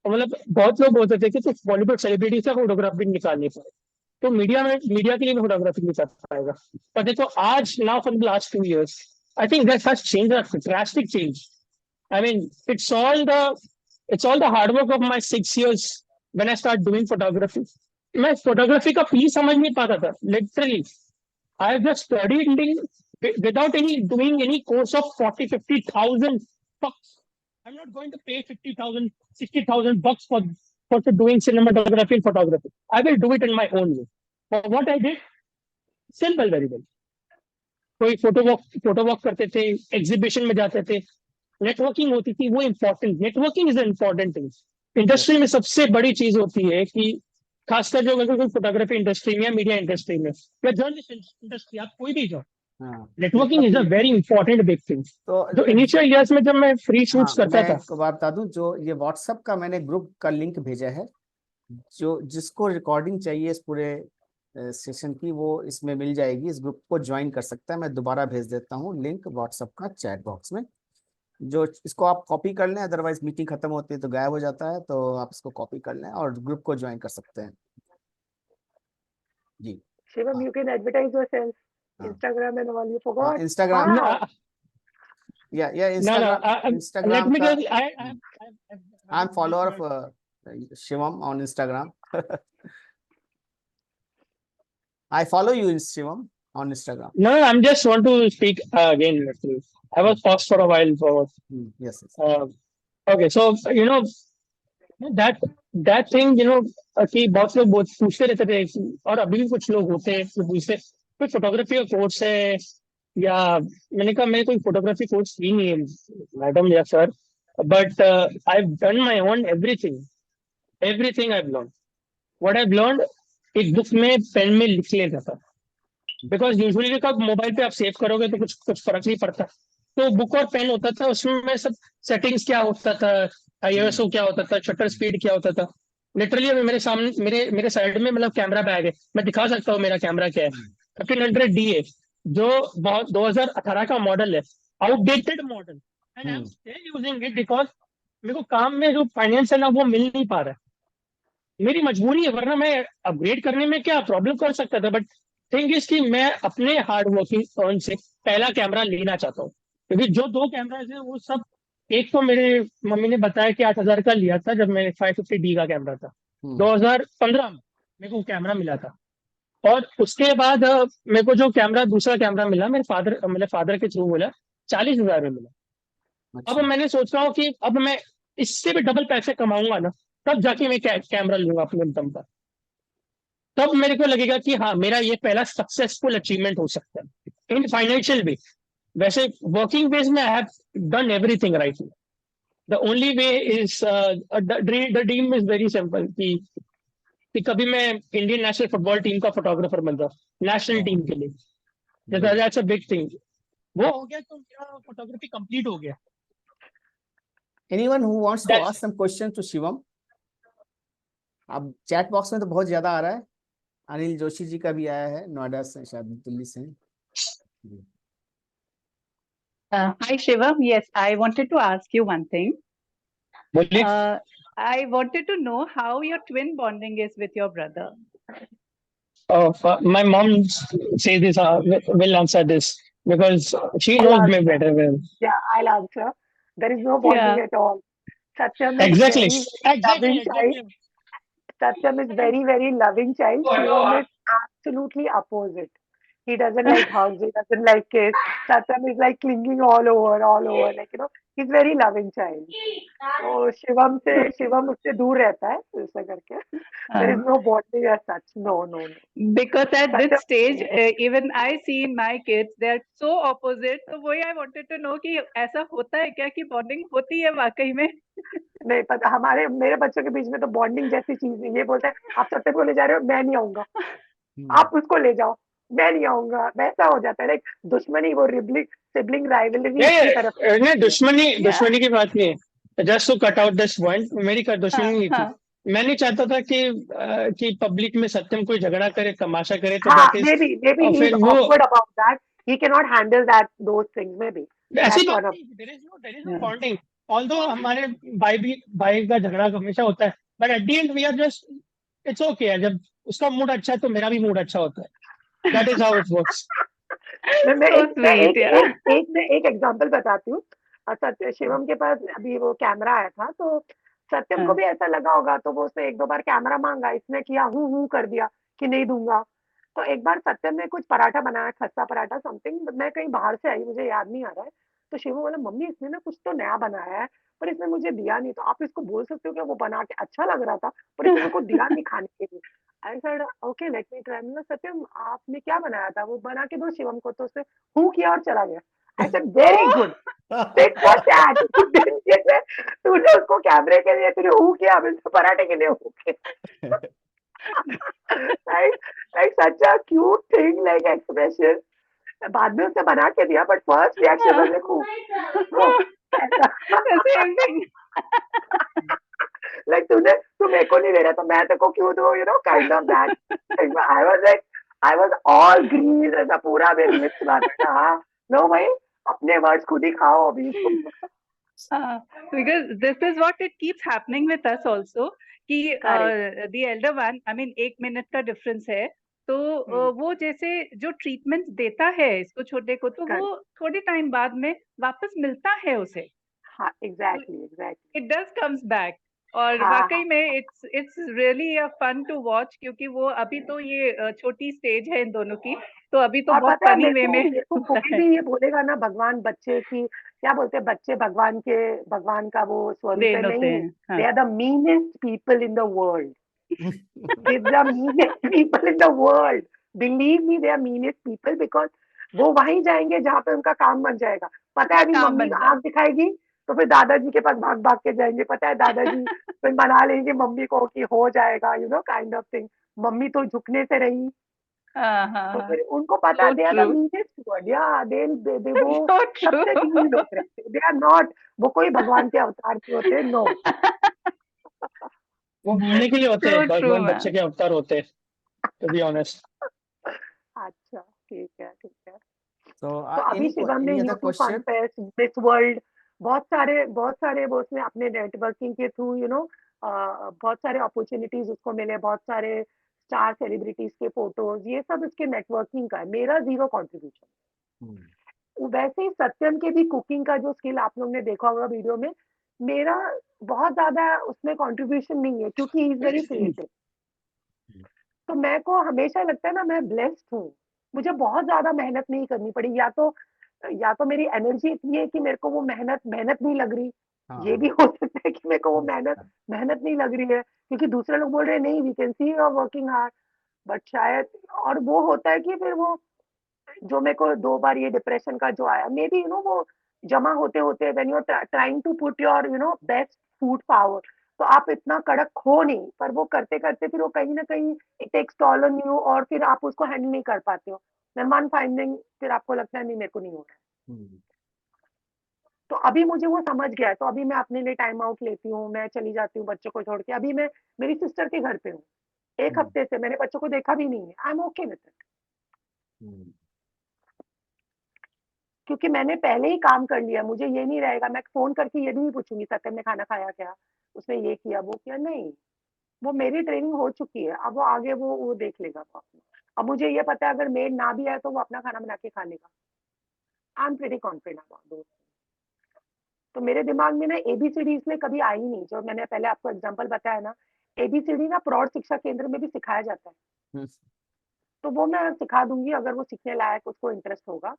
मतलब बहुत लोग बोलते थे कि तू बॉलीवुड सेलिब्रिटी से फोटोग्राफी निकाल नहीं पाएगा, तो मीडिया के लिए भी फोटोग्राफी नहीं कर पाएगा. पर देखो आज now for the last 2 years, I think that has changed, a drastic change. I mean, it's all the hard work of my 6 years when I started doing photography. मैं फोटोग्राफी का फी समझ नहीं पाता था. Literally, I have just studied without doing any course of 40,000-50,000 bucks. I'm not going to pay 50,000, 60,000 bucks for doing cinematography and photography. I will do it in my own way. But what I did, simple, very well. कोई photo walk करते थे, exhibition में जाते थे, networking होती थी, वो important. Networking is important thing. Industry में सबसे बड़ी चीज होती है कि खासकर जो अगर कोई फोटोग्राफी इंडस्ट्री में या मीडिया इंडस्ट्री में या जर्नलिस्ट इंडस्ट्री, आप कोई भी जाओ, networking is a very important big thing. तो इनिशियल ईयर्स में जब मैं फ्री शूट्स करता था, मैं बता दूं, जो ये व्हाट्सएप का मैंने ग्रुप का लिंक भेजा है, जो जिसको रिकॉर्डिंग चाहिए इस पूरे सेशन की, वो इसमें मिल जाएगी. इस ग्रुप को ज्वाइन कर सकता है. मैं दोबारा भेज देता हूँ लिंक व्हाट्सएप का चैट बॉक्स में. जो इसको आप कॉपी कर लें, अदरवाइज मीटिंग खत्म होती है तो गायब हो जाता है, तो आप इसको कॉपी कर लें और ग्रुप को ज्वाइन कर सकते हैं. जी Shivam, you can advertise yourself. Instagram and all. You forgot. Instagram. Wow. Yeah, Instagram. Instagram. let me just, I'm follower of Shivam on Instagram. I follow you, Shivam, on Instagram. No, I'm just want to speak again. Please. I was paused for a while. Yes. Okay, so that thing, कि बहुत लोग पूछते रहते थे, और अभी भी कुछ लोग होते हैं जो पूछते कोई फोटोग्राफी का कोर्स है, या मैंने कहा मैं कोई फोटोग्राफी कोर्स ही नहीं है मैडम या sir, but I have done my own everything I have learn. What I have learn, एक बुक में पेन में लिख लेता था, बिकॉज यूजुअली कब मोबाइल पे आप सेव करोगे तो कुछ फर्क नहीं पड़ता. तो बुक और पेन होता था, उसमें सब सेटिंग्स क्या होता था, ISO क्या होता था, शटर स्पीड क्या होता था. लिटरली अभी मेरे सामने मेरे साइड में मतलब कैमरा बैग है, मैं दिखा सकता हूँ मेरा कैमरा क्या है. 1500D जो 2018 का मॉडल है, outdated model, and I am still using it because मेरे को काम में जो फाइनेंस है ना वो मिल नहीं पा रहा है. मेरी मजबूरी है, वरना मैं अपग्रेड करने में क्या प्रॉब्लम कर सकता था. बट थिंग इज कि मैं अपने हार्ड वर्किंग अर्न से पहला कैमरा लेना चाहता हूँ, क्योंकि जो 2 कैमराज है वो सब, एक तो मेरे मम्मी ने बताया कि 8,000 का लिया था जब मैं 550D का कैमरा था. 2015 में मेरे को कैमरा मिला था, और उसके बाद मेरे को जो दूसरा कैमरा मिला मेरे फादर के थ्रू मिला, 40,000 में मिला. अब मैंने सोच रहा हूँ कि अब मैं इससे भी डबल पैसे कमाऊंगा ना, तब जाके मैं कैमरा लूंगा अपने दम पर. तब मेरे को लगेगा कि हाँ, मेरा ये पहला सक्सेसफुल अचीवमेंट हो सकता है इन फाइनेंशियल वे. वैसे वर्किंग बेस में I have done everything right now. The only way is the dream is very simple कि कि कभी मैं इंडियन नेशनल फुटबॉल टीम का फोटोग्राफर बन जाऊँ, नेशनल टीम के लिए, दैट्स अ बिग थिंग। वो हो गया तो मेरा फोटोग्राफी कंप्लीट हो गया। Anyone who wants to That's ask some questions to Shivam? अब चैट बॉक्स में तो बहुत ज्यादा आ रहा है। अनिल जोशी जी का भी आया है, नोएडा से, शायद दिल्ली से। Hi Shivam, yes, I wanted to ask you one thing. बोलिए। I wanted to know how your twin bonding is with your brother. My mom says this, will answer this because she I'll knows me answer. better than. Yeah, I'll answer. There is no bonding Yeah. at all. Satyam is Exactly, very, very loving child. exactly. Satyam is very, very loving child. Shivam is absolutely opposite. He doesn't like hugs. He doesn't like kiss. Satyam is like clinging all over. Like, you know, he's very loving child. तो शिवम उससे दूर रहता है ऐसा करके. There is no bonding as such. No. Because at Satyam, this stage, even I see in my kids, they are so opposite. तो वही I wanted to know कि ऐसा होता है क्या कि bonding होती है वाकई में? नहीं पता, मेरे बच्चों के बीच में तो बॉन्डिंग जैसी चीज नहीं. ये बोलता है आप सत्यम को ले जा रहे हो, मैं नहीं आऊंगा. आप उसको ले जाओ, मैं नहीं आऊंगा. वैसा हो जाता है. लाइक दुश्मनी, वो सिबलिंग राइवलरी की तरफ. नहीं, दुश्मनी की बात नहीं है। Just to cut out this point, मेरी दुश्मनी नहीं थी। मैं नहीं चाहता था कि पब्लिक में सत्यम कोई झगड़ा करे, तमाशा करे, तो हाँ, that is, maybe और he फिर is वो awkward about that. He cannot handle those things maybe. ऐसी That's बात one of. नहीं, there is no bonding. Although हमारे भाई का झगड़ा हमेशा होता है, but at the end we are just, it's okay. जब उसका मूड अच्छा है तो मेरा भी मूड अच्छा होता है. That is how it works. मैं So sweet, yeah. एक एग्जांपल बताती हूँ. शिवम के पास अभी वो कैमरा आया था, तो सत्यम को भी ऐसा लगा होगा, तो वो उसने 1-2 बार कैमरा मांगा. इसने किया हूँ कर दिया कि नहीं दूंगा. तो एक बार सत्यम ने कुछ पराठा बनाया, खस्ता पराठा समथिंग. मैं कहीं बाहर से आई, मुझे याद नहीं आ रहा है. तो शिवम बोला मम्मी इसने ना कुछ तो नया बनाया है, पर इसने मुझे दिया नहीं. तो आप इसको बोल सकते हो कि वो बना के अच्छा लग रहा था, पर इसने मेरे को दिया नहीं खाने के लिए. I said okay let me try. मतलब सत्यम आपने क्या बनाया था, वो बना के दो शिवम को. तो उसने हूँ किया और चला गया. I said very good, sit for chat. तूने उसको कैमरे के लिए तेरे हूँ किया, अब इसको पराठे के लिए हूँ किया. like such a cute thing, like expression. बाद में उसने बना के दिया, but first reaction was like Same thing. like तू मेरे को नहीं दे रहा तो मैं तेरे को क्यों दूं, you know, kind of that. I was all grease, ऐसा पूरा मेरे लिप्स बना था. हाँ, लो भाई अपने वर्ड्स खुद ही खाओ अभी. Because this is what it keeps happening with us also कि the elder one, I mean 1 minute का डिफरेंस है, तो वो जैसे जो ट्रीटमेंट देता है इसको छोटे को, तो वो थोड़े टाइम बाद में वापस मिलता है उसे. हाँ, exactly. It does comes back. और वाकई में it's really a fun to watch, क्योंकि वो अभी तो ये छोटी स्टेज है इन दोनों की, तो अभी तो बहुत फनी वे में कोई भी ये बोलेगा ना भगवान बच्चे की, क्या बोलते हैं, बच्चे भगवान का वो स्वरूप है. नहीं, they are the meanest people in the world. They are the meanest people in the world. Believe me, they are meanest people because वो वहीं जाएंगे जहाँ पे उनका काम बन जाएगा. पता है अभी मम्मी आँख दिखाएगी तो फिर दादाजी के पास भाग के जाएंगे. पता है दादाजी फिर मना लेंगे मम्मी को कि हो जाएगा, you know, kind of thing. Mummy तो झुकने से रही. तो फिर उनको पता है, they are the meanest word. Yeah, they वो सबसे मीन लोग रहते. They are not, वो कोई भगवान के अवतार के होते. No. वो बोलने के लिए होते हैं, भगवान बच्चे के अवतार होते हैं, to be honest. अच्छा, ठीक है. तो अभी शिवम ने YouTube fun fest, miss world, बहुत सारे वो उसने अपने नेटवर्किंग के थ्रू, यू नो, बहुत सारे अपॉर्चुनिटीज उसको मिले, बहुत सारे स्टार सेलिब्रिटीज के फोटोज, ये सब उसके नेटवर्किंग का है. मेरा 0 कंट्रीब्यूशन. वैसे ही सत्यम के भी कुकिंग का जो स्किल आप लोग ने देखा होगा वीडियो में, मेरा बहुत ज्यादा उसमें कंट्रीब्यूशन नहीं है क्योंकि ही इज वेरी क्रिएटिव. तो मैं को हमेशा लगता है ना, मैं ब्लेस्ड हूँ, मुझे बहुत ज्यादा मेहनत नहीं करनी पड़ी. या तो मेरी एनर्जी इतनी है कि मेरे को वो मेहनत नहीं लग रही. ये भी हो सकता है कि मेरे को वो मेहनत नहीं लग रही है क्योंकि दूसरे लोग बोल रहे हैं नहीं, we can see you are working hard. But शायद, और वो होता है कि फिर वो जो मेरे को 2 बार ये डिप्रेशन का जो आया, मे बी यू नो, वो जमा होते when you are trying to put your, you know, best food power, तो आप इतना कड़क हो नहीं, पर वो करते करते फिर वो कहीं ना कहीं it takes toll on you, और फिर आप उसको हैंडल नहीं कर पाते हो। मेहमान फाइंडिंग, फिर आपको लगता है नहीं मेरे को नहीं हो रहा है। तो अभी मुझे वो समझ गया है, तो अभी मैं अपने लिए टाइम आउट लेती हूँ, मैं चली जाती हूँ बच्चों को छोड़ के। अभी मैं मेरी सिस्टर के घर पे हूँ, एक हफ्ते से मैंने बच्चों को देखा भी नहीं है। I am okay with it, क्योंकि मैंने पहले ही काम कर लिया। मुझे ये नहीं रहेगा, मैं फोन करके ये भी नहीं पूछूंगी सत्यम ने खाना खाया क्या, उसने ये किया वो किया, नहीं। वो मेरी ट्रेनिंग हो चुकी है, अब वो आगे वो देख लेगा वो अपना। अब मुझे ये पता है अगर मेड ना भी आए तो वो अपना खाना बना के खा लेगा। I am pretty confident about. तो मेरे दिमाग में ना एबीसीडी इसलिए कभी आई नहीं, जो मैंने पहले आपको एग्जांपल बताया ना, एबीसीडी ना प्रौढ़ शिक्षा केंद्र में भी सिखाया जाता है। तो वो मैं सिखा दूंगी अगर वो सीखने लायक उसको इंटरेस्ट होगा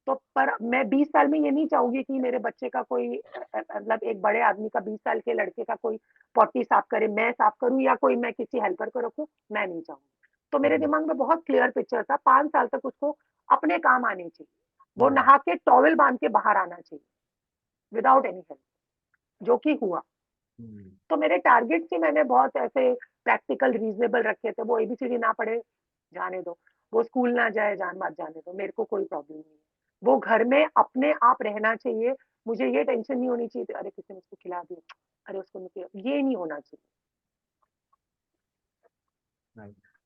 तो। पर मैं 20 साल में ये नहीं चाहूंगी कि मेरे बच्चे का कोई मतलब एक बड़े आदमी का 20 साल के लड़के का कोई पॉटी साफ करे, मैं साफ करूं या कोई मैं किसी हेल्पर को रखूं, मैं नहीं चाहूंगी। तो मेरे दिमाग में बहुत क्लियर पिक्चर था, 5 साल तक उसको अपने काम आने चाहिए, वो नहा के टॉवेल बांध के बाहर आना चाहिए विदाउट एनी हेल्प, जो कि हुआ। तो मेरे टारगेट से मैंने बहुत ऐसे प्रैक्टिकल रीजनेबल रखे थे। वो एबीसीडी ना पढ़े जाने दो, वो स्कूल ना जाए जान बात जाने दो, मेरे को कोई प्रॉब्लम नहीं है। वो घर में अपने आप रहना चाहिए, मुझे ये टेंशन नहीं होनी चाहिए अरे किसी ने उसको खिला दिया, अरे उसको नहीं किया, ये नहीं होना चाहिए।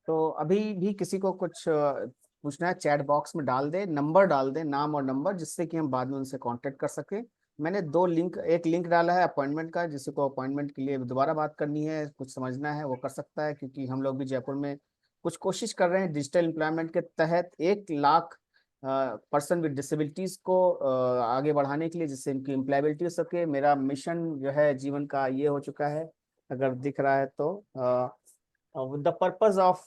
तो अभी भी किसी को कुछ पूछना है, चैट बॉक्स में डाल दे, नंबर डाल दे, नाम और नंबर, जिससे कि हम बाद में उनसे कांटेक्ट कर सके। मैंने 2 लिंक, एक लिंक डाला है अपॉइंटमेंट का, जिसको को अपॉइंटमेंट के लिए दोबारा बात करनी है, कुछ समझना है, वो कर सकता है। क्योंकि हम लोग भी जयपुर में कुछ कोशिश कर रहे हैं डिजिटल एम्प्लॉयमेंट के तहत 1 लाख पर्सन विद डिसेबिलिटीज को आगे बढ़ाने के लिए, जिससे इनकी एम्प्लॉयबिलिटी हो सके। मेरा मिशन जो है जीवन का ये हो चुका है, अगर दिख रहा है तो the purpose of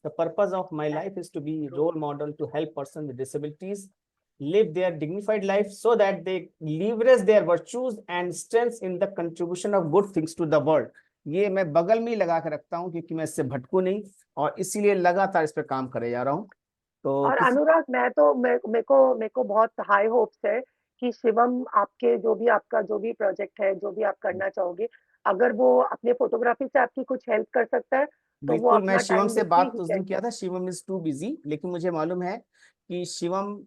the purpose of my life is to be role model to help persons with disabilities live their dignified life so that they leverage their virtues and strengths in the contribution of good things to the world। ये मैं बगल में ही लगा के रखता हूँ क्योंकि मैं इससे भटकू नहीं, और इसीलिए लगातार इस पे काम करे जा रहा हूँ। तो और अनुराग, मेरे को बहुत हाई होप्स है कि शिवम आपके जो भी प्रोजेक्ट है, जो भी आप करना चाहोगे, अगर वो अपने फोटोग्राफी से आपकी कुछ हेल्प कर सकता है तो वो बिल्कुल। मैं अपना शिवम टाइम से देखिए बात ही उस दिन कैन। किया था, शिवम इज टू बिजी, लेकिन मुझे मालूम है कि शिवम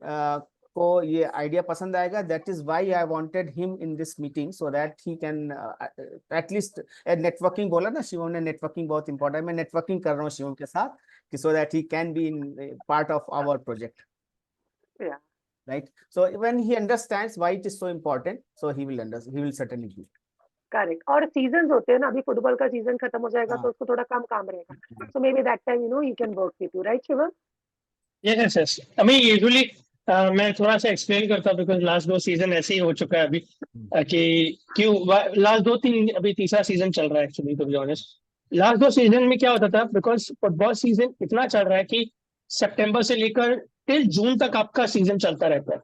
को ये आइडिया पसंद आएगा। That is why I wanted him in this meeting so that he can at least networking, बोला ना शिवम ने, नेटवर्किंग बहुत इंपॉर्टेंट है। मैं नेटवर्किंग कर रहा हूँ शिवम के साथ कि so that he can be in part of our project, right? So when he understands why it is so important, so he will certainly do. Correct. और सीजन होते हैं ना, अभी फुटबॉल का सीजन खत्म हो जाएगा तो उसको थोड़ा कम काम रहेगा, so maybe that time he can work with you, right Shivam? Yes yes, अभी यूजुअली मैं थोड़ा सा एक्सप्लेन करता हूँ बिकॉज लास्ट 2 सीजन ऐसे ही हो चुका है अभी कि क्यों लास्ट 2-3, अभी तीसरा सीजन चल रहा है actually, to be honest. Last 2 season में क्या होता था, बिकॉज फुटबॉल सीजन इतना चल रहा है कि सितंबर से लेकर टिल जून तक आपका सीजन चलता रहता है।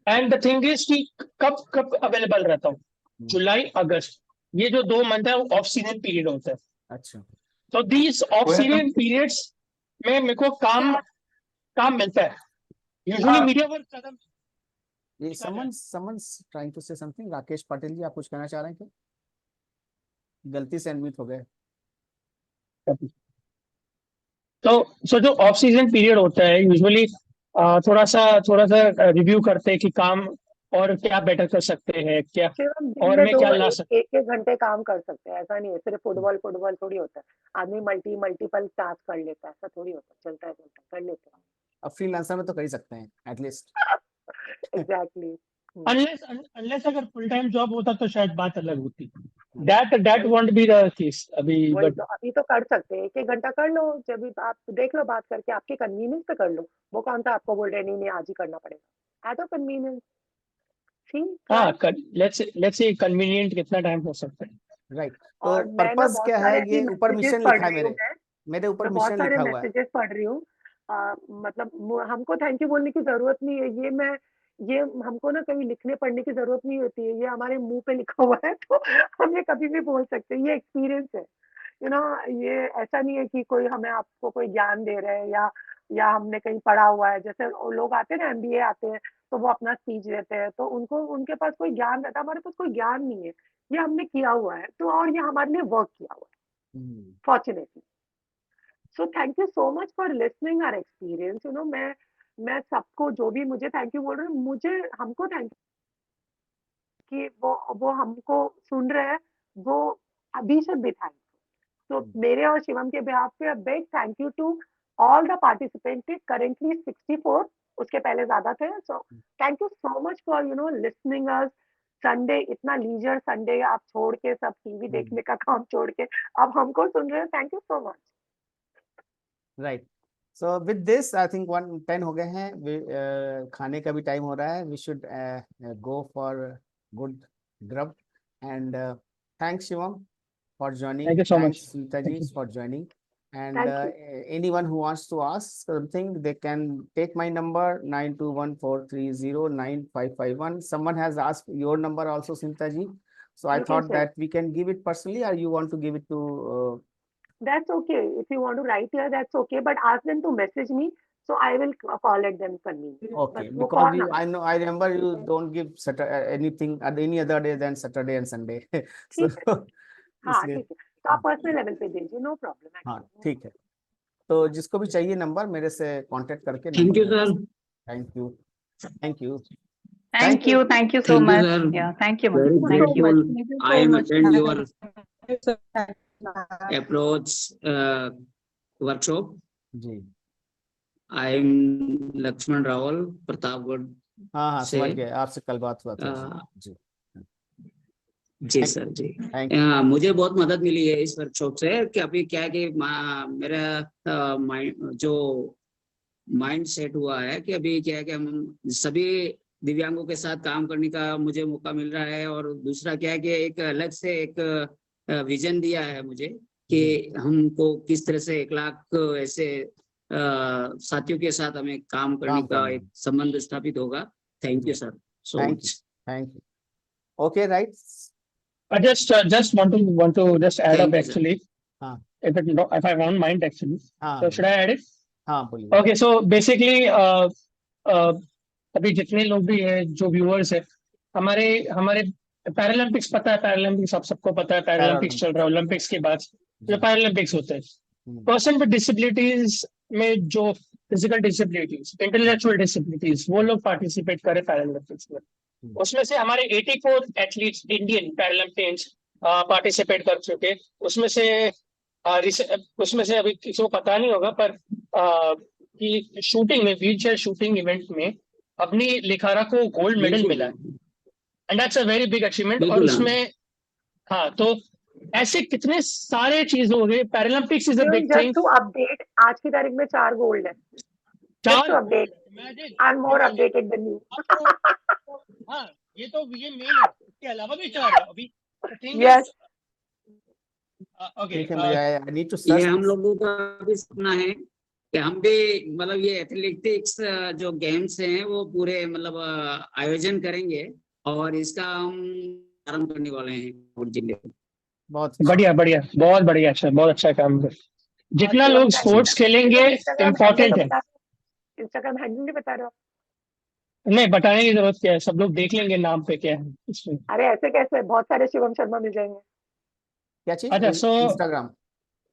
एंड द थिंग इज कि कब कब अवेलेबल रहता हूँ, जुलाई अगस्त, ये जो 2 मंथ है वो ऑफ सीजन पीरियड होता है। अच्छा। तो दीज ऑफ सीजन पीरियड्स में मेरे को काम मिलता है, यूजुअली मीडिया वर्क ज्यादा। someone's trying to say something। Rakesh Patil ji, आप कुछ कहना चाह रहे हैं क्या? गलती से अनम्यूट हो गए। तो जो ऑफ सीजन पीरियड होता है यूजुअली थोड़ा सा रिव्यू करते हैं कि काम और क्या बेटर कर सकते हैं, क्या शिवम दिन और में मैं क्या ला सकता। एक घंटे काम कर सकते हैं, ऐसा नहीं है सिर्फ फुटबॉल फुटबॉल थोड़ी होता है। आदमी मल्टीपल टास्क कर लेता है, ऐसा थोड़ी होता है, चलता है कर लेते हैं। अब फ्रीलांसर में तो कर ही सकते हैं एटलीस्ट। एग्जैक्टली। अनलेस अगर फुल टाइम जॉब होता तो शायद बात अलग होती। That won't be the case अभी, वही बट तो, अभी तो कर सकते हैं, 1 घंटा कर लो, जब आप देख लो बात करके, आपके कन्वीनियंस पे कर लो। वो कौन सा आपको बोल रहे नहीं आज ही करना पड़ेगा, एट ऑफ कन्वीनियंस। हाँ, लेट्स से कन्वीनियंट कितना टाइम हो सकता है, राइट? तो और मैं ना पर्पस बहुत क्या है, सारे अभी ये ऊपर मैसेजेस मिशन पढ़ लिखा है रही हूँ, मेरे ऊपर मैं बहुत मिशन सारे लिखा हुआ है। मैसेजेस पढ़ रही हूँ। मतलब हमको थैंक यू बोलने की जरूरत नहीं है, ये हमको ना कहीं लिखने पढ़ने की जरूरत नहीं होती है, ये हमारे मुंह पे लिखा हुआ है तो हम ये कभी भी बोल सकते हैं, ये एक्सपीरियंस है। ये ऐसा नहीं है कि कोई हमें आपको कोई ज्ञान दे रहे हैं या या हमने कहीं पढ़ा हुआ है, जैसे वो लोग आते हैं ना MBA आते हैं तो वो अपना स्पीच देते हैं, तो उनको उनके पास कोई ज्ञान रहता है, हमारे पास कोई ज्ञान नहीं है, ये हमने किया हुआ है तो, और ये हमारे लिए वर्क किया हुआ है fortunately. So thank you so much for listening our experience, you know. मैं सबको जो भी मुझे थैंक यू बोल रहे हैं, मुझे हमको थैंक यू कि वो हमको सुन रहे हैं, वो अभी शुड बी थैंक। तो मेरे और शिवम के बिहाफ पे a big thank you to all the participant, currently 64, उसके पहले ज्यादा थे। So thank you so much for you know listening us. Sunday, इतना लीजर संडे आप छोड़ के, सब टीवी देखने का काम छोड़ के अब हमको सुन रहे हैं, thank you so much. Right, so with this I think 1:10 हो गए हैं, खाने का भी टाइम हो रहा है, we should go for good grub and thanks Shivam for joining. Thank you so Thanks much. Sunita ji for joining. And Thank you. anyone who wants to ask something, they can take my number 9214309551. Someone has asked your number also, Sunita ji. So I Okay, thought sir. that we can give it personally, or you want to give it to? That's okay. If you want to write here, that's okay. But ask them to message me, so I will call at them convenient. Okay, But वो because call you, ना, I remember you don't give anything at any other day than Saturday and Sunday. So ठीक है, हाँ इसलिए ठीक है, तो आप पर्सनल लेवल पे दीजिए, नो प्रॉब्लम। हाँ ठीक है, तो जिसको भी चाहिए नंबर मेरे से कांटेक्ट करके thank you number. Sir. Thank you, thank you, Thank you. Thank you so Thank you, much. sir. Yeah, thank you, ma'am. Very Thank you. grateful. I am attend your approach workshop. जी। I am Lakshman Rawal, Pratapgarh हाँ से। समझ गए, आपसे कल बात हुआ था जी। जी सर जी। मुझे बहुत मदद मिली है इस वर्कशॉप से कि अभी क्या है कि मेरा जो माइंड सेट हुआ है कि अभी क्या है कि हम सभी दिव्यांगों के साथ काम करने का मुझे मौका मिल रहा है, और दूसरा क्या है कि एक अलग से एक विजन दिया है मुझे कि हमको किस तरह से 1 लाख ऐसे साथियों के साथ हमें काम करने का एक संबंध स्थापित होगा। Thank you sir so much. Thank you. Okay right, I just want to just add Thank up you, sir. actually. If I won't mind actually. So should I add it? हाँ बोलिए। Okay, so basically अभी जितने लोग भी हैं, जो viewers है, हमारे पैरालंपिक्स पता है, पैरालंपिक्स आप सबको पता है, पैरालंपिक्स चल रहा है, ओलंपिक्स के बाद जो पैरालंपिक्स होते हैं, पर्सन विद डिसेबिलिटीज में जो फिजिकल डिसेबिलिटीज, इंटेलेक्चुअल डिसेबिलिटीज, वो लोग पार्टिसिपेट करें पैरालंपिक्स में। उसमें से हमारे 84 एथलीट्स इंडियन पैरालंपियंस पार्टिसिपेट कर चुके। उसमें से अभी किसी को पता नहीं होगा, पर कि शूटिंग में, व्हीलचेयर शूटिंग इवेंट में अपनी लिखारा को गोल्ड मेडल मिला है, and that's a very big achievement. और उसमें हाँ, तो ऐसे कितने सारे चीज हो गए। Paralympics is a big thing. Just to update, आज की तारीख में 4 गोल्ड है। 4 update, I am more updated than you. हाँ, ये मेन है, इसके अलावा भी 4 है अभी। Yes okay, I need to ये हम लोगों का भी सपना है कि हम भी मतलब ये एथलेटिक्स जो गेम्स हैं वो पूरे मतलब आयोजन करेंगे, और इसका हम प्रारंभ करने वाले हैं जिले में। बहुत बढ़िया, बहुत बढ़िया, अच्छा, बहुत अच्छा काम है। जितना लोग स्पोर्ट्स खेलेंगे इम्पोर्टेंट है। इंस्टाग्राम हैंडल नहीं बता रहे हो? नहीं, बताने की जरूरत क्या है, सब लोग देख लेंगे नाम पे क्या है इसमें। अरे ऐसे कैसे, बहुत सारे शिवम शर्मा मिल जाएंगे। क्या चीज? अच्छा, so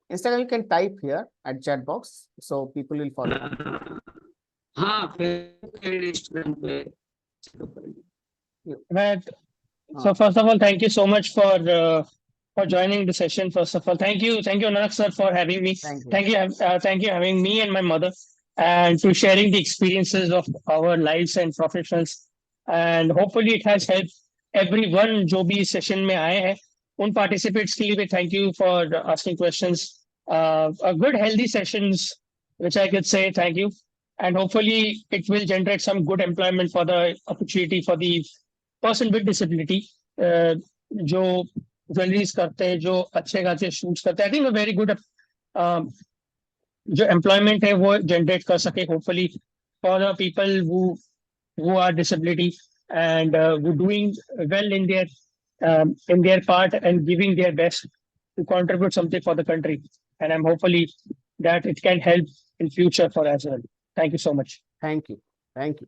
Instagram you can type here at chat box, so people will follow. हाँ, फिर इंस्टाग्राम पे। So first of all, thank you so much for joining the session. First of all, thank you Nanak sir for having me. Thank you having me and my mother, and to sharing the experiences of our lives and professions, and hopefully it has helped everyone जो भी session में आए हैं उन participants के लिए भी thank you for asking questions. A good healthy sessions which I could say thank you, and hopefully it will generate some good employment for the opportunity for the person with disability जो jewelleries करते हैं, जो अच्छे खासे shoots करते हैं। I think a very good जो employment है वो जनरेट कर सके hopefully for the people who are disability, and who doing well in their part and giving their best to contribute something for the country, and I'm hopefully that it can help in future for as well. Thank you so much. Thank you. Thank you.